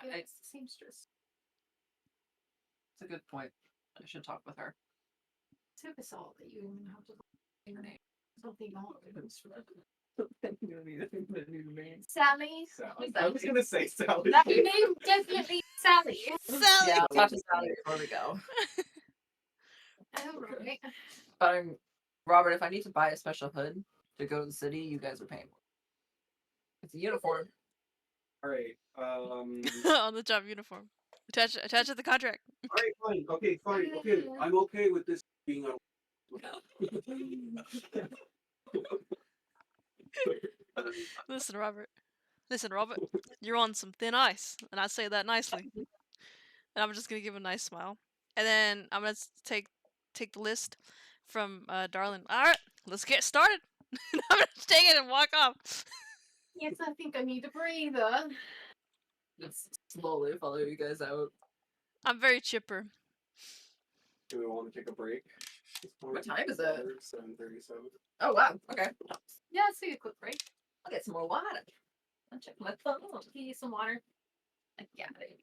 D: like
E: It's
D: seamstress.
E: a good point. I should talk with her.
D: It's so bizarre that you even have to say her name. Something not Sally.
A: Sally. I was gonna say Sally.
D: That name definitely Sally.
C: Sally.
E: Yeah, I'll talk to Sally before we go.
D: Oh, right.
E: But Robert, if I need to buy a special hood to go to the city, you guys are paying for it. It's a uniform.
A: All right.
C: On the job uniform. Attach it to the contract.
A: All right. Fine. Okay. Fine. Okay. I'm okay with this being a.
C: Listen, Robert. Listen, Robert. You're on some thin ice, and I say that nicely. And I'm just gonna give a nice smile, and then I'm gonna take the list from Darlin. All right, let's get started. I'm gonna take it and walk off.
D: Yes, I think I need a breather.
E: Just slowly follow you guys out.
C: I'm very chipper.
A: Do we want to take a break?
E: What time is it?
A: 7:37.
E: Oh wow. Okay.
D: Yeah, let's take a quick break.
E: I'll get some more water. I'll check my phone.
D: Give you some water.
E: I got it.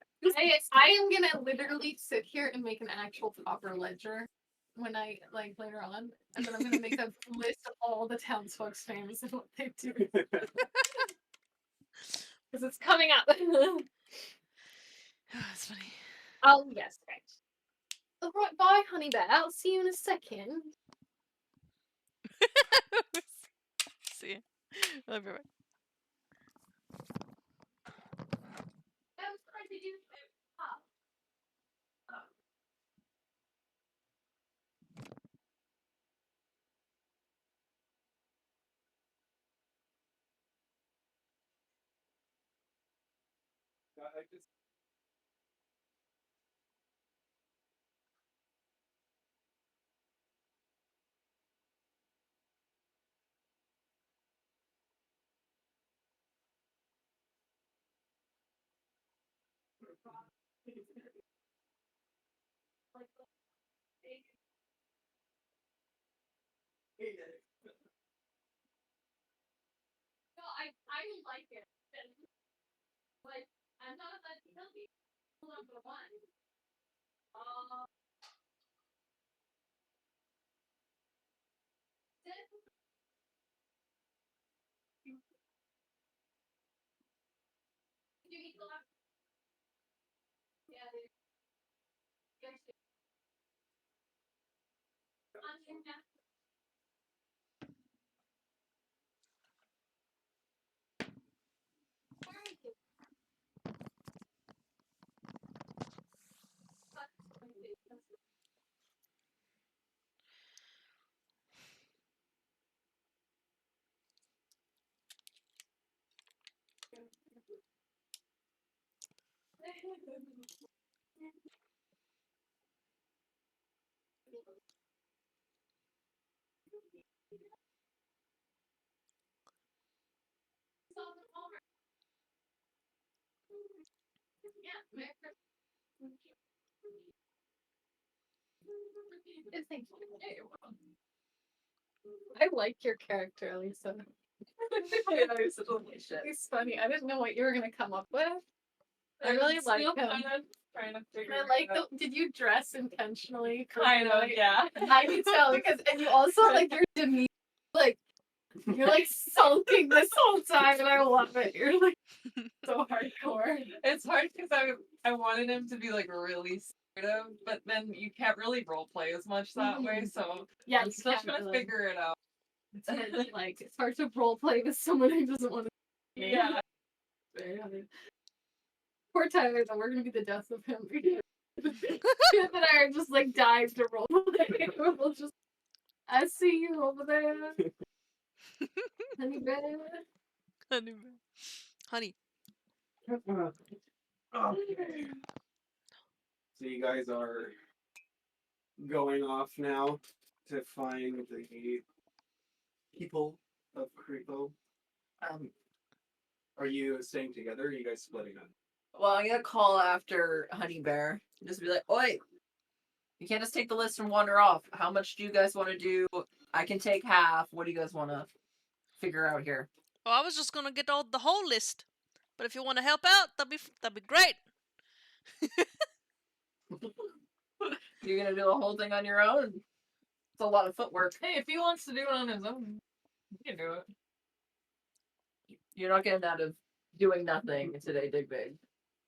D: I am gonna literally sit here and make an actual proper ledger when I like later on, and then I'm gonna make a list of all the townsfolk's names and what they do because it's coming up.
C: That's funny.
D: Oh yes, right. All right, bye, honey bear. I'll see you in a second.
C: See ya. I'll be right.
D: I'm sorry, did you?
A: I just
D: No, I like it. Like I'm not a bad healthy number one. You eat a lot. Yeah, Thank you. I like your character, Lisa.
E: Yeah, you're such a little shit.
D: It's funny. I didn't know what you were gonna come up with. I
B: I'm
D: really like
B: still
D: him.
B: kind of trying to figure
D: I like
B: it out.
D: the. Did you dress intentionally? for
B: Kind of,
D: tonight?
B: yeah.
D: I can tell because, and you also like your demeanor, like you're like sulking this whole time, and I love it. You're like so hardcore.
B: It's hard because I wanted him to be like really supportive, but then you can't really role play as much that way. So
D: Yeah,
B: I'm
D: you
B: still
D: can't
B: trying to
D: really.
B: figure it out.
D: It's hard to, like it's hard to role play with someone who doesn't want to.
B: Yeah.
D: Poor Tyler, though, we're gonna be the death of him. Kip and I are just like dying to roll play. We'll just. I see you over there, honey bear.
C: Honey. Honey.
A: okay. So you guys are going off now to find the people of Creepo.
E: Um,
A: Are you staying together? Or are you guys splitting up?
E: well, I'm gonna call after Honey Bear. Just be like, "Oi, you can't just take the list and wander off. How much do you guys want to do? I can take half. What do you guys want to figure out here?"
C: Oh, I was just gonna get all the whole list, but if you want to help out, that'd be great.
E: You're gonna do the whole thing on your own? It's a lot of footwork.
B: Hey, if he wants to do it on his own, he can do it.
E: You're not getting out of doing nothing today, Dig Big.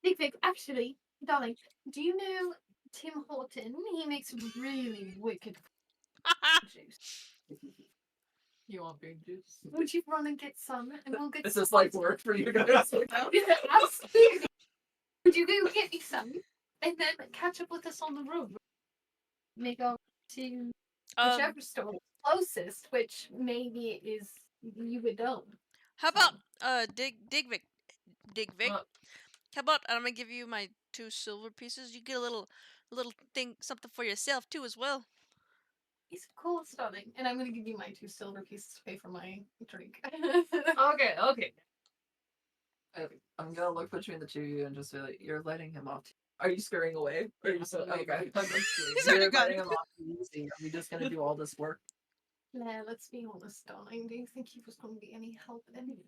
D: Big Vic, actually, darling, do you know Tim Horton? He makes really wicked juice.
B: You want big juice?
D: Would you run and get some, and we'll get
E: This
D: some.
E: is like work for you guys.
D: Yeah, absolutely. Would you go get me some, and then catch up with us on the road? May go to
C: Um,
D: whichever store is closest, which maybe is you would know.
C: How about Dig Vic?
E: Uh,
C: How about I'm gonna give you my 2 silver pieces. You get a little thing, something for yourself too as well.
D: He's cool, darling. And I'm gonna give you my 2 silver pieces to pay for my drink.
B: Okay, okay.
E: I'm gonna look between the two of you and just say, like, you're letting him off. Are you scurrying away? Or are you just okay?
C: He's already
E: You're
C: gone.
E: letting him off easy. Are we just gonna do all this work?
D: Nah, let's be honest, darling. Do you think he was gonna be any help anyway?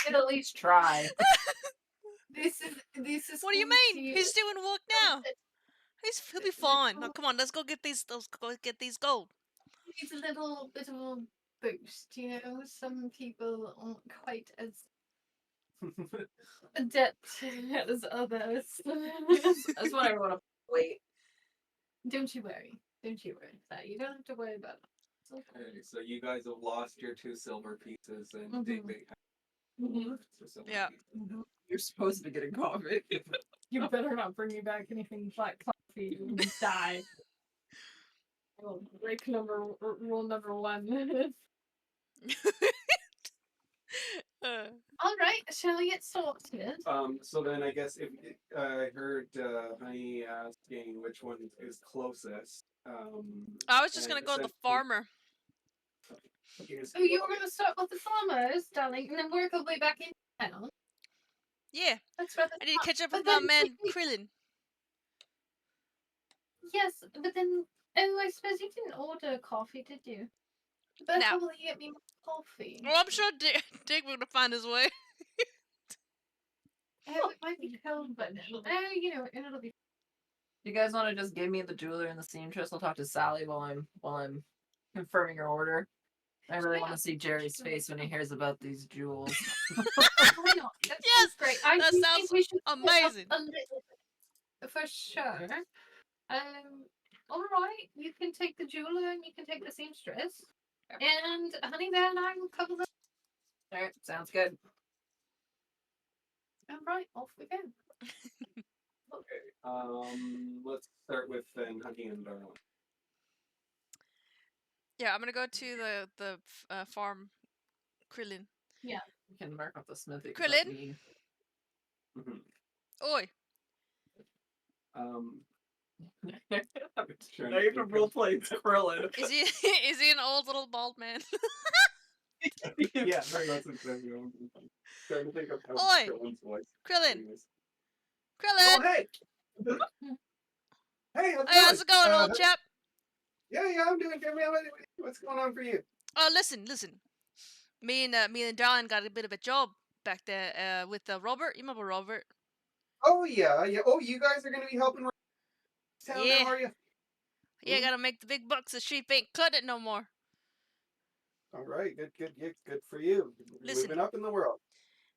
E: Could at least try.
D: This is
C: What do you
D: going
C: mean?
D: to
C: He's doing work now. He'll be fine. Now come on, let's go get these. Let's go get these gold.
D: needs a little bit of a boost, you know. Some people aren't quite as adept as others.
E: That's what I want to wait.
D: Don't you worry. Don't you worry. That you don't have to worry about it. It's okay.
A: Okay, so you guys have lost your 2 silver pieces, and
D: Mhm.
A: Digby has
D: Mhm.
A: lost 2 silver
C: Yeah.
A: pieces.
E: You're supposed to be getting coffee.
B: You better not bring me back anything but coffee. You will die. Well, rule number 1.
D: All right, shall we get sorted?
A: So then I guess if I heard Honey asking which one is closest.
C: I was just
A: and
C: gonna go with the
A: essentially-
C: farmer.
A: here's-
D: Oh, you were going to start with the farmers, darling, and then work our way back into town.
C: Yeah,
D: That's rather
C: I need to
D: smart.
C: catch up
D: But
C: with my
D: then-
C: man Krillin.
D: Yes, but then, oh, I suppose you didn't order coffee, did you? But
C: No.
D: how will you get me more coffee?
C: Well, I'm sure Dig will find his way.
D: Oh, it might be cold by then. Oh, you know, and it'll be.
E: You guys want to just give me the jeweler and the seamstress? I'll talk to Sally while I'm confirming your order. I really want to see Jerry's face when he hears about these jewels.
D: Why not? That
C: Yes,
D: sounds great. I
C: that
D: do
C: sounds
D: think we should split up
C: amazing.
D: a little bit, for sure. All right. You can take the jeweler and you can take the seamstress, and Honey Bear and I will cover the.
E: All right, sounds good.
D: All right, off we go.
A: Okay. Let's start with then Honey and Darling.
C: Yeah, I'm gonna go to the farm, Krillin.
E: You can mark up the smithy. 'Cause that's
C: Krillin?
E: mean.
A: Mhm.
C: Oi,
A: Um,
E: Now you have to roleplay Krillin.
C: is he is he an old little bald man?
A: yeah, that's exactly what I'm trying to think of how
C: Oi!
A: Krillin's voice.
C: Krillin,
A: Anyways.
C: Krillin.
A: Oh, hey! Hey, how's it
C: Hey,
A: going?
C: how's it going, old chap?
A: Yeah, I'm doing good, man. What's going on for you?
C: Oh, listen. Me and Darlin got a bit of a job back there with Robert. You remember Robert?
A: Oh, yeah. Oh, you guys are going to be helping town
C: Yeah.
A: now, are you?
C: Yeah, gotta make the big bucks. The sheep ain't cut it no more.
A: All right, good. Yeah, good for you.
C: Listen.
A: Moving up in the world.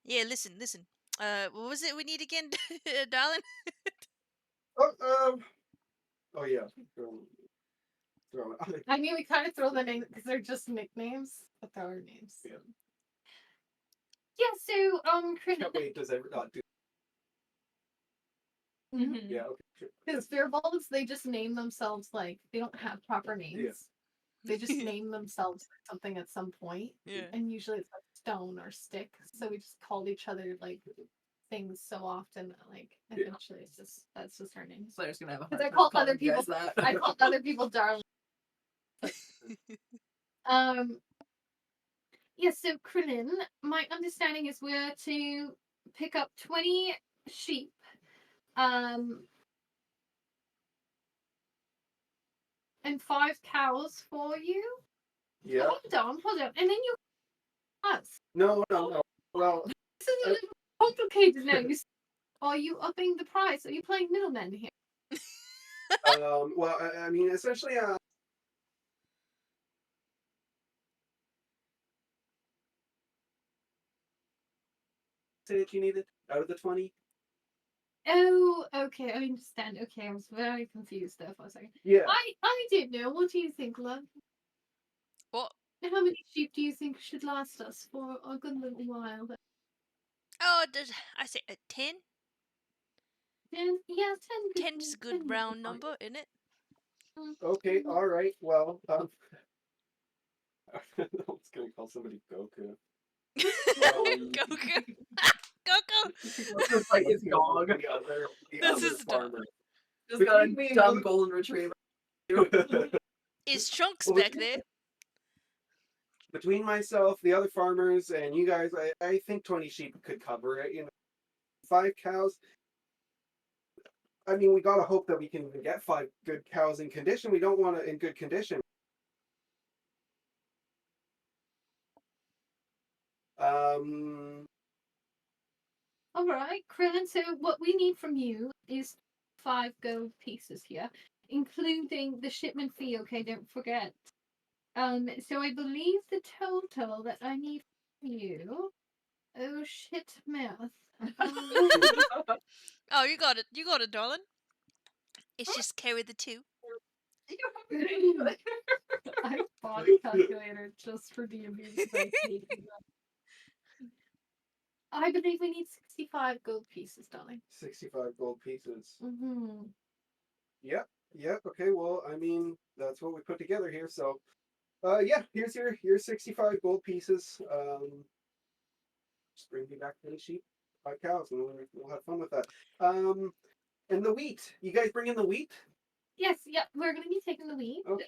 C: Yeah, listen. What was it we need again, Darlin?
A: Oh yeah. Throw it.
D: I mean, we kind of throw the names because they're just nicknames, but they're our names.
A: Yeah.
D: Yeah. So, Krillin.
A: Wait, does ever do?
B: Mhm.
A: Yeah. Okay. Sure.
D: Because fearballs, they just name themselves like they don't have proper names. They just name themselves something at some point,
C: Yeah.
D: and usually it's like stone or stick. So we just called each other like things so often that like
A: Yeah.
D: eventually it's just that's just our names.
E: So they're just gonna have a hard
D: Because I
E: time
D: call
E: calling
D: other
E: you guys
D: people-
E: that.
D: I call other people darling. Yeah. So Krillin, my understanding is we're to pick up 20 sheep. And 5 cows for you.
A: Yeah.
D: Hold on, and then you us.
A: No. Well,
D: This is a little complicated now. Are you upping the price? Are you playing middleman here?
A: well, I mean, essentially, say that you needed out of the 20.
D: Oh, okay, I understand. Okay, I was very confused there for a second.
A: Yeah.
D: I didn't know. What do you think, love?
C: What?
D: How many sheep do you think should last us for a good little while?
C: Oh, I say 10.
D: 10? Yeah, 10.
C: 10 is a good round number, isn't it?
A: Okay. All right. Well, I was gonna call somebody Goku.
C: Coco. Coco.
E: Just like his dog.
A: The other
C: This is the dog.
A: farmer.
E: Just got a
A: Between me
E: dumb
A: and
E: golden retriever.
C: Is Trunks
A: Well,
C: back there?
A: between myself, the other farmers, and you guys, I think 20 sheep could cover it. 5 cows. I mean, we gotta hope that we can even get 5 good cows in condition. We don't want to in good condition. Um,
D: All right, Krillin. So what we need from you is 5 gold pieces here, including the shipment fee. Okay, don't forget. So I believe the total that I need from you. Oh shit, math.
C: Oh, you got it. You got it, darling. It's just carry the 2.
D: I bought a calculator just for D&D because I hate that. I believe we need 65 gold pieces, darling.
A: 65 gold pieces.
D: Mm-hmm.
A: Yep, yep. Okay, well, I mean, that's what we put together here. So, yeah, here's your 65 gold pieces. Just bring me back 20 sheep, 5 cows, and we'll have fun with that. And the wheat. You guys bring in the wheat?
D: Yes, yep, we're gonna be taking the wheat.
A: Okay.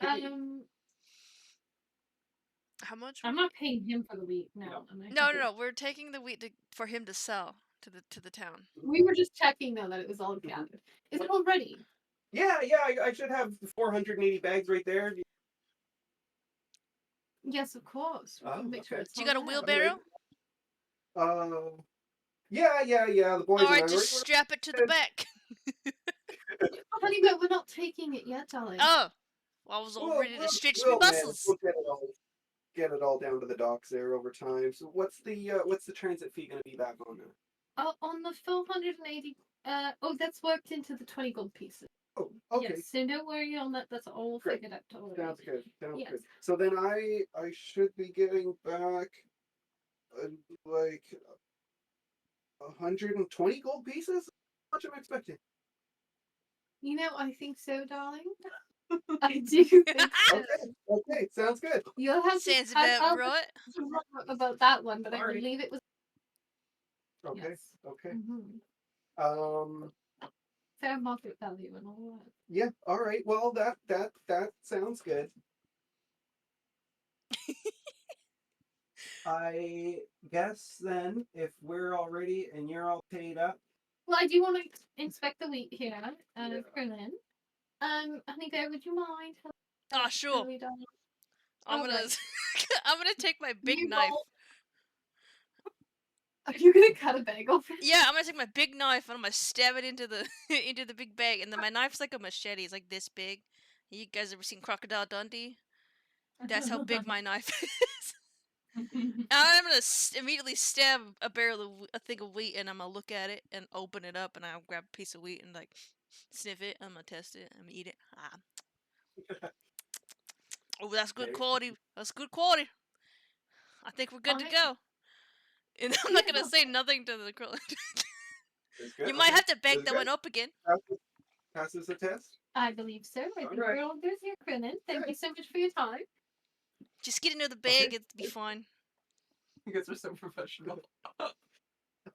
C: How much?
D: I'm not paying him for the wheat now. am I?
C: No. We're taking the wheat for him to sell to the town.
D: We were just checking though that it was all gathered. Is it all ready?
A: Yeah, I should have 480 bags right there.
D: Yes, of course. We
A: Oh,
D: can make sure
A: okay.
D: it's
C: So you
D: all
C: got a
D: there.
C: wheelbarrow?
A: Yeah. The boys
C: All
A: and
C: right,
A: I.
C: just strap it to the back.
D: Honey, but we're not taking it yet, darling.
C: Oh, well, I was all
A: We'll,
C: ready to
A: we'll,
C: stretch my
A: we'll manage.
C: muscles.
A: We'll get it all down to the docks there over time. So what's the transit fee going to be back on there?
D: On the 480. That's worked into the 20 gold pieces.
A: Oh, okay.
D: Yes, so don't worry on that. That's all
A: Great.
D: figured out totally.
A: Sounds good. Sounds
D: Yes.
A: good. So then I should be getting back like 120 gold pieces. How much am I expecting?
D: I think so, darling. I do think so.
A: Okay, sounds good.
D: You'll have
C: Sounds
D: to. I'll
C: about right.
D: about that one, but I
E: Sorry.
D: believe it was.
A: Okay,
D: Yes.
A: okay.
D: Mm-hmm. Fair market value and all that.
A: Yeah. All right. Well, that sounds good. I guess then, if we're all ready and you're all paid up,
D: Well, I do want to inspect the wheat here,
A: Yeah.
D: Krillin. Honey bear, would you mind?
C: Oh, sure.
D: Really, darling?
C: I'm gonna,
D: Alright.
C: I'm gonna take my big
D: You
C: knife.
D: roll- Are you gonna cut a bag open?
C: Yeah, I'm gonna take my big knife and I'm gonna stab it into the into the big bag, and then my knife's like a machete. It's like this big. You guys ever seen Crocodile Dundee? That's how big my knife is. And I'm gonna immediately stab a thing of wheat, and I'm gonna look at it and open it up, and I'll grab a piece of wheat and like sniff it. I'm gonna test it. I'm gonna eat it. Oh, that's good
A: Okay.
C: quality. That's good quality. I think we're good to
D: Alright.
C: go. And I'm not gonna say nothing to the Krillin.
A: It's good.
C: You might have to bag
A: It's
C: that
A: good.
C: one up again.
A: Passes the test.
D: I believe so. I think
A: Alright.
D: we're all good here, Krillin. Thank
A: Good.
D: you so much for your time.
C: Just get into the
A: Okay.
C: bag. It'll be fine.
E: You guys are so professional.
A: All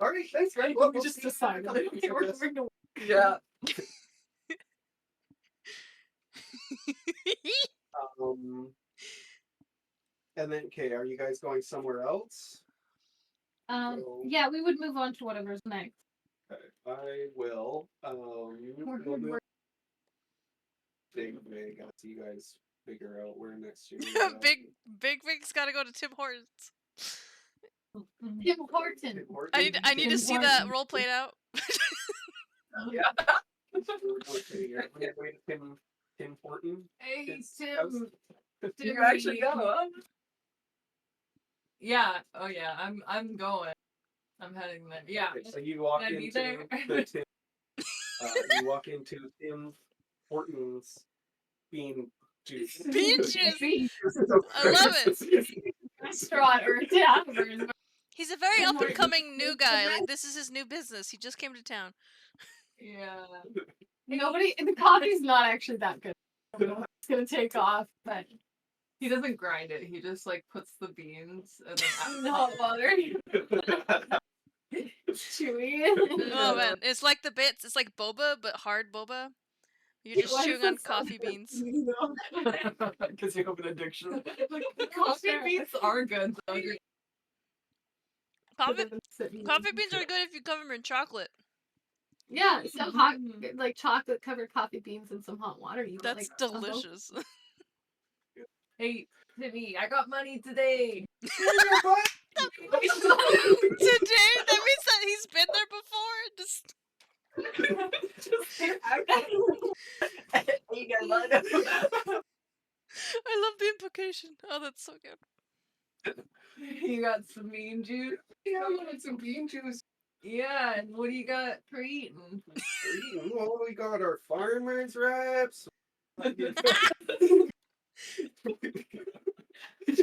A: right. Thanks,
D: Right,
A: Well,
D: we
A: we'll
D: just
A: see you in a
D: decided
A: couple
D: that
A: weeks, I
D: we're
A: guess.
D: going to
E: Yeah.
A: And then, okay, are you guys going somewhere else? So-
D: Yeah, we would move on to whatever's next.
A: Okay, I will. We'll move big. I'll see you guys figure out where next year.
C: Big Vic's gotta go to Tim Hortons.
D: Tim Horton.
A: Tim Hortons.
C: I need to
D: Tim
C: see that
D: Hortons.
C: role played out.
E: Yeah.
A: Okay, you're on your way to Tim Horton.
B: Hey,
A: His
B: Tim.
A: house?
E: Did you actually go? Huh?
B: Yeah. Oh yeah. I'm going. I'm heading there. Yeah.
A: Okay, so you walk
B: Can I be
A: into
B: there?
A: the Tim. You walk into Tim Hortons bean juice.
C: Bean juice.
D: Bean
C: I love it.
D: Restaurant or tavern.
C: He's a very
D: Tim
C: up and
D: Hortons.
C: coming new guy. Like, this is his new business. He just came to town.
B: Yeah.
D: The coffee's not actually that good. It's gonna take off, but
B: He doesn't grind it. He just like puts the beans and then adds
D: hot water. Chewy.
C: Oh man, it's like the bits. It's like boba, but hard boba. You're just
D: Why
C: chewing
D: does
C: on
D: that sound
C: coffee beans.
E: Because you have an addiction.
B: Coffee beans are good though.
C: Coffee beans are good if you cover them in chocolate.
D: Yeah, some hot,
B: Mhm.
D: like chocolate covered coffee beans and some hot water. You
C: That's
D: like
C: delicious.
B: Hey, Timmy, I got money today.
A: Your butt.
C: Today, that means that he's been there before. Just
E: You guys love
C: I love the implication. Oh, that's so good.
B: You got some bean juice.
A: Yeah, I wanted some bean juice.
B: Yeah, and what do you got for eating?
A: Oh, we got our farmers wraps.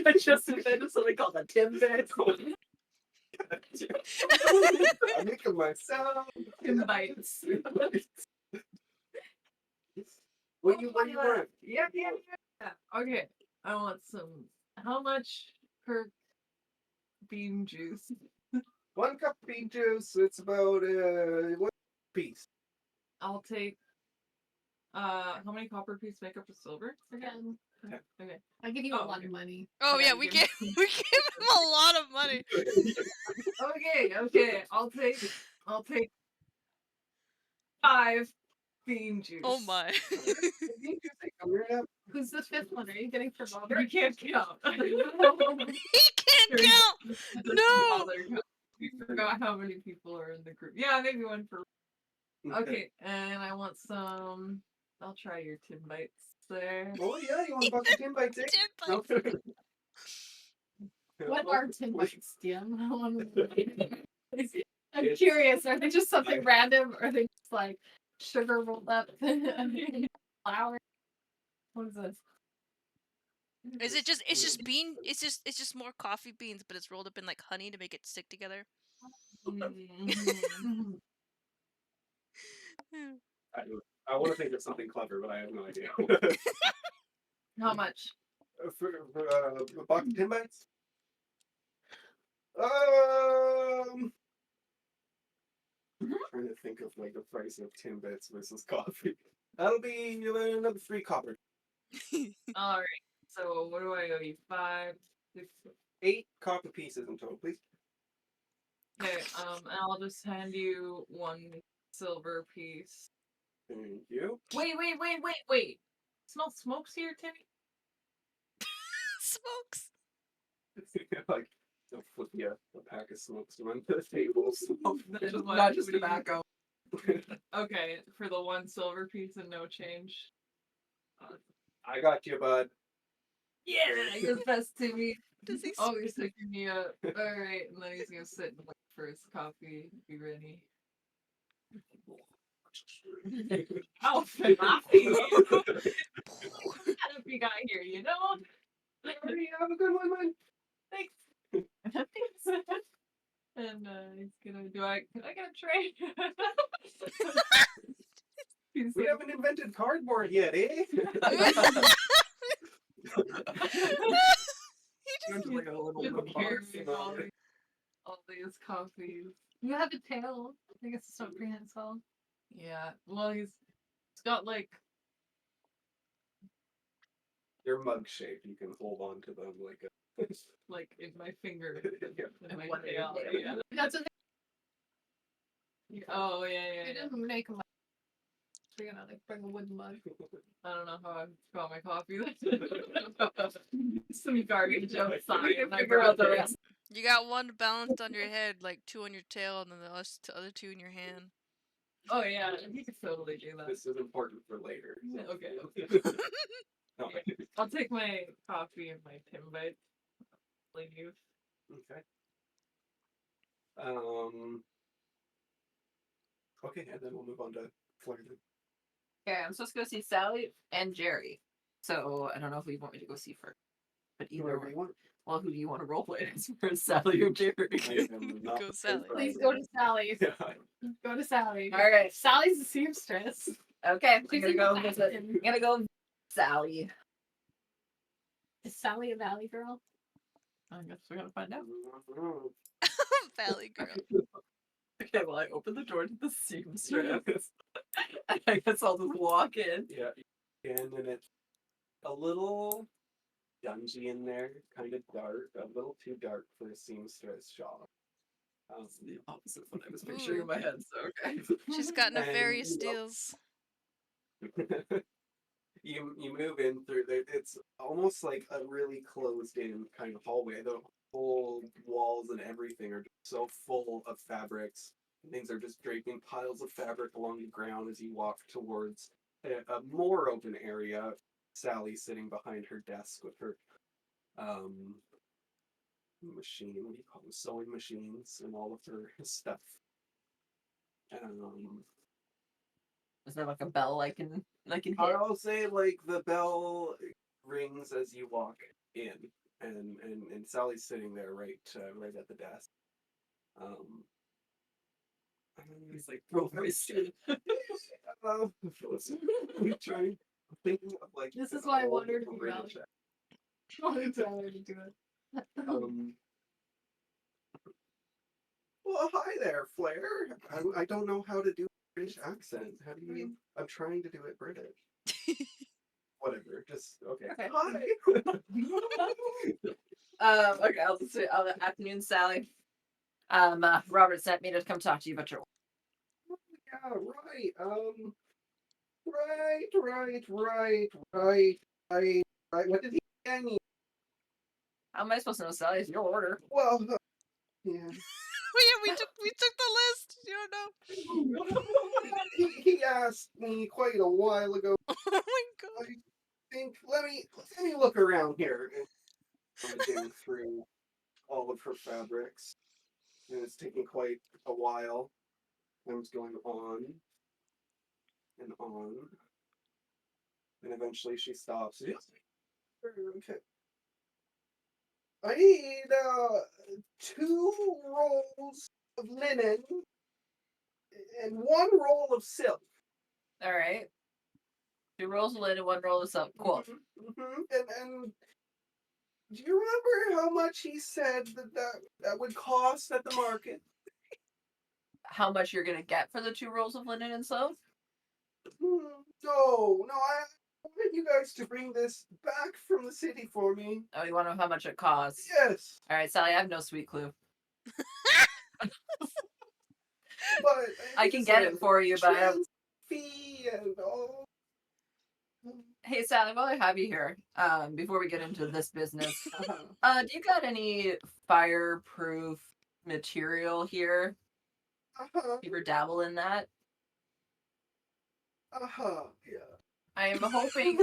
E: I just invented something called a Timbit.
A: I'm making myself.
B: Tim bites.
A: What do you want?
B: Yeah. Okay, I want some. How much per bean juice?
A: 1 cup bean juice. It's about 1 piece.
B: I'll take. How many copper pieces make up a silver?
D: Again,
B: Okay.
D: I give you
B: Oh,
D: a lot
B: okay.
D: of money.
C: Oh yeah,
B: Yeah,
C: we
B: give
C: gave
B: me-
C: we gave him a lot of money.
B: Okay. I'll take 5 bean juice.
C: Oh my.
A: Bean juice, they come right up.
D: Who's the fifth one? Are you getting for Robert?
B: You can't count.
C: He can't count. No.
B: We forgot how many people are in the group. Yeah, maybe one for. Okay, and I want some. I'll try your Tim bites there.
A: Oh yeah, you want a bucket of Tim bites?
C: Tim
A: No.
D: What are tin bites, Jim? I'm
A: It's-
D: curious. Are they just something random, or are they just like sugar rolled up flour? What is this?
C: Is it just? It's just bean. It's just more coffee beans, but it's rolled up in like honey to make it stick together.
B: Mhm.
A: I want to think of something clever, but I have no idea.
B: How much?
A: for a bucket of Tim bites? Trying to think of like the price of Timbits versus coffee. That'll be another 3 copper.
B: All right. So what do I owe you? 5, 6.
A: 8 copper pieces in total, please.
B: Okay. And I'll just hand you 1 silver piece.
A: Thank you.
B: Wait. Smell smokes here, Timmy?
C: Smokes.
A: Like, they'll flip you a pack of smokes on the table.
B: That is what-
E: Not just
B: what do you-
E: tobacco.
B: Okay, for the 1 silver piece and no change.
A: I got you, bud.
B: Yeah, you're the best, Timmy.
C: Does he?
B: Oh, you're sticking me up. All right, and then he's gonna sit and wait for his coffee. Be ready. Oh, laughing. Happy guy here, you know.
A: Hey, have a good one, man.
B: Thanks. And he's gonna. Can I get a tray? He's
A: We
B: like,
A: haven't invented cardboard yet, eh?
E: Just like a little
B: just
E: box.
B: carrying all these coffees.
D: You have a tail. I guess it's not prehensile.
B: Yeah. Well, he's got like.
A: They're mug shaped. You can hold on to them like a.
B: Like in my finger.
A: Yeah.
B: In my
E: One
B: tail.
E: nail,
B: Yeah.
D: That's what
B: Oh yeah.
D: they didn't make a mug. So you're gonna like bring a wooden mug.
B: I don't know how I got my coffee. Some garbage outside.
E: We can
B: and I
E: figure out the
B: grabbed it.
E: rest.
C: You got 1 balanced on your head, like 2 on your tail, and then the other 2 in your hand.
B: Oh yeah, you could totally do that.
A: This is important for later. so.
B: Okay.
A: No.
B: I'll take my coffee and my Tim bites. Leave.
A: Okay. Okay, and then we'll move on to Florida.
E: Okay, I'm supposed to go see Sally and Jerry. So I don't know if we want me to go see first. But either
A: Whoever
E: way.
A: you want.
E: Well, who do you want to roleplay as for Sally or Jerry?
A: I am not
C: Go
A: prepared
C: Sally.
A: for
D: Please
A: either.
D: go to Sally's.
A: Yeah.
D: Go to Sally.
E: All right.
D: Sally's a seamstress.
E: Okay, I'm
D: She's
E: gonna
D: in
E: go
D: the
E: visit.
D: back.
E: I'm gonna go Sally.
D: Is Sally a valley girl?
E: I guess we're gonna find out.
A: Mhm.
C: Valley girl.
E: Okay, well, I open the door to the seamstress. And I guess I'll just walk in.
A: Yeah, and it's a little dungy in there, kind of dark, a little too dark for a seamstress shop.
E: It's the opposite of what I was picturing in
C: Ooh.
E: my head, so okay.
C: She's got
A: And
C: nefarious
A: you know,
C: deals.
A: you move in through there. It's almost like a really closed in kind of hallway. The whole walls and everything are just so full of fabrics. Things are just draping piles of fabric along the ground as you walk towards a more open area. Sally sitting behind her desk with her um machine. What do you call them? Sewing machines and all of her stuff. Um,
E: Is there like a bell I can hit?
A: I'll say like the bell rings as you walk in, and Sally's sitting there right at the desk. Um,
E: He's like, roll for his student.
A: we try thinking of like
D: This is
A: an
D: why I
A: old
D: want her to be
A: British
D: valley. I wanted Sally to do it.
A: accent. Well, hi there, Flair. I don't know how to do a British accent. How do you? I'm trying to do it British. Whatever. Just okay.
E: Okay.
A: Hi.
E: Okay, I'll just say, afternoon, Sally. Robert sent me to come talk to you about your.
A: Yeah. Right. Right. What did he say?
E: How am I supposed to know, Sally? It's your order.
A: Well. Yeah.
C: We took the list. You don't know.
A: He asked me quite a while ago.
C: Oh my god.
A: I think let me look around here. Rummaging through all of her fabrics, and it's taking quite a while. Time's going on and on, and eventually she stops. Yes. Okay. I need 2 rolls of linen and 1 roll of silk.
E: All right. 2 rolls of linen, 1 roll of silk. Cool.
A: And do you remember how much he said that would cost at the market?
E: How much you're gonna get for the 2 rolls of linen and silk?
A: No, I wanted you guys to bring this back from the city for me.
E: Oh, you want to know how much it costs?
A: Yes,
E: All right, Sally. I have no sweet clue.
A: but
E: I can get it for you, but I don't.
A: fee and all.
E: Hey, Sally. While I have you here, before we get into this business, do you got any fireproof material here?
A: Uh-huh.
E: You ever dabble in that?
A: Yeah.
E: I am hoping.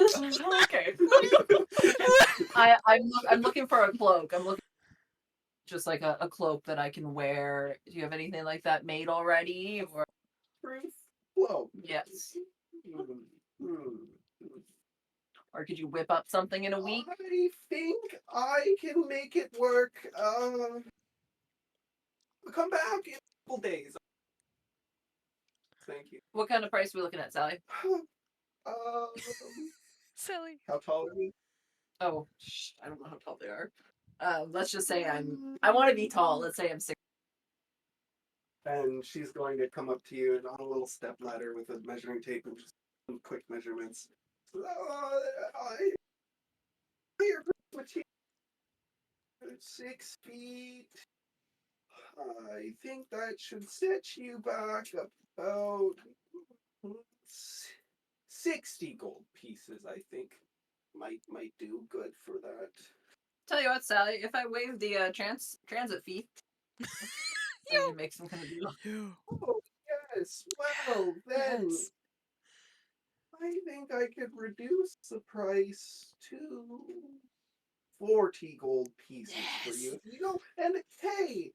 E: Okay. I'm looking for a cloak. I'm looking just like a cloak that I can wear. Do you have anything like that made already? Or
A: Proof. Whoa.
E: yes.
A: Hmm.
E: Or could you whip up something in a week?
A: I think I can make it work. Come back in a couple days. Thank you.
E: What kind of price are we looking at, Sally?
A: Um,
C: Silly.
A: how tall are you?
E: Oh, I don't know how tall they are. Let's just say I want to be tall. Let's say I'm 6.
A: And she's going to come up to you on a little step ladder with a measuring tape and just some quick measurements. You're pretty much 6 feet. I think that should set you back about 60 gold pieces. I think might do good for that.
E: Tell you what, Sally, if I waive the transit fee, I can make some kind of deal.
C: You.
A: Oh yes. Well then,
C: Yes.
A: I think I could reduce the price to 40 gold pieces for
C: Yes.
A: you. You know, and hey,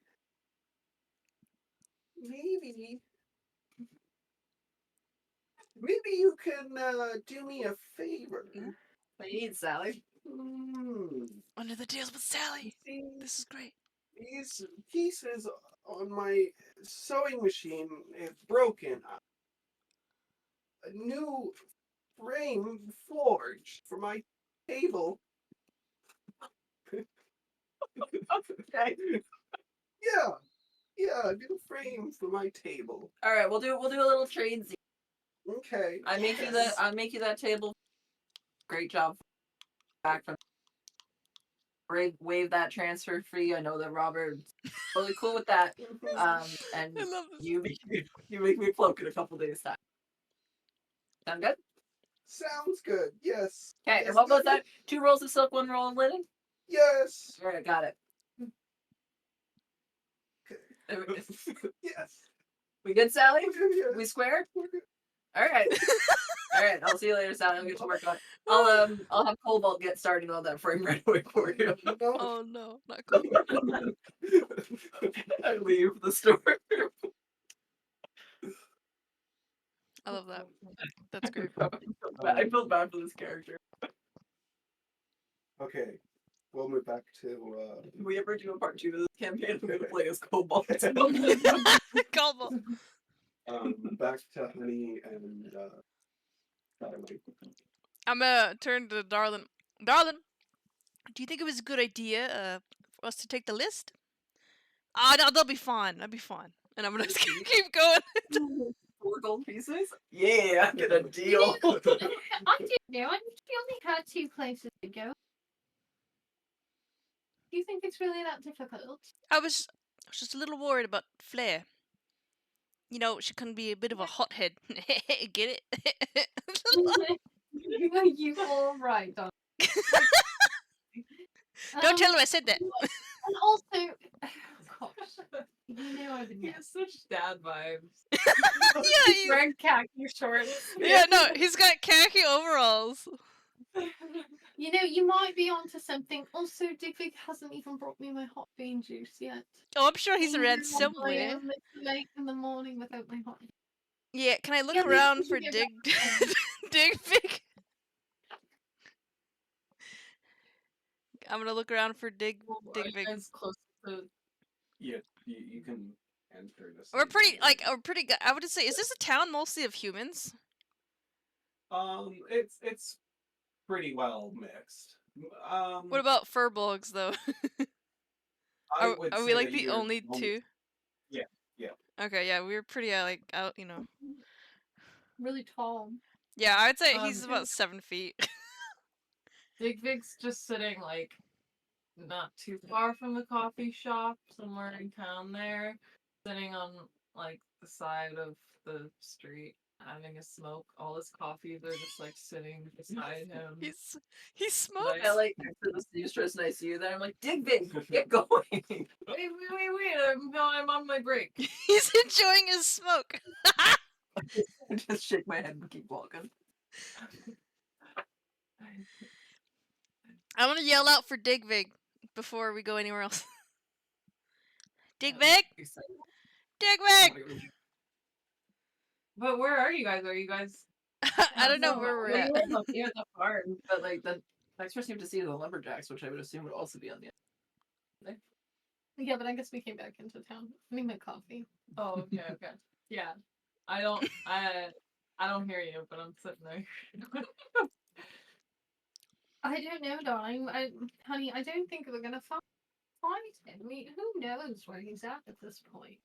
A: maybe you can do me a favor.
E: What do you need, Sally?
A: Hmm.
C: Under the deals with
A: You
C: Sally.
A: see,
C: This is great.
A: these pieces on my sewing machine is broken. A new frame forged for my table.
E: Okay.
A: Yeah, do a frame for my table.
E: All right, we'll do a little trade.
A: Okay.
E: I make you
A: yes.
E: that table. Great job. Back from waive that transfer fee. I know that Robert's totally cool with that. And
C: I love this.
E: you make me cloak in a couple days time. Sound good?
A: Sounds good. Yes.
E: Okay,
A: Yes,
E: and what was
A: yes,
E: that? 2 rolls of silk, 1 roll of linen?
A: Yes.
E: All right, got it.
A: Yes.
E: We good, Sally?
A: Yes.
E: We square?
A: We're good.
E: All right. All right, I'll see you later, Sally. I'll get to work on it. I'll have Cobalt get started on that frame right away for you.
A: No.
C: Oh no, not cool.
E: I leave the store.
C: I love that. That's great.
E: I feel bad for this character.
A: Okay. We'll move back to
E: If we ever do a part 2 of this campaign, I'm going to play as Cobalt.
C: Cobalt.
A: back to Honey and Starlight.
C: I'm gonna turn to Darlin. Darlin, do you think it was a good idea for us to take the list? Ah, no, that'll be fine. That'll be fine. And I'm gonna just keep going.
E: 4 gold pieces? Yeah, get a
D: You
E: deal.
D: know, I don't know. We only had 2 places to go. Do you think it's really that difficult?
C: I was just a little worried about Flair. You know, she can be a bit of a hothead. Get it?
D: You all right, darling.
C: Don't tell him I said that.
D: And also, oh gosh, you know I've been
B: He has such dad vibes.
C: Yeah,
D: wearing khaki shorts.
C: yeah, no, he's got khaki overalls.
D: You know, you might be onto something. Also, Digvig hasn't even brought me my hot bean juice yet.
C: Oh, I'm sure he's
D: You
C: around
D: know,
C: somewhere.
D: I am late in the morning without my hot bean.
C: Yeah, can I look
D: Yeah, maybe
C: around
D: we
C: for
D: should get
C: Dig
D: back to
C: Digvig? I'm gonna look around for
B: Are you
C: Digvig.
B: guys close to
A: Yeah, you can enter this.
C: We're pretty good. I would say, is this a town mostly of humans?
A: It's pretty well mixed.
C: What about furbolgs though?
A: I would
C: Are
A: say
C: we like
A: that
C: the
A: you're
C: only two?
A: Yeah, yeah.
C: Okay, yeah, we were pretty like out, you know.
D: really tall.
C: Yeah, I'd say he's
B: Um,
C: about 7 feet.
B: Digvig's just sitting like not too far from the coffee shop, somewhere in town there, sitting on like the side of the street, having a smoke. All his coffees are just like sitting beside him.
C: He smokes.
E: I like after the seamstress and I see you there, I'm like, Digvig, get going.
B: Wait! I'm on my break.
C: He's enjoying his smoke.
E: I just shake my head and keep walking.
C: I want to yell out for Digvig before we go anywhere else. Digvig! Digvig!
B: But where are you guys? Are you guys?
C: I don't know where we're
E: we
C: at.
E: were near the farm, but like the next person you have to see is the lumberjacks, which I would assume would also be on the
D: Yeah, but I guess we came back into town. I need my coffee.
B: Oh, okay, okay. Yeah, I don't hear you, but I'm sitting there.
D: I don't know, darling. Honey, I don't think we're gonna find him. I mean, who knows where he's at this point?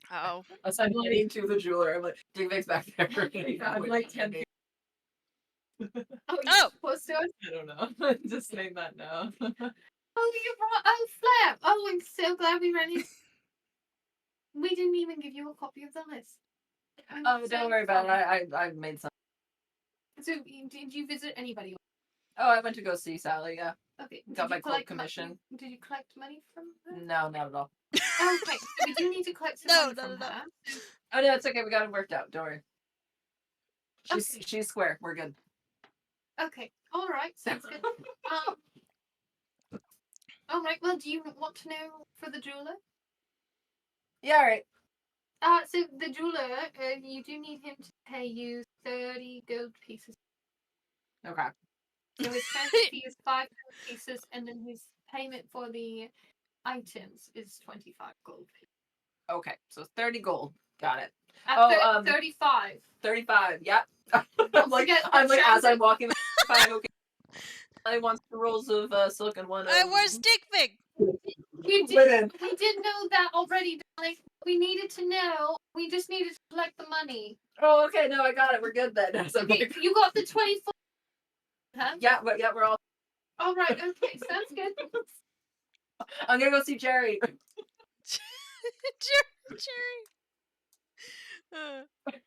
C: Oh.
E: As I'm heading to the jeweler, I'm like, Digvig's back there.
B: I'm like 10 feet.
D: Oh,
C: Oh!
D: supposed to?
B: I don't know. Just saying that now.
D: Oh, you brought. Oh, Flap! Oh, I'm so glad we ran into. We didn't even give you a copy of the list.
E: Oh, don't worry about it. I made some.
D: So, did you visit anybody?
E: Oh, I went to go see Sally. Yeah.
D: Okay.
E: Got
D: did
E: my
D: you
E: cloak
D: collect
E: commission.
D: Did you collect money from her?
E: No, not at all.
D: Okay, so we do need to collect some
C: No,
D: money
C: no,
D: from
C: no, no.
D: her.
E: Oh no, it's okay. We got it worked out. Don't worry.
D: Okay.
E: She's square. We're good.
D: Okay, all right, sounds good. All right. Well, do you want to know for the jeweler?
E: Yeah. All right.
D: So the jeweler, you do need him to pay you 30 gold pieces.
E: Okay.
D: So his transfer fee is 5 gold pieces, and then his payment for the items is 25 gold pieces.
E: Okay. So 30 gold. Got it.
D: At 35.
E: 35. Yep. I'm like
D: Forget
E: as
D: transit.
E: I'm walking. 5. Okay. I want the rolls of silk and one
C: Where's Dick Pig?
D: We
A: Linen.
D: did know that already, darling. We needed to know. We just needed to collect the money.
E: Oh, okay, no, I got it. We're good then. So,
D: Okay, you got the 24. Huh?
E: yeah, we're all.
D: All right. Okay, sounds good.
E: I'm gonna go see Jerry.
C: Jerry.
D: All right.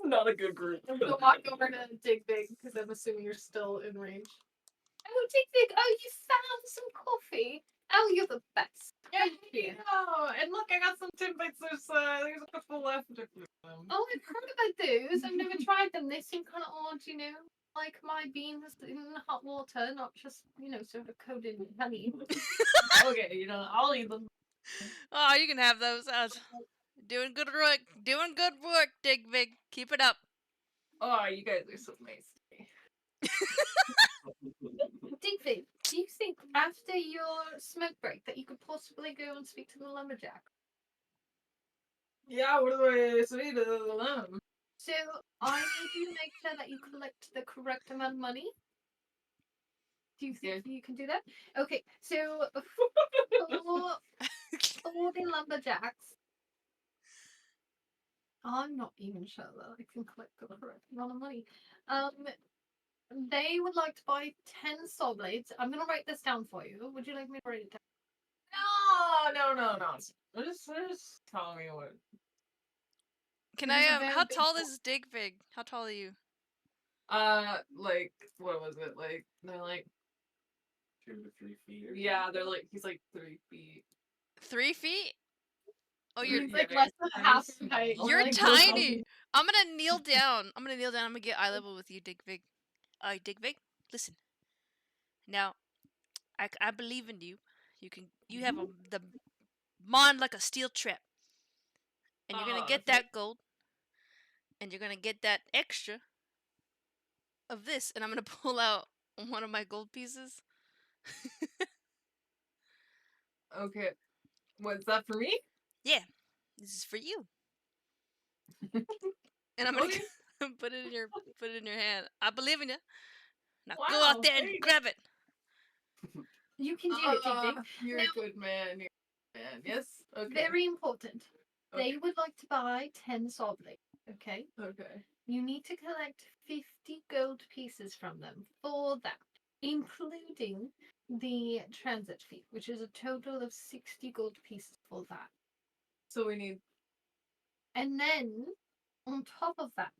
E: Not a good group.
D: I'm gonna walk over to Dig Big because I'm assuming you're still in range. Oh, Dig Big! Oh, you found some coffee. Oh, you're the best. Thank you.
B: Oh, and look, I got some Timbits. There's a couple left.
D: Oh, I've heard about those. I've never tried them. They seem kind of odd, you know. Like my beans in hot water, not just, sort of coated in honey.
B: Okay, I'll eat them.
C: Oh, you can have those. Doing good work. Doing good work, Dick Pig. Keep it up.
B: Oh, you guys are so nice to me.
D: Digby, do you think after your smoke break that you could possibly go and speak to the lumberjack?
B: Yeah, what do I say to them?
D: So I need you to make sure that you collect the correct amount of money. Do you think you can do that? Okay, so for the lumberjacks, I'm not even sure that I can collect the correct amount of money. They would like to buy 10 saw blades. I'm gonna write this down for you. Would you like me to write it down?
B: No. Just tell me what.
C: Can
D: It
C: I
D: is a very
C: how
D: big
C: tall
D: one.
C: is Dick Pig? How tall are you?
B: Like, what was it? Like, they're like,
A: 2 to 3 feet. Or
B: yeah, they're like, he's like 3 feet.
C: 3 feet? Oh, you're
D: He's like
B: Yeah,
D: less than
B: I'm
D: half
B: small.
D: height.
C: you're
D: Like,
C: tiny. I'm gonna kneel down. I'm gonna get eye level with you, Dick Pig. Dick Pig, listen. Now, I believe in you. You have the mind like a steel trap, and you're gonna get
B: Thank-
C: that gold, and you're gonna get that extra of this, and I'm gonna pull out one of my gold pieces.
B: Okay. What's that for me?
C: Yeah, this is for you, and I'm gonna
B: Okay.
C: put it in your hand. I believe in you. Now go out
B: Wow,
C: there and
B: thanks.
C: grab it.
D: you can do it, Dig Dig.
B: You're
D: Now-
B: a good man. You're a good man. Yes. Okay.
D: Very important.
B: Okay.
D: They would like to buy 10 saw blades. Okay.
B: Okay.
D: You need to collect 50 gold pieces from them for that, including the transit fee, which is a total of 60 gold pieces for that.
B: So we need.
D: And then, on top of that,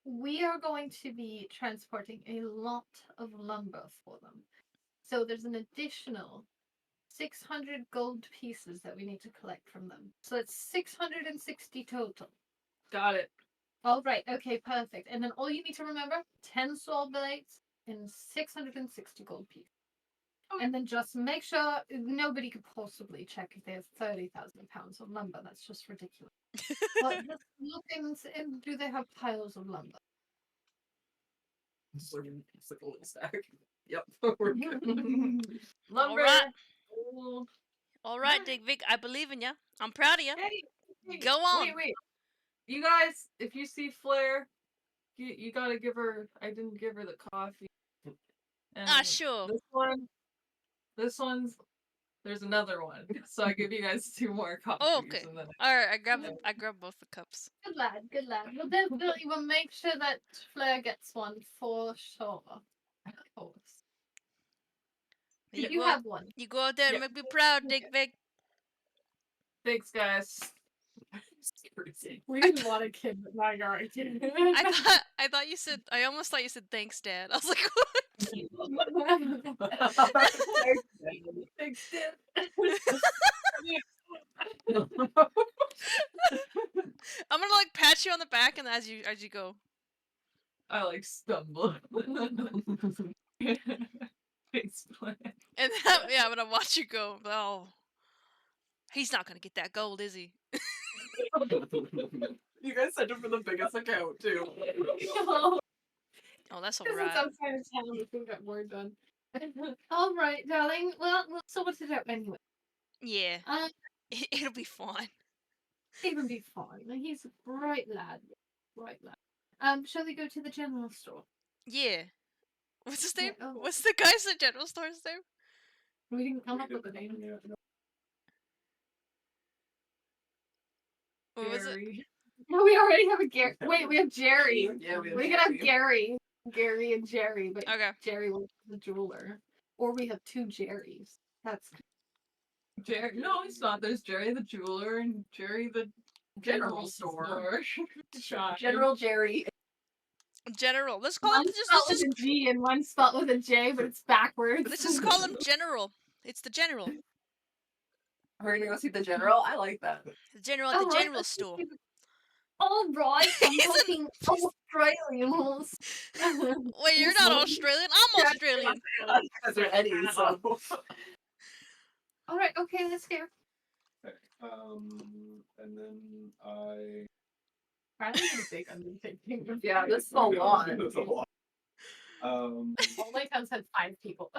D: we are going to be transporting a lot of lumber for them. So there's an additional 600 gold pieces that we need to collect from them. So it's 660 total.
B: Got it.
D: All right, okay, perfect. And then all you need to remember 10 saw blades and 660 gold pieces.
B: Okay.
D: And then just make sure nobody could possibly check if they have 30,000 pounds of lumber. That's just ridiculous. But just look and do they have piles of lumber?
E: It's like a little stack. Yep. We're good.
B: Lumber.
C: right.
B: Gold.
C: All right,
B: Alright.
C: Dick Vic. I believe in you. I'm proud of you.
B: Hey,
C: Go on.
B: Wait. You guys, if you see Flair, you gotta give her. I didn't give her the coffee. And
C: Sure.
B: This one's. There's another one. So I give you guys 2 more coffees.
C: Oh, okay.
B: And then
C: All right, I grab both the cups.
D: Good lad, good lad. We'll definitely we'll make sure that Flair gets one for sure. Of course.
C: You
D: You
C: go,
D: have one.
C: you go out there and
B: Yep.
C: make me proud, Dick Vic.
B: thanks, guys.
E: Crazy.
D: We didn't want a kid, but now you're a kid.
C: I thought you said. I almost thought you said thanks, Dad. I was like,
B: Thanks, Dad.
C: I'm gonna like pat you on the back and as you go.
B: I like stumble. Thanks, Flair.
C: And yeah, I'm gonna watch you go. Oh, he's not gonna get that gold, is he?
E: You guys sent him for the biggest account too.
C: Oh, that's
D: Because
C: alright.
D: it's outside of town, we can get more done. All right, darling. Well, we'll sort it out anyway.
C: Yeah,
D: Um,
C: it'll be fine.
D: Even be fine. He's a bright lad. Bright lad. Shall we go to the general store?
C: Yeah. What's his name?
D: Yeah, oh.
C: What's the guy's at general store's name?
D: We didn't come up with a name.
A: Yeah, no.
C: What was it?
B: Gary.
D: No, we already have a Gary. Wait, we have Jerry.
E: Yeah, we have
D: We could have
E: Jerry.
D: Gary and Jerry, but
C: Okay.
D: Jerry was the jeweler. Or we have two Jerrys. That's
B: Jerry. No, it's not. There's Jerry the jeweler and Jerry the
E: General store.
B: Shot.
E: General Jerry.
C: General. Let's call
D: one
C: him.
D: spelled with a G and one spelled with a J, but it's backwards.
C: Let's just call him General. It's the General.
E: We're gonna go see the general. I like that.
C: The General at the
D: Alright,
C: general store.
D: Alright, I'm
C: He's
D: talking Australian.
C: Wait, you're not Australian. I'm Australian.
E: Because they're Eddie, so.
D: Alright, okay, that's fair.
A: Okay. And then I.
B: Riley's a big undertaking.
E: Yeah, this is a lot.
A: That's a lot.
D: All my towns had 5 people.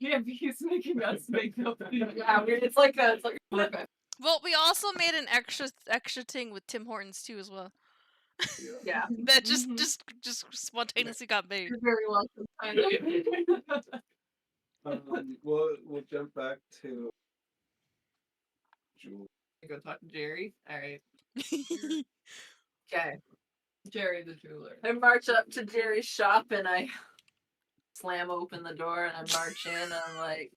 B: Yeah, he's making us make up.
E: Yeah, it's like a flip.
C: Well, we also made an extra thing with Tim Hortons too as well.
E: Yeah.
C: That just
B: Mhm.
C: just spontaneously got made.
D: You're very welcome.
A: We'll jump back to Jewel.
E: You go talk to Jerry. All right. Okay.
B: Jerry the jeweler.
E: I march up to Jerry's shop and I slam open the door and I march in and I'm like,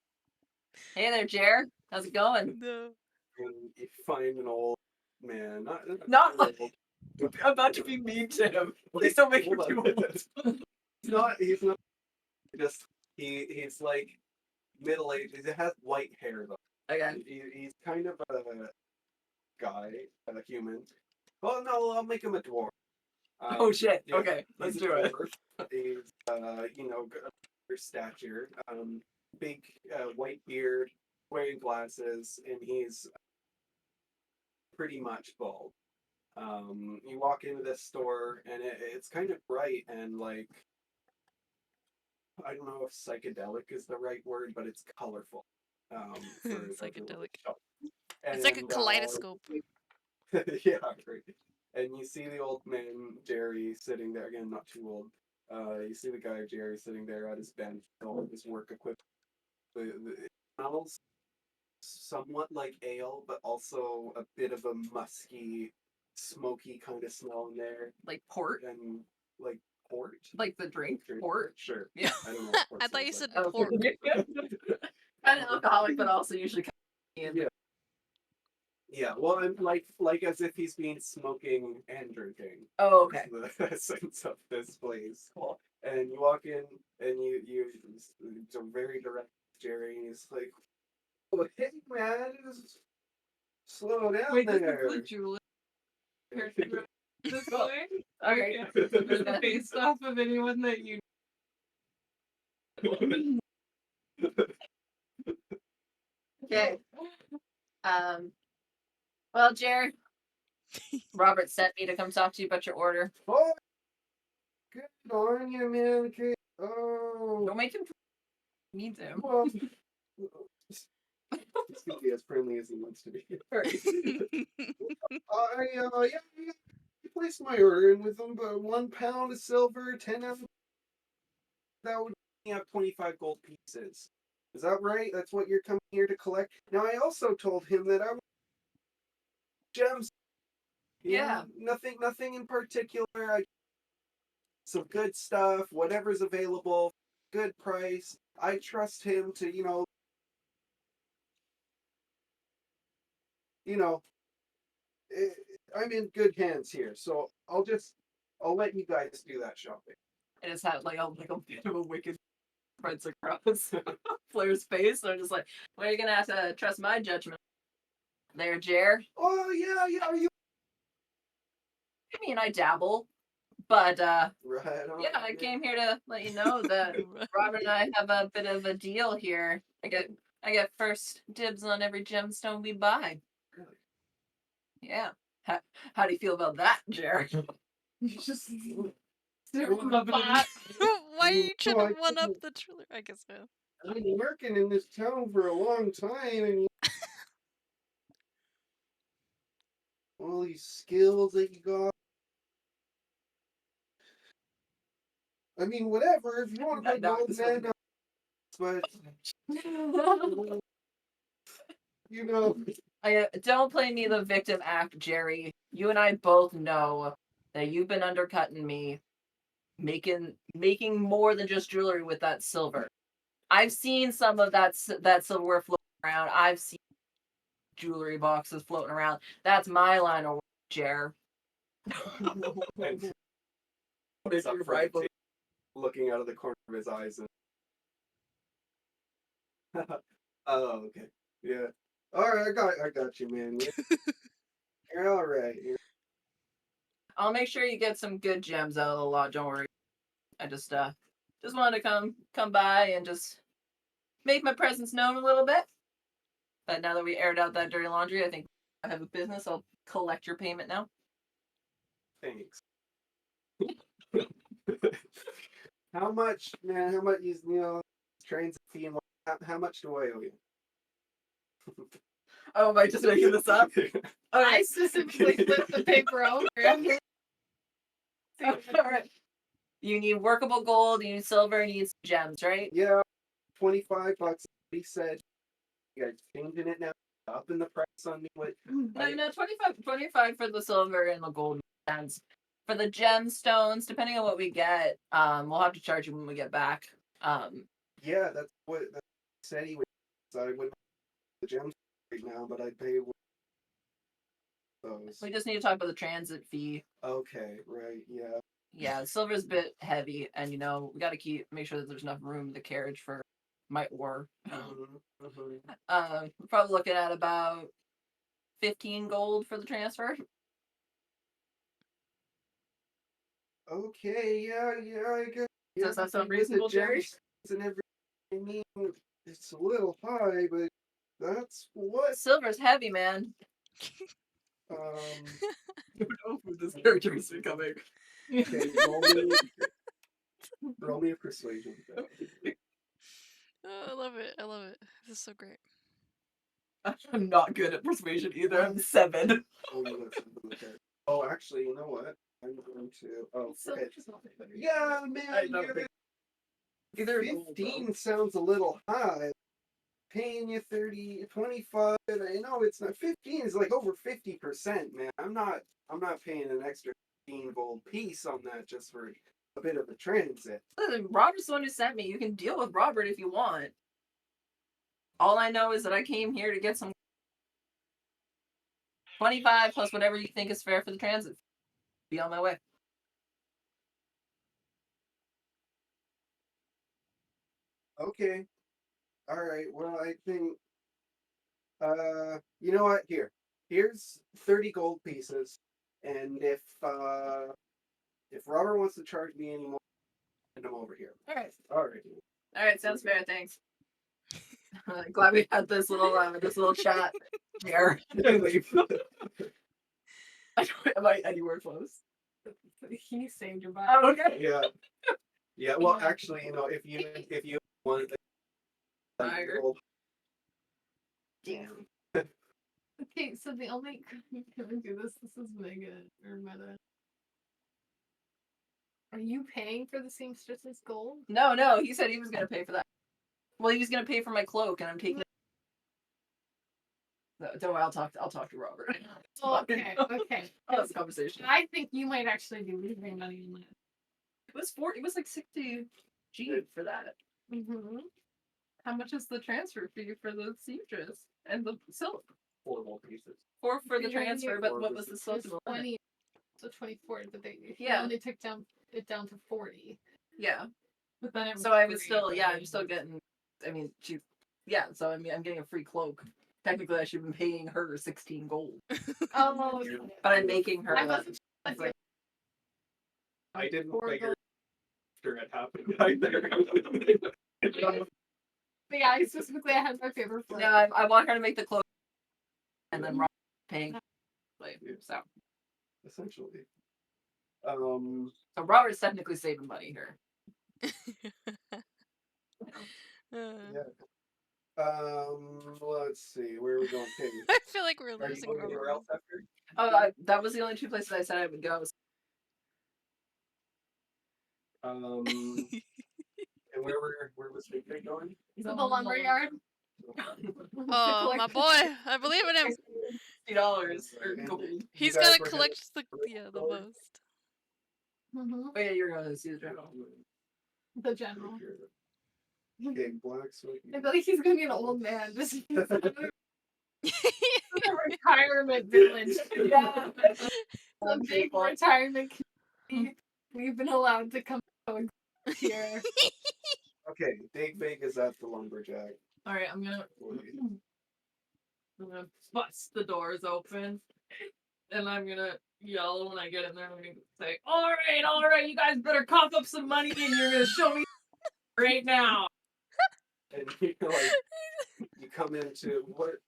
E: "Hey there, Jer. How's it going?"
C: No.
A: And you find an old man.
E: Not
A: too old.
E: I'm about to be mean to him. Please don't make him
A: Hold
E: too
A: on.
E: old.
A: He's not just he's like middle aged. He has white hair though.
E: Okay.
A: He's kind of a guy, a human. Oh no, I'll make him a dwarf.
E: Oh shit.
A: yeah,
E: Okay, let's
A: he's a
E: do it.
A: dwarf. He's good stature, big white beard, wearing glasses, and he's pretty much bald. You walk into this store and it's kind of bright and like I don't know if psychedelic is the right word, but it's colorful.
C: Psychedelic.
A: And,
C: It's like a kaleidoscope.
A: yeah, great. And you see the old man Jerry sitting there again, not too old. You see the guy Jerry sitting there at his bench, all of his work equipment. It smells somewhat like ale, but also a bit of a musky, smoky kind of smell in there,
E: Like port.
A: and like port.
E: Like the drink. Port.
A: Sure.
E: Yeah.
A: I don't know. What port
C: I thought you
A: smells
C: said
A: like.
C: pork.
E: Kind of alcoholic, but also usually kind of
A: Yeah. Yeah, well, and like as if he's been smoking and drinking.
E: Oh, okay.
A: Is the essence of this place. Cool. And you walk in, and it's a very direct Jerry, and he's like, "Oh, hey man, just slow down
B: Wait, this
A: there."
B: is the jeweler. This way?
E: Okay.
B: Yeah. Is it based off of anyone that you
E: Okay. Well, Jer, Robert sent me to come talk to you about your order.
A: Oh, good on you, man. Okay. Oh,
E: Don't make him needs him.
A: well, he's gonna be as friendly as he wants to be. Yeah, you placed my order in with them, but 1 pound of silver, 10 ounces. That would have 25 gold pieces. Is that right? That's what you're coming here to collect? Now, I also told him that I want gems.
E: Yeah.
A: Nothing in particular. Some good stuff, whatever's available, good price. I trust him to, you know, eh, I'm in good hands here, so I'll let you guys do that shopping.
E: I just had like a bit of a wicked spreads across Flair's face. So I'm just like, well, you're gonna have to trust my judgment. There, Jer.
A: Oh yeah, are you
E: I mean, I dabble, but
A: right on?
E: yeah, I came here to let you know that Robert and I have a bit of a deal here. I get first dibs on every gemstone we buy.
A: Really?
E: Yeah. How do you feel about that, Jer?
B: just
C: Why are you trying
A: No,
C: to one up the trailer? I guess so.
A: I've been working in this town for a long time, and all these skills that you got. I mean, whatever. If you want to put
E: No,
A: gold
E: this
A: in, but you know,
E: don't play me the victim act, Jerry. You and I both know that you've been undercutting me, making more than just jewelry with that silver. I've seen some of that silverware floating around. I've seen jewelry boxes floating around. That's my line of work, Jer.
A: and
E: What is
A: up
E: your
A: from the
E: rival?
A: table, looking out of the corner of his eyes. And oh, okay, yeah. All right, I got you, man. You're all right.
E: I'll make sure you get some good gems out of the lot. Don't worry. I just wanted to come by and just make my presence known a little bit. But now that we aired out that dirty laundry, I think I have a business. I'll collect your payment now.
A: Thanks. How much, man? How much is trains fee and how much do I owe you?
E: Oh, am I just making this up?
D: I specifically flipped the paper over.
E: All right. You need workable gold, you need silver, you need some gems, right?
A: Yeah, $25. He said you guys changing it now, upping the price on me. What?
E: No, 25 for the silver and the gold gems. For the gemstones, depending on what we get, we'll have to charge you when we get back.
A: Yeah, that's what he said he would. So I wouldn't the gems right now, but I'd pay those.
E: We just need to talk about the transit fee.
A: Okay, right, yeah.
E: Yeah, silver's a bit heavy, and we got to make sure that there's enough room in the carriage for my ore. We're probably looking at about 15 gold for the transfer.
A: Okay, yeah, I guess.
E: Does that sound
A: with
E: reasonable,
A: the
E: Jerry?
A: gems and everything, I mean, it's a little high, but that's what.
E: Silver's heavy, man.
A: Um,
E: You know who this character is becoming.
A: okay, roll me a persuasion.
C: Oh, I love it. I love it. This is so great.
E: I'm not good at persuasion either. I'm 7.
A: Oh, you got something okay. Oh, actually, you know what? I'm going to. Oh, okay.
E: Silver's not that good.
A: Yeah, man.
E: I don't think- Either
A: 15 sounds a little high. Paying you 30, 25. I know it's not 15 is like over 50%, man. I'm not paying an extra 15 gold piece on that just for a bit of a transit.
E: Listen, Robert's the one who sent me. You can deal with Robert if you want. All I know is that I came here to get some 25 plus whatever you think is fair for the transit. Be on my way.
A: Okay. All right. Well, I think you know what? Here's 30 gold pieces. And if Robert wants to charge me any more, send him over here.
E: All right.
A: All right.
E: All right. Sounds fair. Thanks. Glad we had this little chat here. Am I anywhere close?
D: He saved your butt.
E: Oh, okay.
A: Yeah. Yeah. Well, actually, if you want the
E: Fire.
A: gold,
E: Damn.
D: Okay, so the only can we do this? This is Megan or Meta. Are you paying for the seamstress's gold?
E: No. He said he was gonna pay for that. Well, he was gonna pay for my cloak, and I'm taking. No, don't worry. I'll talk to Robert.
D: Okay.
E: I'll have a conversation.
D: I think you might actually be losing money on that.
E: It was 40. It was like 60 G for that.
D: Mm-hmm.
B: How much is the transfer fee for the seamstress and the silk?
A: 4 gold pieces.
E: 4 for the
D: Because you're
E: transfer,
D: only-
E: but what was the
D: It's
E: supposed to be?
D: 20, so 24, but they
E: Yeah.
D: only took it down to 40.
E: Yeah.
B: But then it was
E: So I would
B: free,
E: still,
B: but
E: yeah,
B: then-
E: I'm still getting. I mean, so I mean, I'm getting a free cloak. Technically, I should have been paying her 16 gold,
D: Oh,
E: but I'm making her.
D: I wasn't.
E: I
D: Sure.
A: I didn't
D: 4
A: figure
D: gold.
A: after it happened either.
D: But yeah, I had my favorite for
E: No, I want her to make the cloak, and then Rob paying. So
A: Essentially.
E: So Robert's technically saving money here.
A: Yeah. Let's see. Where are we going? Okay.
C: I feel like we're
A: Are you
C: losing
A: going anywhere
C: Robert.
A: else after?
E: Oh, that was the only 2 places I said I would go.
A: And where was Big Big going?
D: To the lumberyard.
C: Oh, my boy. I believe in him.
E: $60 or
A: And
E: gold.
A: you
C: He's
A: guys
C: gotta
A: were
C: collect the
A: store?
C: most.
D: Mm-hmm.
E: Oh yeah, you're gonna see the general.
D: The general.
A: Okay, blacksmith.
D: I feel like he's gonna be an old man. Just a retirement village. Yeah. A big retirement community. We've been allowed to come here.
A: Okay, Big Big is at the lumberjack.
B: All right, I'm gonna bust the doors open, and I'm gonna yell when I get in there. I'm gonna say, all right, you guys better cough up some money, and you're gonna show me right now."
A: And you're like, you come into what?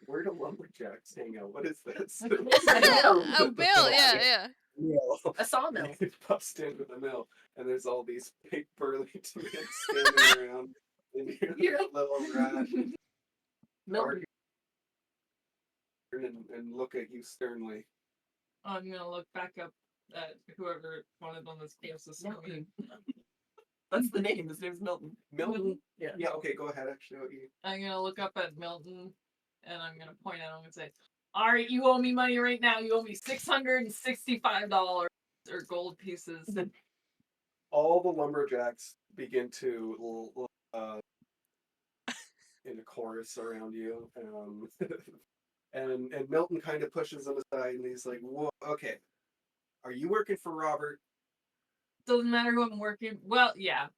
A: Where do lumberjacks hang out? What is this?
E: At a mill.
C: A bill, yeah.
A: Mill.
E: A sawmill.
A: You bust into the mill, and there's all these big burly men standing around, and you're a little rat
E: Milton.
A: and look at you sternly.
B: I'm gonna look back up at whoever one of them is closest to me.
E: Milton. That's the name. His name's Milton.
A: Milton?
E: Yeah.
A: Yeah, okay, go ahead. Actually, what you...
B: I'm gonna look up at Milton, and I'm gonna point at him and say, "All right, you owe me money right now. You owe me $665 or gold pieces."
A: All the lumberjacks begin to in a chorus around you, and Milton kind of pushes them aside, and he's like, "Whoa, okay, are you working for Robert?"
B: Doesn't matter who I'm working. Well, yeah.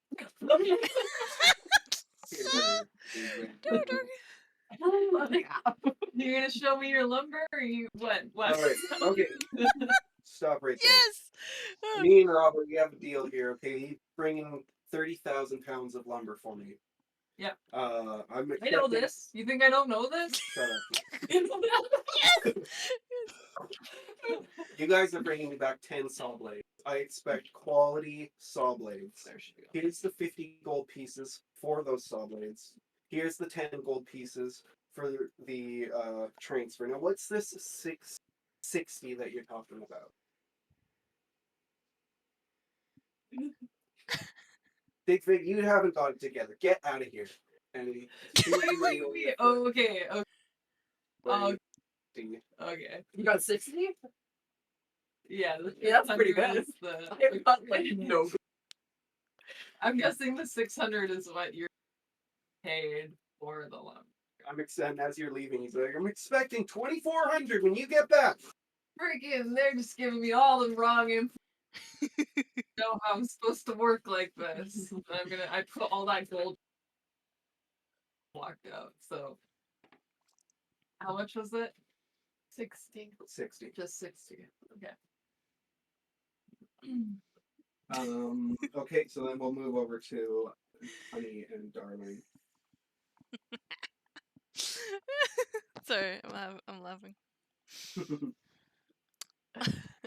B: You're gonna show me your lumber, or you what? What?
A: All right, okay, stop right there.
C: Yes!
A: Me and Robert, we have a deal here. Okay, he's bringing 30,000 pounds of lumber for me.
B: Yeah.
A: I'm
B: I know
A: expecting...
B: this. You think I don't know this?
A: Shut up. You guys are bringing me back 10 saw blades. I expect quality saw blades.
E: There she goes.
A: Here's the 50 gold pieces for those saw blades. Here's the 10 gold pieces for the transfer. Now, what's this 660 that you're talking about? Big Fig, you haven't got it together. Get out of here. And he
B: Wait. Oh, okay.
A: okay.
B: Okay.
E: You got 60?
B: Yeah.
E: Yeah, that's pretty
B: 600
E: good.
B: is the-
E: I got like no.
B: I'm guessing the 600 is what you're paid for the lumber.
A: I'm excited as you're leaving. He's like, I'm expecting 2,400 when you get back.
B: Freaking, they're just giving me all the wrong info. Know how I'm supposed to work like this. I put all that gold blocked out. So, how much was it?
D: 60.
A: 60.
B: Just 60. Okay.
A: Okay, so then we'll move over to Honey and Darling.
C: Sorry, I'm laughing.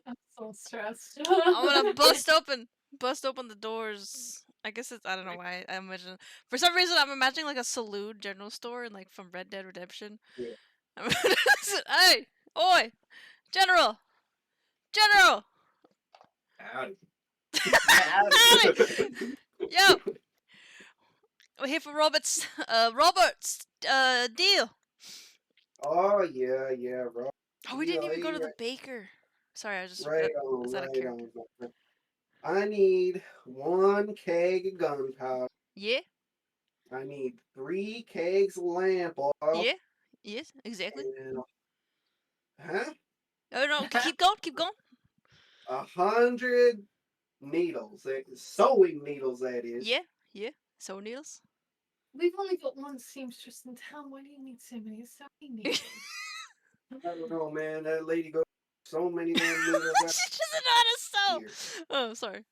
D: I'm so stressed.
C: I'm gonna bust open the doors. I guess I don't know why I imagine. For some reason, I'm imagining like a saloon general store and like from Red Dead Redemption.
A: Yeah.
C: Hey, oi, General,
A: Howdy.
C: Howdy! Yo, we're here for Robert's deal.
A: Oh, yeah, right.
C: Oh, we didn't even go to
A: Yeah,
C: the baker. Sorry, I just
A: right
C: that
A: on,
C: was out of
A: right
C: character.
A: on. I need 1 keg of gunpowder.
C: Yeah,
A: I need 3 kegs of lamp oil.
C: yeah, yes, exactly.
A: And, huh?
C: Oh no, keep going.
A: 100 needles. Sewing needles, that is.
C: Yeah. So needles.
D: We've only got one seamstress in town. Why do you need so many sewing needles?
A: I don't know, man. That lady goes so many damn needles
C: She doesn't know how to sew.
A: here.
C: Oh, sorry.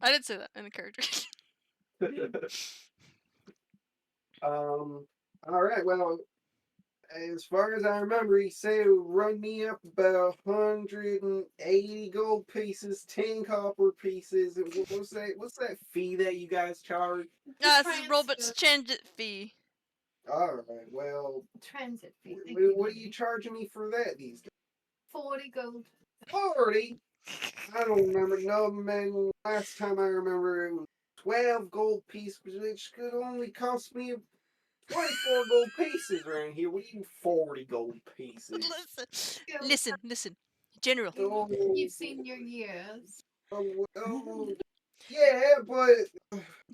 C: I didn't say that in the character.
A: All right. Well, as far as I remember, he said it would run me up about 180 gold pieces, 10 copper pieces, and what's that fee that you guys charge?
C: This is Robert's transit fee.
A: All right. Well,
D: Transit fee.
A: what are you charging me for that these days?
D: 40 gold.
A: 40. I don't remember. No, man. Last time I remember, it was 12 gold pieces, which could only cost me 24 gold pieces around here. We need 40 gold pieces.
C: Listen, General.
A: Oh,
D: You've seen your years.
A: yeah, but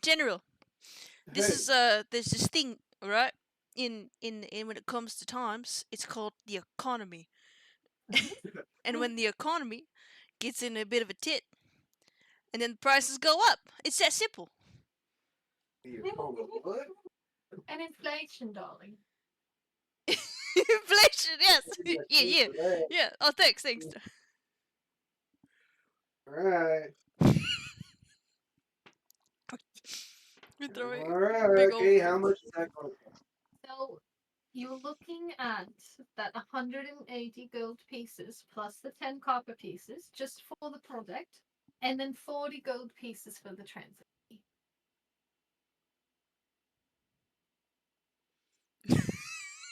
C: General, this
A: hey,
C: is there's this thing, right? In when it comes to times, it's called the economy. And when the economy gets in a bit of a tit, and then the prices go up. It's that simple.
A: what?
D: And inflation, darling.
C: Inflation, yes. Yeah.
A: All
C: Yeah. Oh, thanks.
A: right,
C: We're throwing
A: all right,
C: big old.
A: okay. How much is that going to cost?
D: So you're looking at that 180 gold pieces plus the 10 copper pieces just for the product, and then 40 gold pieces for the transit fee.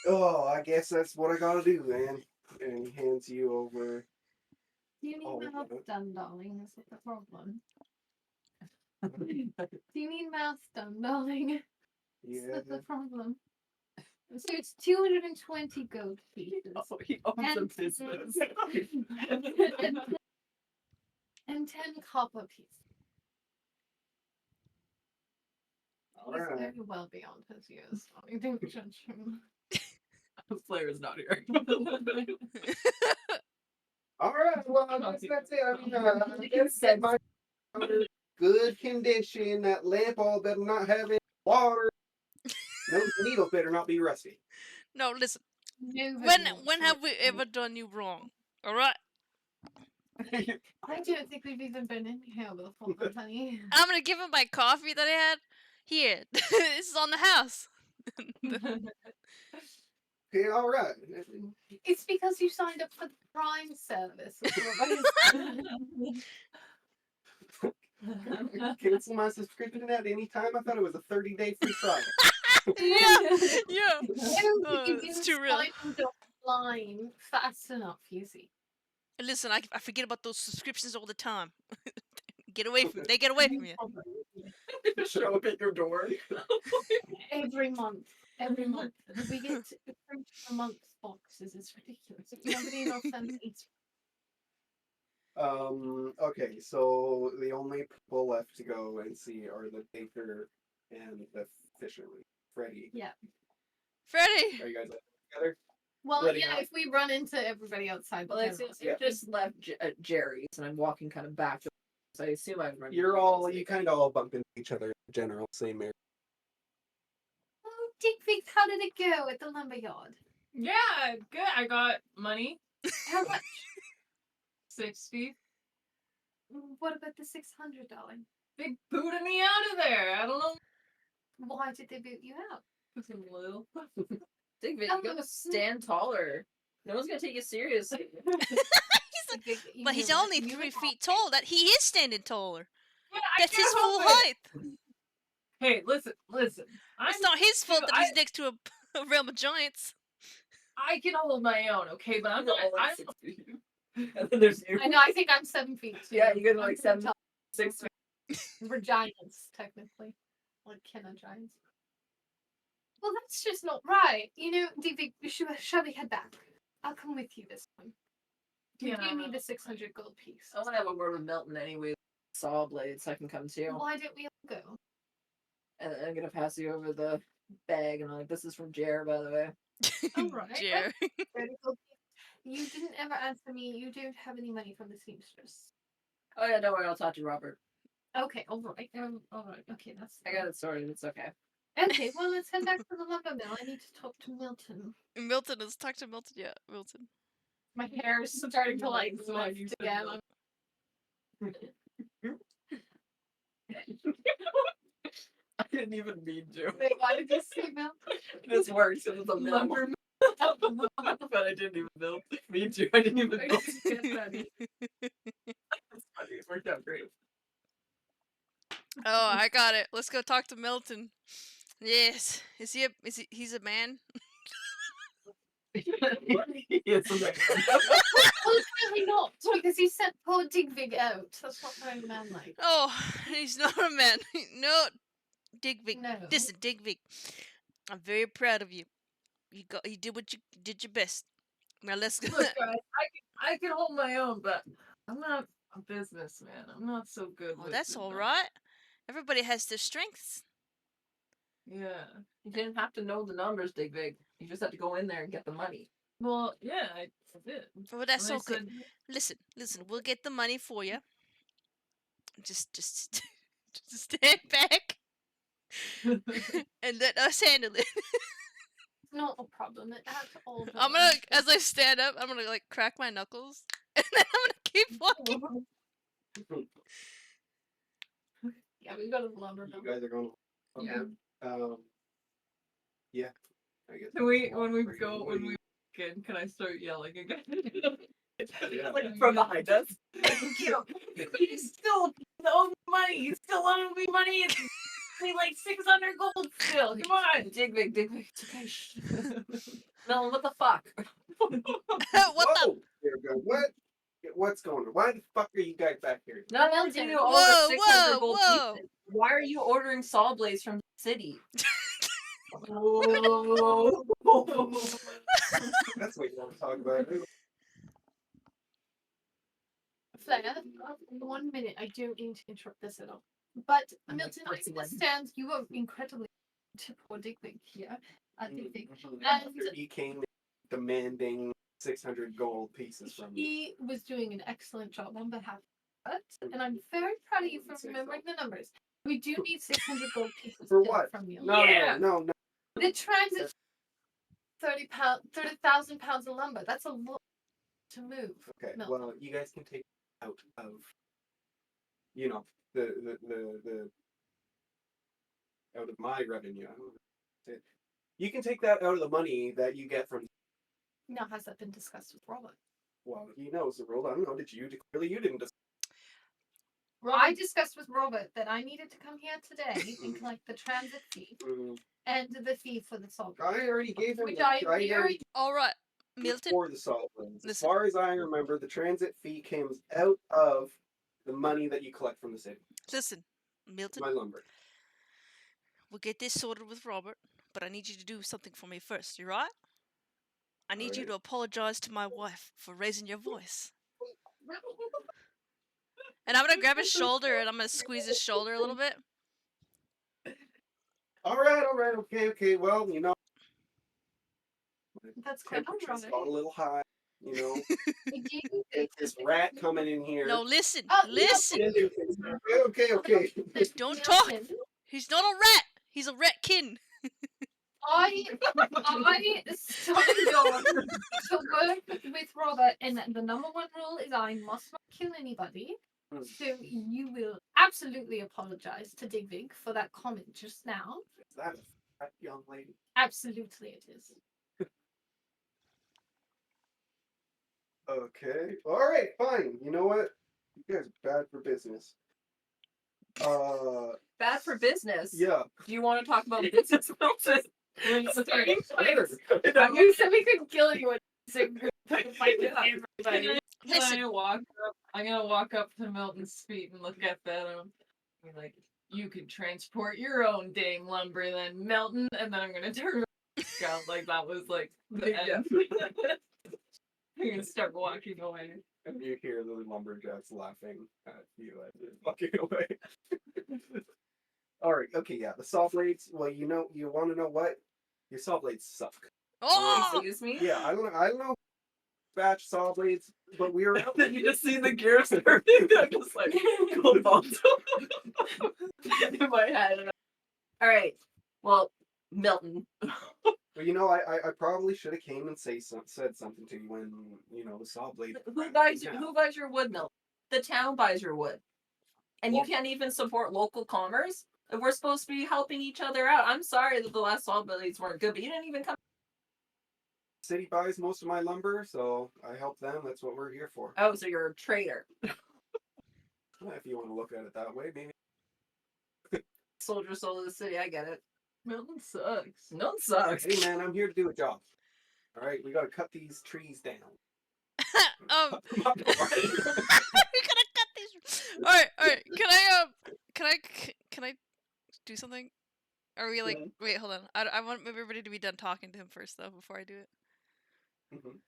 A: Oh, I guess that's what I gotta do, man. And he hands you over.
D: Do you need
A: Oh,
D: mouth
A: okay.
D: done, darling? Is that the problem? Do you need mouth done, darling? Is
A: Yeah.
D: that the problem? So it's 220 gold pieces.
E: Oh, he owns a
D: And-
E: business.
D: And 10 copper pieces.
A: All
D: He's
A: right.
D: very well beyond his years. I don't judge him.
E: Slayer is not here.
A: All right. Well, I guess that's it. I mean, I guess that my good condition. That lamp all better not have any water. Those needles better not be rusty.
C: No, listen.
D: Nobody
C: When
D: wants
C: have
D: to-
C: we ever done you wrong? All right.
D: I don't think we've even been in here before, honey.
C: I'm gonna give him my coffee that I had. Here, this is on the house.
A: Okay. All right.
D: It's because you signed up for the Prime service.
A: Cancel my subscription at any time. I thought it was a 30-day free trial.
C: Yeah.
D: No, you
C: It's
D: didn't
C: too real.
D: sign up online fast enough, you see.
C: Listen, I forget about those subscriptions all the time. Get away from they get away from you.
E: Show up at your door.
D: Every month. Every month. We get a month's boxes. It's ridiculous. Nobody else sends each.
A: Okay, so the only people left to go and see are the baker and the fisherman. Freddy.
D: Yeah.
C: Freddie!
A: Are you guys together?
D: Well,
A: Letting
D: yeah,
A: out.
D: if we run into everybody outside,
E: Well,
D: the
E: I
D: general.
E: you just left Jerry's, and I'm walking kind of back. So I assume I've run.
A: You're all, you kind of all bump into each other in general, same area.
D: Oh, Dick Vic, how did it go at the lumberyard?
B: Yeah, good. I got money.
D: How much?
B: 60.
D: What about the $600, darling?
B: They booted me out of there. I don't know.
D: Why did they boot you out?
B: It's a little.
E: Dig Vic, you gotta stand taller. No one's gonna take you seriously.
C: He's
D: Dick Vic, you
C: But he's
D: know what?
C: only
D: You
C: 3 feet tall. That he is standing taller.
B: Yeah,
C: That's his
B: can't
C: full
B: help it.
C: height.
B: Hey, listen.
C: It's not his fault that
B: I-
C: he's next to a realm of giants.
B: I can hold my own, okay? But I'm
E: You're
B: not.
E: all like
B: I'm
E: 6 feet. And then there's you.
D: I know, I think I'm 7 feet. Too.
E: Yeah, you guys are
D: I'm
E: like
D: pretty
E: 7,
D: tall.
E: 6 feet.
D: We're giants, technically. Like Kenna giants. Well, that's just not right. You know, Dick, shall we head back? I'll come with you this time. You
B: Yeah.
D: give me the 600 gold piece.
E: I want to have a word with Milton anyway. Saw blade, so I can come too.
D: Why don't we all go?
E: And I'm gonna pass you over the bag, and I'm like, this is from Jer, by the way.
D: Alright.
C: Jer.
D: 30 gold piece. You didn't ever answer me. You don't have any money from the seamstress.
E: Oh yeah, don't worry, I'll talk to Robert.
D: Okay, alright. Alright, okay, that's
E: I got it sorted. It's okay.
D: Okay, well, let's head back to the lumber mill. I need to talk to Milton.
C: Milton is talk to Milton. Yeah, Milton.
D: My hair is starting to like
B: That's why
D: lift
B: you said
D: again.
B: Milton.
E: I didn't even mean to.
D: Wait, why did you say Milton?
E: This works. It was a
B: Lumber
E: but I didn't even mean to. I didn't even know.
B: It's funny.
E: It's funny. It worked out great.
C: Oh, I got it. Let's go talk to Milton. Yes. He's a man?
E: It's amazing.
D: Well, it's really not. because you sent poor Digvig out. That's not very manlike.
C: Oh, he's not a man. No, Digvig.
D: No.
C: Listen, Digvig. I'm very proud of you. You did what you did your best. Now let's go.
B: Look, guys, I can hold my own, but I'm not a businessman. I'm not so good
C: Oh,
B: with
C: that's
B: the
C: all
B: numbers.
C: right. Everybody has their strengths.
B: Yeah.
E: You didn't have to know the numbers, Digvig. You just had to go in there and get the money.
B: Well, yeah, I did.
C: Oh, that's
B: And I
C: okay.
B: said,
C: Listen. We'll get the money for you. Just stand back and let us handle it.
D: Not a problem. It had to all
C: I'm gonna, as I stand up, I'm gonna like crack my knuckles, and then I'm gonna keep walking.
D: Yeah, we go to the lumber
A: You
D: mill.
A: guys are going.
B: Yeah.
A: Yeah. I guess.
B: Can we,
A: walk
B: when we
A: right in.
B: go,
A: What
B: when
A: do
B: we
A: you-
B: walk in, can I start yelling again?
A: Yeah.
E: Like from behind us. You still owe me money. You still owe me money. It's only like 600 gold still. Come on. Digvig. It's okay. Shh. Melon, what the fuck?
C: What the?
A: Whoa! There we go. What? What's going on? Why the fuck are you guys back here?
E: Not only do
D: Milton.
E: you owe
C: Whoa,
E: her 600 gold
C: whoa.
E: pieces, why are you ordering saw blades from the city?
A: Oh. That's what you want to talk about.
D: Flair, 1 minute. I don't mean to interrupt this at all. But
E: I'm like
D: Milton, I
E: bristling.
D: understand you were incredibly to poor Digvig here. Digvig.
A: After he came demanding 600 gold pieces from you.
D: He was doing an excellent job on behalf of us, and I'm very proud of you for remembering the numbers. We do need 600 gold pieces
A: For
D: still
A: what?
D: from you.
A: No,
B: Yeah.
A: no.
D: The transit 30,000 pounds of lumber. That's a lot to move.
A: Okay,
D: No.
A: well, you guys can take out of, you know, the out of my revenue. I don't know. You can take that out of the money that you get from.
D: Now, has that been discussed with Robert?
A: Well, he knows the rule. I don't know. Did you? Clearly, you didn't.
D: I discussed with Robert that I needed to come here today and collect the transit fee and the fee for the salt.
A: I already gave him.
D: Which
A: The,
D: I
A: I already
C: All right, Milton.
A: for the salt lanes. As
C: Listen.
A: far as I remember, the transit fee comes out of the money that you collect from the city.
C: Listen, Milton.
A: My lumber.
C: We'll get this sorted with Robert, but I need you to do something for me first. You right? I need you
A: Alright.
C: to apologize to my wife for raising your voice. And I'm gonna grab his shoulder and I'm gonna squeeze his shoulder a little bit.
A: All right. Okay. Well,
D: That's quite
A: temperature's
D: alright.
A: got a little high. You know,
D: I do
A: it's this rat coming in here.
C: No, listen,
D: Oh,
C: listen.
A: Okay.
C: Don't talk. He's not a rat. He's a ratkin.
D: I signed on to work with Robert, and the number one rule is I must not kill anybody. So you will absolutely apologize to Digvig for that comment just now.
A: Is that a fat young lady?
D: Absolutely, it is.
A: Okay. All right. Fine. You know what? You guys are bad for business.
E: Bad for business.
A: Yeah.
E: Do you want to talk about business?
D: You said we could kill you.
C: Listen.
B: I'm gonna walk up to Milton's feet and look at them. Be like, you can transport your own dang lumber then, Milton, and then I'm gonna turn around like that was like the end. I'm gonna start walking away.
A: And you hear the lumberjacks laughing at you as you're walking away. All right. Okay. Yeah. The saw blades. Well, you want to know what? Your saw blades suck.
C: Oh!
E: Excuse me?
A: Yeah. I don't know. Batch saw blades, but we were out.
E: Then you just see the gears turning. I'm just like, cold bolt in my head. All right. Well, Milton.
A: Well, I probably should have came and said something to you when the saw blade.
E: Who buys your wood, Milton? The town buys your wood. And you
A: Well-
E: can't even support local commerce? If we're supposed to be helping each other out. I'm sorry that the last saw blades weren't good, but you didn't even come.
A: City buys most of my lumber, so I help them. That's what we're here for.
E: Oh, so you're a traitor.
A: If you want to look at it that way, maybe.
E: Soldier soul of the city, I get it.
B: Milton sucks.
E: Milton sucks.
A: Hey man, I'm here to do a job. All right, we got to cut these trees down.
C: We gotta cut these. All right. Can I do something? Are we like? Wait, hold on. I want everybody to be done talking to him first, though, before I do it.
A: Mhm.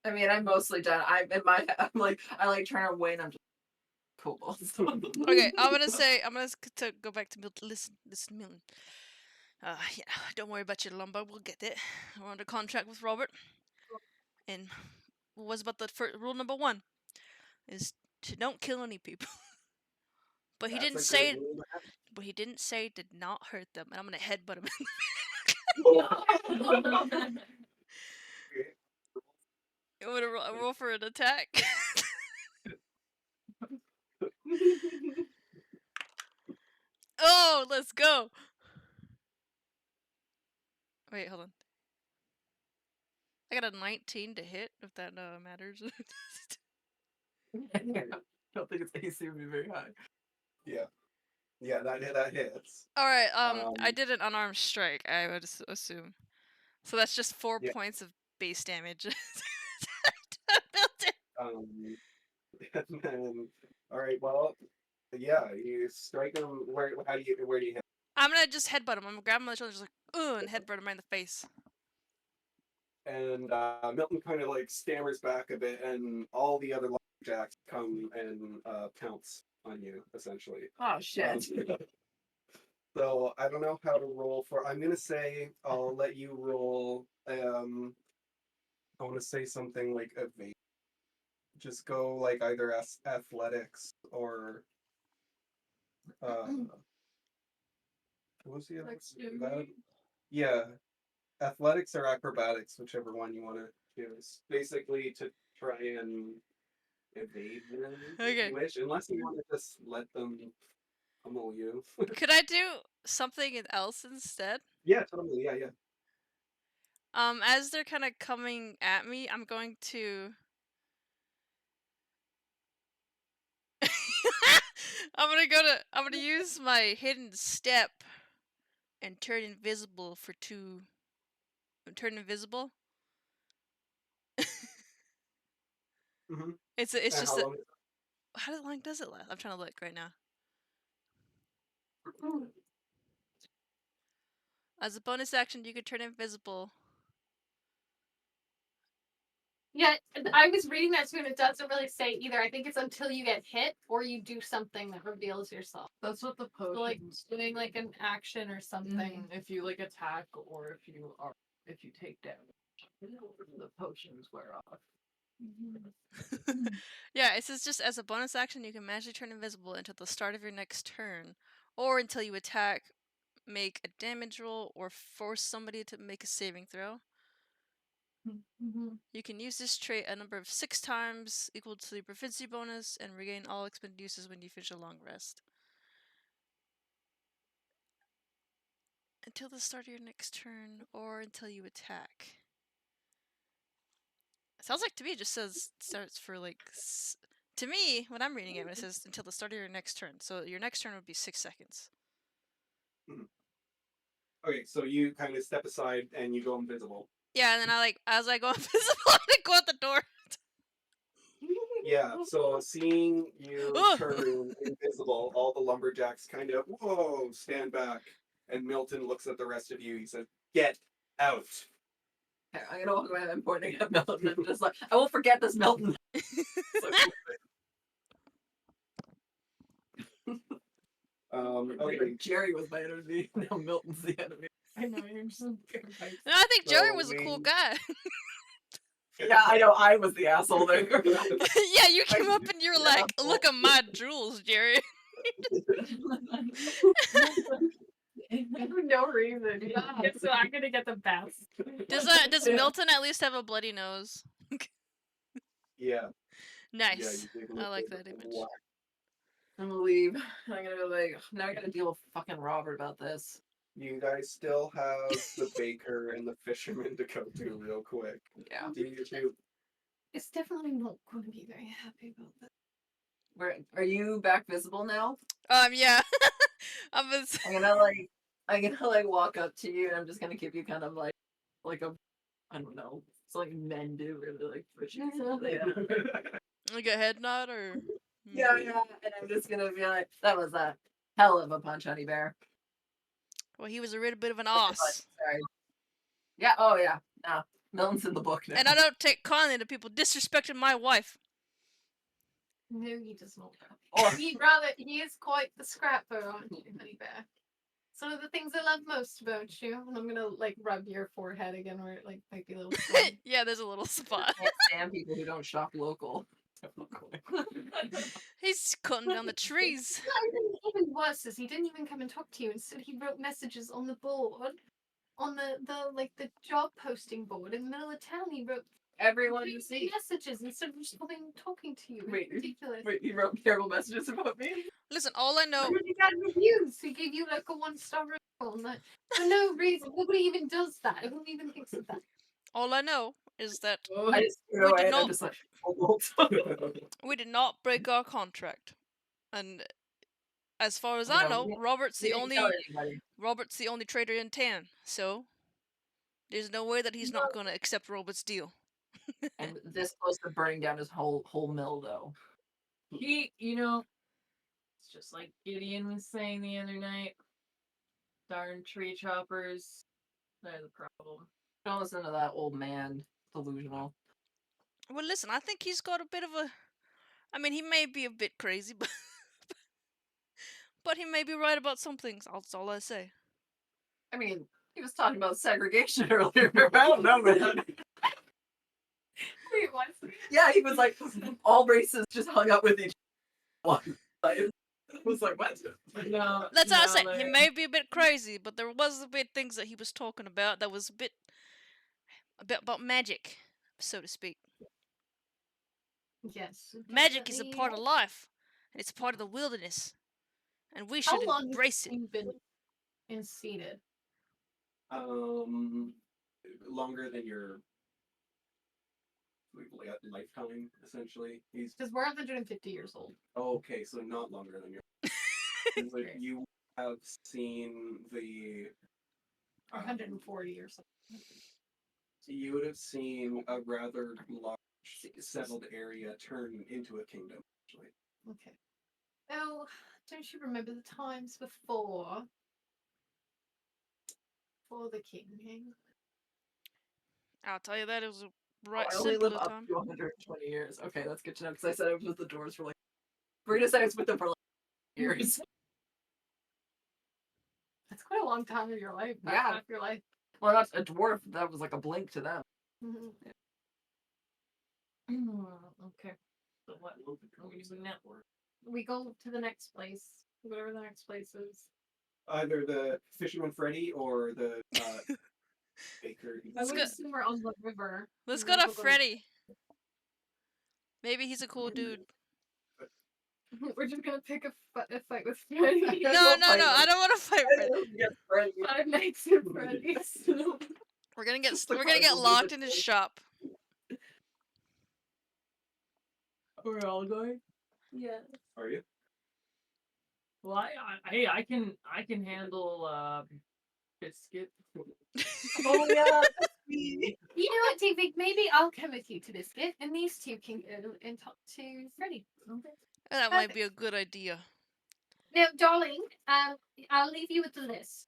E: I mean, I'm mostly done. I'm in my. I'm like, I like turn away and I'm just cool.
C: Okay, I'm gonna to go back to Milton. Listen, Milton. Yeah, don't worry about your lumber. We'll get it. We're under contract with Robert. And what was about the rule number 1 is to don't kill any people. But he
A: That's
C: didn't
A: a
C: say.
A: good rule to have.
C: But he didn't say did not hurt them. And I'm gonna headbutt him.
A: Okay.
C: I'm gonna roll for an attack. Oh, let's go. Wait, hold on. I got a 19 to hit, if that matters.
E: I don't think its AC would be very high.
A: Yeah. Yeah, that hits.
C: All right. I
A: Um,
C: did an unarmed strike. I would assume. So that's just 4
A: Yeah.
C: points of base damage.
A: um, and then, all right, well, yeah, you strike him. Where do you hit?
C: I'm gonna just headbutt him. I'm gonna grab him on the shoulder, just like, and headbutt him right in the face.
A: And Milton kind of like stammers back a bit, and all the other lumberjacks come and pounce on you, essentially.
E: Oh shit.
A: So I don't know how to roll for. I'm gonna say I'll let you roll. I want to say something like evade. Just go like either athletics or what was the other? Yeah, athletics or acrobatics, whichever one you want to choose. Basically, to try and evade them if
C: Okay.
A: you wish, unless you want to just let them pummel you.
C: Could I do something else instead?
A: Yeah, totally. Yeah, yeah.
C: As they're kind of coming at me, I'm going to. I'm gonna use my hidden step and turn invisible for 2. Turn invisible.
A: Mm-hmm.
C: It's
A: And
C: just
A: how
C: a,
A: long?
C: how long does it last? I'm trying to look right now. As a bonus action, you can turn invisible.
D: Yeah, I was reading that too, and it doesn't really say either. I think it's until you get hit or you do something that reveals yourself.
B: That's what the
D: So, like
B: potions.
D: doing like an action or something.
B: If you like attack or if you take damage, the potions wear off.
C: Yeah, it says just as a bonus action, you can magically turn invisible until the start of your next turn, or until you attack, make a damage roll, or force somebody to make a saving throw. You can use this trait a number of 6 times, equal to the proficiency bonus, and regain all expended uses when you finish a long rest. Until the start of your next turn, or until you attack. It sounds like to me it just says starts for like. To me, when I'm reading it says until the start of your next turn. So your next turn would be 6 seconds.
A: Okay, so you kind of step aside and you go invisible.
C: Yeah, and then as I go invisible, I go out the door.
A: Yeah, so seeing you
C: Oh!
A: turn invisible, all the lumberjacks kind of, whoa, stand back. And Milton looks at the rest of you. He says, get out.
E: Okay, I'm gonna walk away. I'm pointing at Milton. And just like I won't forget this, Milton.
A: Okay.
E: Jerry was my enemy. Now Milton's the enemy.
B: I know you're just
C: No, I think Jerry
A: So
C: was a cool
A: we-
C: guy.
E: Yeah, I know. I was the asshole there.
C: Yeah, you came up and you were like,
E: asshole.
C: "Look at my jewels, Jerry."
D: For no reason. Yeah, so I'm gonna get the best.
C: Does Milton at least have a bloody nose?
A: Yeah.
C: Nice.
A: You dig
C: I
A: with
C: like
A: the
C: that image.
A: whack.
E: I'm gonna leave. I'm gonna go like now. I gotta deal with fucking Robert about this.
A: You guys still have the baker and the fisherman to go to real quick.
E: Yeah.
A: Do you two?
D: It's definitely not going to be very happy about that.
E: Where are you back visible now?
C: Yeah. I'm
E: I'm gonna like walk up to you and I'm just gonna give you kind of like a I don't know It's like men do, really like pushing something.
C: Like a head nod or.
E: Yeah, yeah. And I'm just gonna be like, that was a hell of a punch, honey bear.
C: Well, he was a little bit of an
E: Sorry.
C: ass.
E: Yeah. Oh yeah. No, Milton's in the book now.
C: And I don't take kindly to people disrespecting my wife.
D: No, he does not.
E: Or
D: He is quite the scrapper, aren't you, honey bear? It's one of the things I love most about you. And I'm gonna like rub your forehead again where it like might be a little swollen.
C: Yeah, there's a little spot.
E: can't stand people who don't shop local.
C: He's cutting down the trees.
D: Even worse is he didn't even come and talk to you. Instead, he wrote messages on the board, on the job posting board in the middle of town. He wrote
E: Everyone you see.
D: messages instead of just coming and talking to you.
E: Wait,
D: It's ridiculous.
E: Wait, he wrote terrible messages about me.
C: Listen, all I know.
D: And then he got reviews. He gave you like a 1-star review on that for no reason. Nobody even does that. Who even thinks of that?
C: All I know is that
E: I just threw it
C: We did
E: away and I'm
C: not-
E: just like, oh,
C: we did not break our contract, and as far as I
E: No,
C: know,
E: we-
C: Robert's
E: we
C: the
E: didn't
C: only
E: tell anybody.
C: trader in town. So there's no way that he's not gonna accept Robert's deal.
E: And this close to burning down his whole mill, though.
B: It's just like Gideon was saying the other night. Darn tree choppers. They're the problem.
E: Don't listen to that old man. Delusional.
C: Well, listen, I think he's got a bit of a. I mean, he may be a bit crazy, but but he may be right about some things. That's all I say.
E: I mean, he was talking about segregation earlier. I don't know, man.
D: Wait, what?
E: Yeah, he was like, all races just hung up with each other. I was like, what?
B: No,
C: That's all I say.
B: no,
C: He
B: they're-
C: may be a bit crazy, but there was a bit things that he was talking about that was a bit about magic, so to speak.
D: Yes.
C: Magic is a
D: definitely.
C: part of life, and it's a part of the wilderness, and we
D: How
C: should
D: long
C: embrace
D: has
C: it.
D: he been seated?
A: Longer than your lifetime, essentially. He's
D: Because we're 150 years old.
A: okay, so not longer than your. But you have seen the.
D: Or 140 or something.
A: You would have seen a rather large settled area turn into a kingdom. Actually,
D: Okay. Oh, don't you remember the times before the king?
C: I'll tell you that it was a right
E: I only live
C: simpler
E: up
C: time.
E: to 120 years. Okay, that's good to know, because I said I was with the doors for like. Rita said I was with them for like years.
D: That's quite a long time of your life. That's
E: Yeah.
D: half your life.
E: Well, that's a dwarf. That was like a blink to them.
D: Mhm.
B: Okay. So what? Are we using that word?
D: We go to the next place, whatever the next place is.
A: either the fisherman Freddy or the baker.
D: I
C: Let's
D: would
C: go-
D: assume we're on the river.
C: Let's
D: We
C: go
D: might
C: to
D: as well
C: Freddy. Maybe he's a cool dude.
D: We're just gonna pick a fight with Freddy.
E: guys
C: No,
E: won't
C: no,
E: fight
C: no!
E: him.
C: I don't want to fight Freddy.
E: Yes, Freddy.
D: 5 nights at Freddy's.
C: We're gonna get
E: Just the
C: we're gonna get
E: cardinal
C: locked in
E: movement.
C: his shop.
B: We're all going.
D: Yeah.
A: Are you?
B: Well, hey, I can handle biscuit.
E: Oh yeah.
D: You know what, David? Maybe I'll come with you to Biscuit, and these two can go and talk to Freddy. Okay.
C: That might be a good idea.
D: Now, darling, I'll leave you with the list,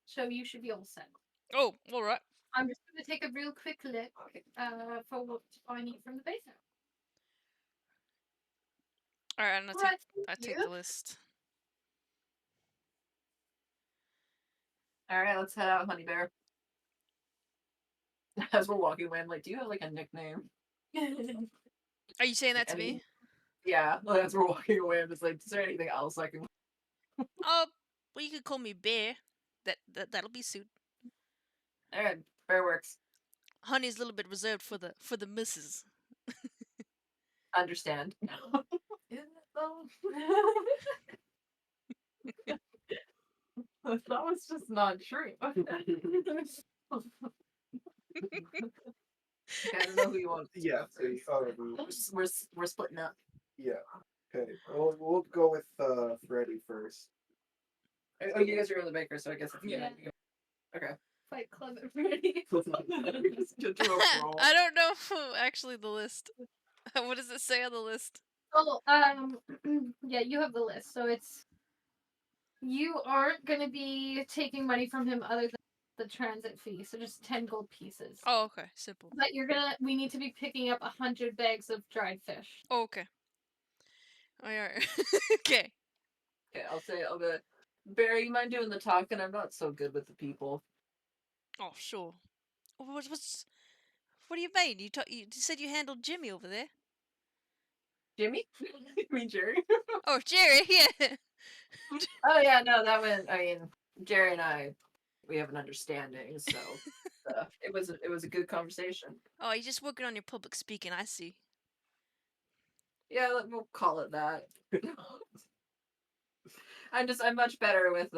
D: so you should be all set.
C: Oh, all right.
D: I'm just going to take a real quick look for what I need from the base.
C: All right, and I
D: Alright,
C: take
D: you.
C: the list.
E: All right, let's head out, Honey Bear. As we're walking away, I'm like, do you have like a nickname?
C: Are you saying that to
E: And-
C: me?
E: Yeah. Like, as we're walking away, I'm just like, is there anything else I can?
C: Oh, well, you could call me Bear. That'll be suit.
E: All right, Bear works.
C: Honey's a little bit reserved for the misses.
E: Understand.
B: Isn't it though? That was just not true.
E: Okay, I don't know who you want.
A: Yeah.
E: We're splitting up.
A: Yeah. Okay. We'll go with Freddy first.
E: Oh, you guys are in the baker, so I guess it's
D: Yeah.
E: Okay.
D: Fight Club at Freddy.
E: Just to do a brawl.
C: I don't know actually the list. What does it say on the list?
D: Oh, yeah, you have the list. So it's you aren't gonna be taking money from him other than the transit fee. So just 10 gold pieces.
C: Oh, okay, simple.
D: But we need to be picking up 100 bags of dried fish.
C: Oh, okay. Oh, yeah. Okay.
E: Okay, I'll go. Barry, you mind doing the talking? I'm not so good with the people.
C: Oh, sure. What do you mean? You said you handled Jimmy over there.
E: Jimmy? You mean Jerry?
C: Oh, Jerry, yeah.
E: Oh yeah, no, that one. I mean, Jerry and I, we have an understanding, so it was a good conversation.
C: Oh, you're just working on your public speaking. I see.
E: Yeah, we'll call it that. I'm much better with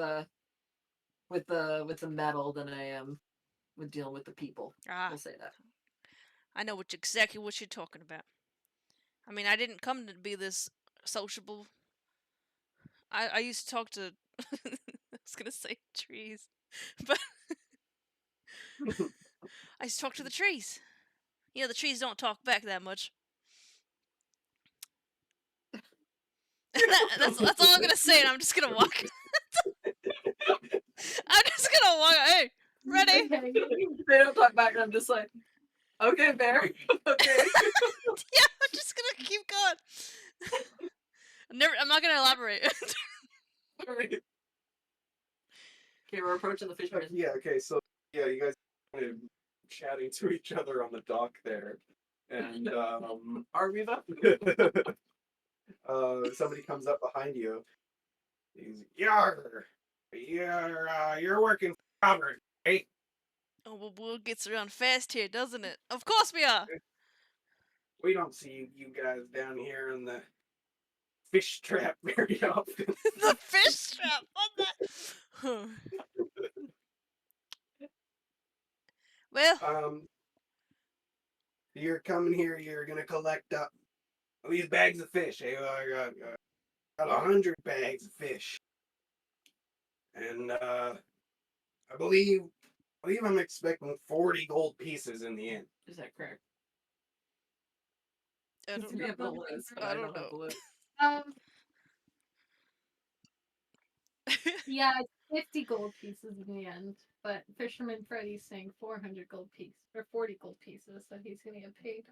E: the metal than I am with dealing with the people.
C: Ah,
E: We'll say that.
C: I know exactly what you're talking about. I mean, I didn't come to be this sociable. I used to talk to. I was gonna say trees, but I used to talk to the trees. You know, the trees don't talk back that much. That's all I'm gonna say, and I'm just gonna walk. I'm just gonna walk. Hey, ready?
E: They don't talk back, and I'm just like, okay, Barry, okay.
C: Yeah, I'm just gonna keep going. I'm not gonna elaborate.
E: Okay, we're approaching the fish market.
A: Yeah. Okay. So yeah, you guys kind of chatting to each other on the dock there, and
E: Are we though?
A: somebody comes up behind you. He's Yar, you're working for Robert, right?
C: Oh, well, word gets around fast here, doesn't it? Of course we are.
A: We don't see you guys down here in the fish trap very often.
C: The fish trap. What the? Well,
A: You're coming here. You're gonna collect up these bags of fish. Hey, got 100 bags of fish, and I believe I'm expecting 40 gold pieces in the end.
E: Is that correct?
C: I don't
E: We
C: know.
E: have the list, but
C: I
E: I
C: don't
E: don't have the
C: know.
E: list.
D: Yeah, it's 50 gold pieces in the end. But Fisherman Freddy's saying 400 gold pieces or 40 gold pieces, so he's gonna get paid.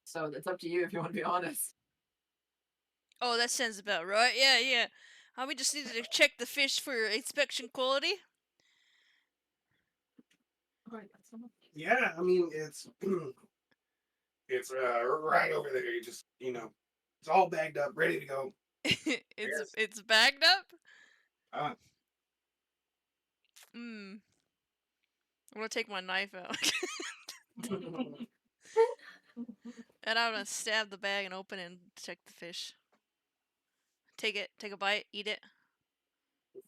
E: So it's up to you if you want to be honest.
C: Oh, that sounds about right. Yeah, yeah. We just needed to check the fish for inspection quality.
A: Yeah, I mean it's it's right over there. You just it's all bagged up, ready to go. Yes.
C: It's bagged up.
A: Uh,
C: Hmm. I'm gonna take my knife out. And I'm gonna stab the bag and open it and check the fish. Take it, take a bite, eat it.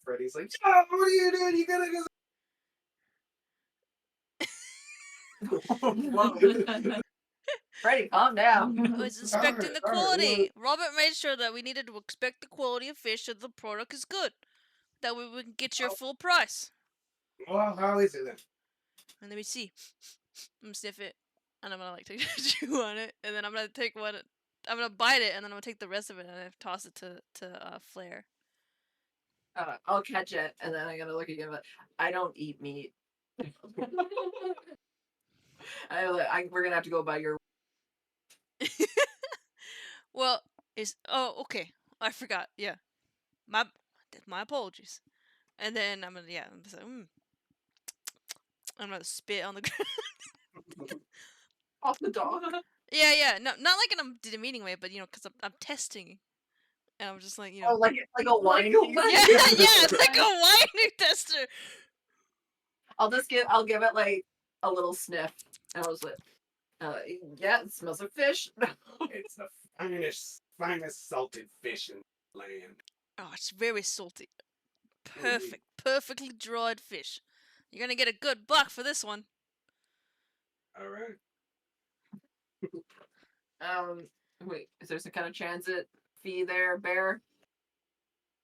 A: Freddy's like, "Oh, what are you doing? You gotta
E: Whoa. Freddy, calm down.
C: I was inspecting the
A: All right,
C: quality. Robert made sure that we needed to inspect the quality of fish so the product is good. That way we can get your full price.
A: well, how is it then?"
C: And let me see. I'm gonna sniff it. And I'm gonna like take a chew on it. And then I'm gonna take one. I'm gonna bite it and then I'm gonna take the rest of it and toss it to Flair.
E: I'll catch it, and then I'm gonna look again. But I don't eat meat. We're gonna have to go by your.
C: Well, okay. I forgot. Yeah. My apologies. And then I'm gonna I'm just like, I'm gonna spit on the ground.
E: Off the dog.
C: Yeah. No, not like in a demeaning way, but because I'm testing, and I'm just like
E: Oh, like a wine.
C: yeah, it's like a wine tester.
E: I'll give it like a little sniff, and I'll just like, yeah, it smells like fish.
A: It's the finest salted fish in the land.
C: Oh, it's very salty. Perfectly dried fish. You're gonna get a good buck for this one.
A: All right.
E: Wait, is there some kind of transit fee there, Bear?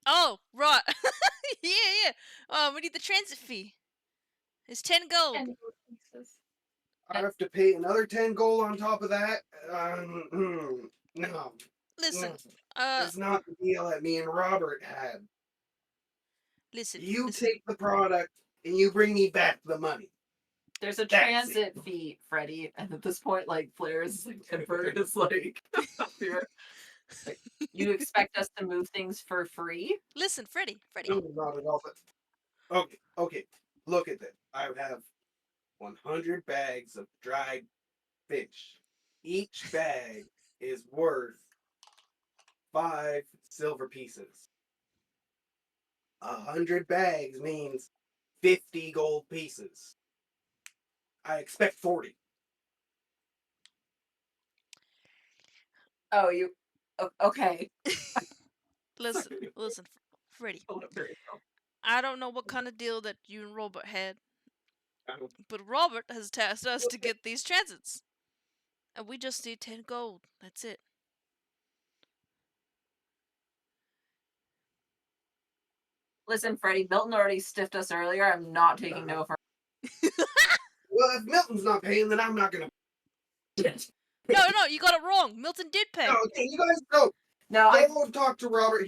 C: Oh, right. Yeah. We need the transit fee. It's 10 gold.
D: 10 gold pieces.
A: I have to pay another 10 gold on top of that. No,
C: Listen,
A: no, it's not the deal that me and Robert had.
C: listen.
A: You take the product and you bring me back the money.
E: There's a
A: That's
E: transit fee, Freddie, and at this point, like Flair's temper is like here. Like, you expect us to move things for free?
C: Listen, Freddy.
A: No, not at all. Okay. Look at this. I have 100 bags of dried fish. Each bag is worth 5 silver pieces. 100 bags means 50 gold pieces. I expect 40.
E: Oh, you. Okay.
C: Listen, Freddy.
E: Hold up, there you go.
C: I don't know what kind of deal that you and Robert had,
A: I don't-
C: but Robert has tasked us to get these transits. And we just need 10 gold. That's it.
E: Listen, Freddie, Milton already stiffed us earlier. I'm not taking no for
A: Well, if Milton's not paying, then I'm not gonna.
C: No, you got it wrong. Milton did pay.
A: No, okay, you guys go.
E: No, I
A: Go talk to Robert.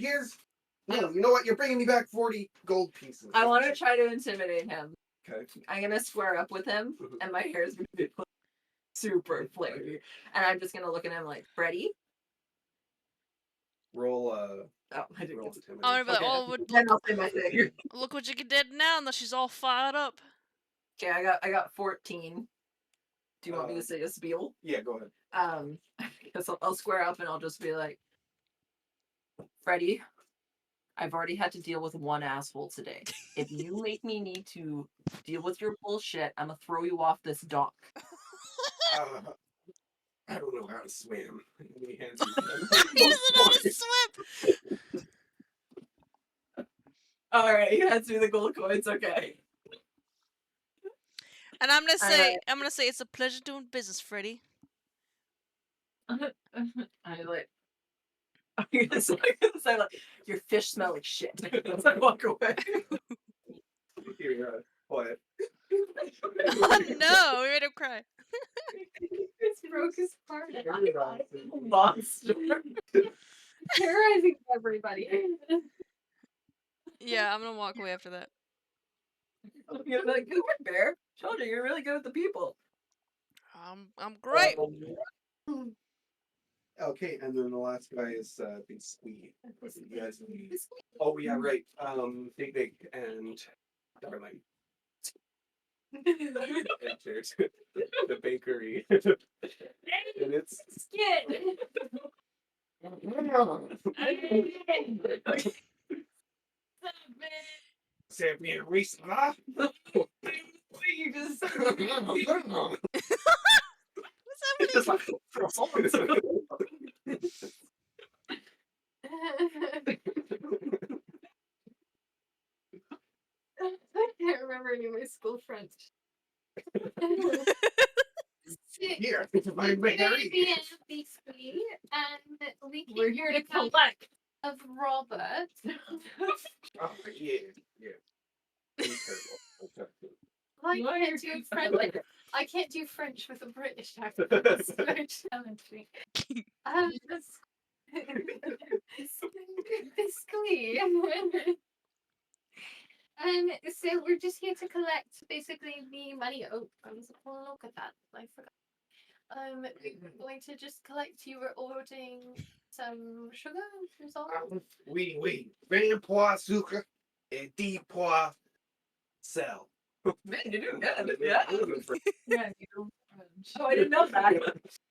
A: No, you know what? You're bringing me back 40 gold pieces.
E: want to try to intimidate him.
A: Okay.
E: I'm gonna square up with him, and my hair's gonna be like, super flary, and I'm just gonna look at him like, Freddie.
A: Roll
E: Oh, I didn't
A: roll
E: get to.
A: intimidation.
C: I'm gonna be like,
E: Okay,
C: oh,
E: then I'll say my thing.
C: look what you did now, and she's all fired up.
E: Okay, I got 14. Do you want me to say a spiel?
A: Yeah, go ahead.
E: I guess I'll square up and I'll just be like, Freddie, I've already had to deal with one asshole today. If you make me need to deal with your bullshit, I'm gonna throw you off this dock.
A: I don't know how to swim. And he hands me
C: He doesn't know how to swim.
E: All right, he hands me the gold coins. Okay.
C: And I'm gonna say it's a pleasure doing business, Freddy.
E: I like. I'm gonna say like, your fish smell like shit. As I walk away.
A: You're quiet.
C: Oh no, we made him cry.
D: It's broke his heart.
E: Monster.
D: Terrorizing everybody.
C: Yeah, I'm gonna walk away after that.
E: I'm gonna be like, good work, Bear. Told you, you're really good with the people.
C: I'm great.
A: Okay, and then the last guy is Big Squee. You guys need. Oh yeah, right. Big and Darling. Entered the bakery. And it's
D: Skid.
A: Say me recently.
E: You just
C: What's happening?
D: I can't remember any of my school friends.
A: Here, my bakery.
D: Basically, and
B: We're here to collect.
D: of Robert.
A: Oh yeah. I'm terrible.
D: I
B: You are
D: can't do
B: here
D: French.
B: to
D: I can't do French with a British accent. It's very challenging. Basically. So we're just here to collect basically the money. Oh, I was look at that. I forgot. We're going to just collect. You were ordering some sugar and salt.
A: Oui. 20 pois sucre et 10 pois sel.
E: Man, you're doing good. Yeah.
B: Yeah, you're French.
E: Oh, I didn't know that.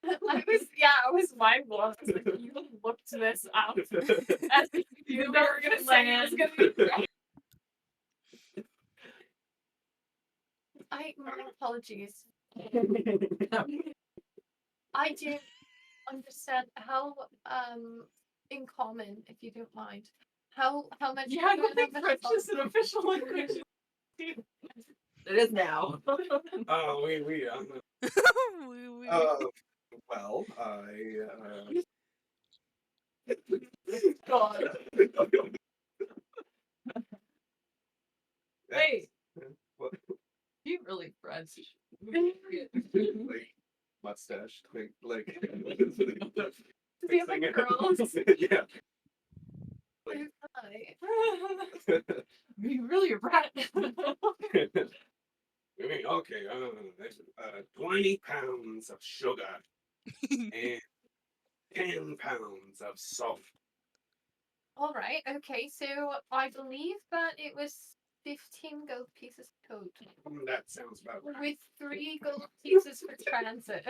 D: I was mind blown. I was like, you looked this up as if you were gonna say it was gonna be. My apologies. I didn't understand how in common, if you don't mind, how much.
B: Yeah, I don't think French is an official language.
E: It is now.
A: Oh, oui.
C: We-
A: Well,
E: God.
B: Wait.
A: What?
B: Do you
E: That's
A: like mustache, like
D: Does he have like curls?
A: yeah.
D: Hi.
E: you really a brat.
A: Okay, 20 pounds of sugar and 10 pounds of salt.
D: All right. Okay. So I believe that it was 15 gold pieces total,
A: That sounds about right.
D: with 3 gold pieces for transit.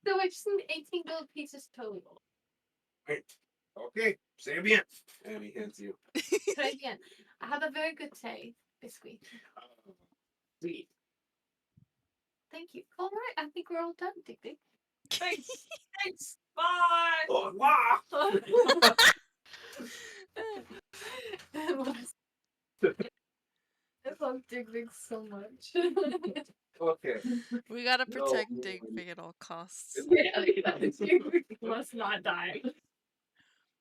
D: So it's 18 gold pieces total.
A: Okay, say bien. And he hands you.
D: Très bien. I have a very good day this week.
A: Sweet.
D: Thank you. All right. I think we're all done, Dig Dig.
B: Thanks. Thanks. Bye.
A: Au revoir.
D: I love Dig Dig so much.
A: Okay.
C: We gotta
A: No,
C: protect
A: no,
C: Dig
A: no.
C: Dig at all costs.
D: Yeah, Dig Dig must not die.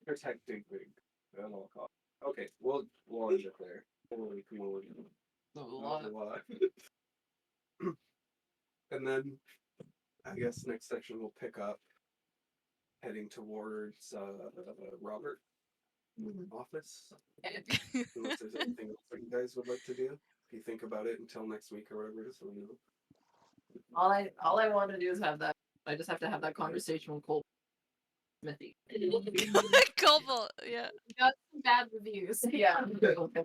A: Protecting big at all costs. Okay, we'll end it there. Holy moly.
E: Not a
A: Not
E: lot.
A: a lot. And then I guess next section we'll pick up heading towards Robert office. Unless there's anything else that you guys would like to do. If you think about it until next week or whatever it is, let me know.
E: All I want to do is have that. I just have to have that conversation with Cole Smithy.
C: Cobalt, yeah.
D: Got some bad reviews.
E: Yeah.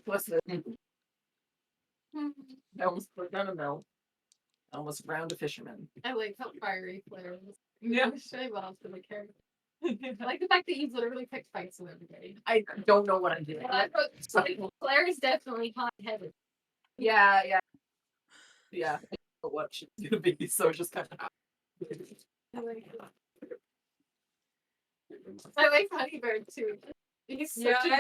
E: Listen, I almost put down a mill. I almost drowned a fisherman.
D: I like how fiery Claire was.
B: Yeah.
D: Should I well to the character? I like the fact that you've literally picked fights with everybody.
E: I don't know what I'm doing.
D: Well, I wrote, like, Claire is definitely hot-headed.
E: Yeah. I don't know what she's gonna be, so it's just kind of.
D: I like Honeybird too. He's such a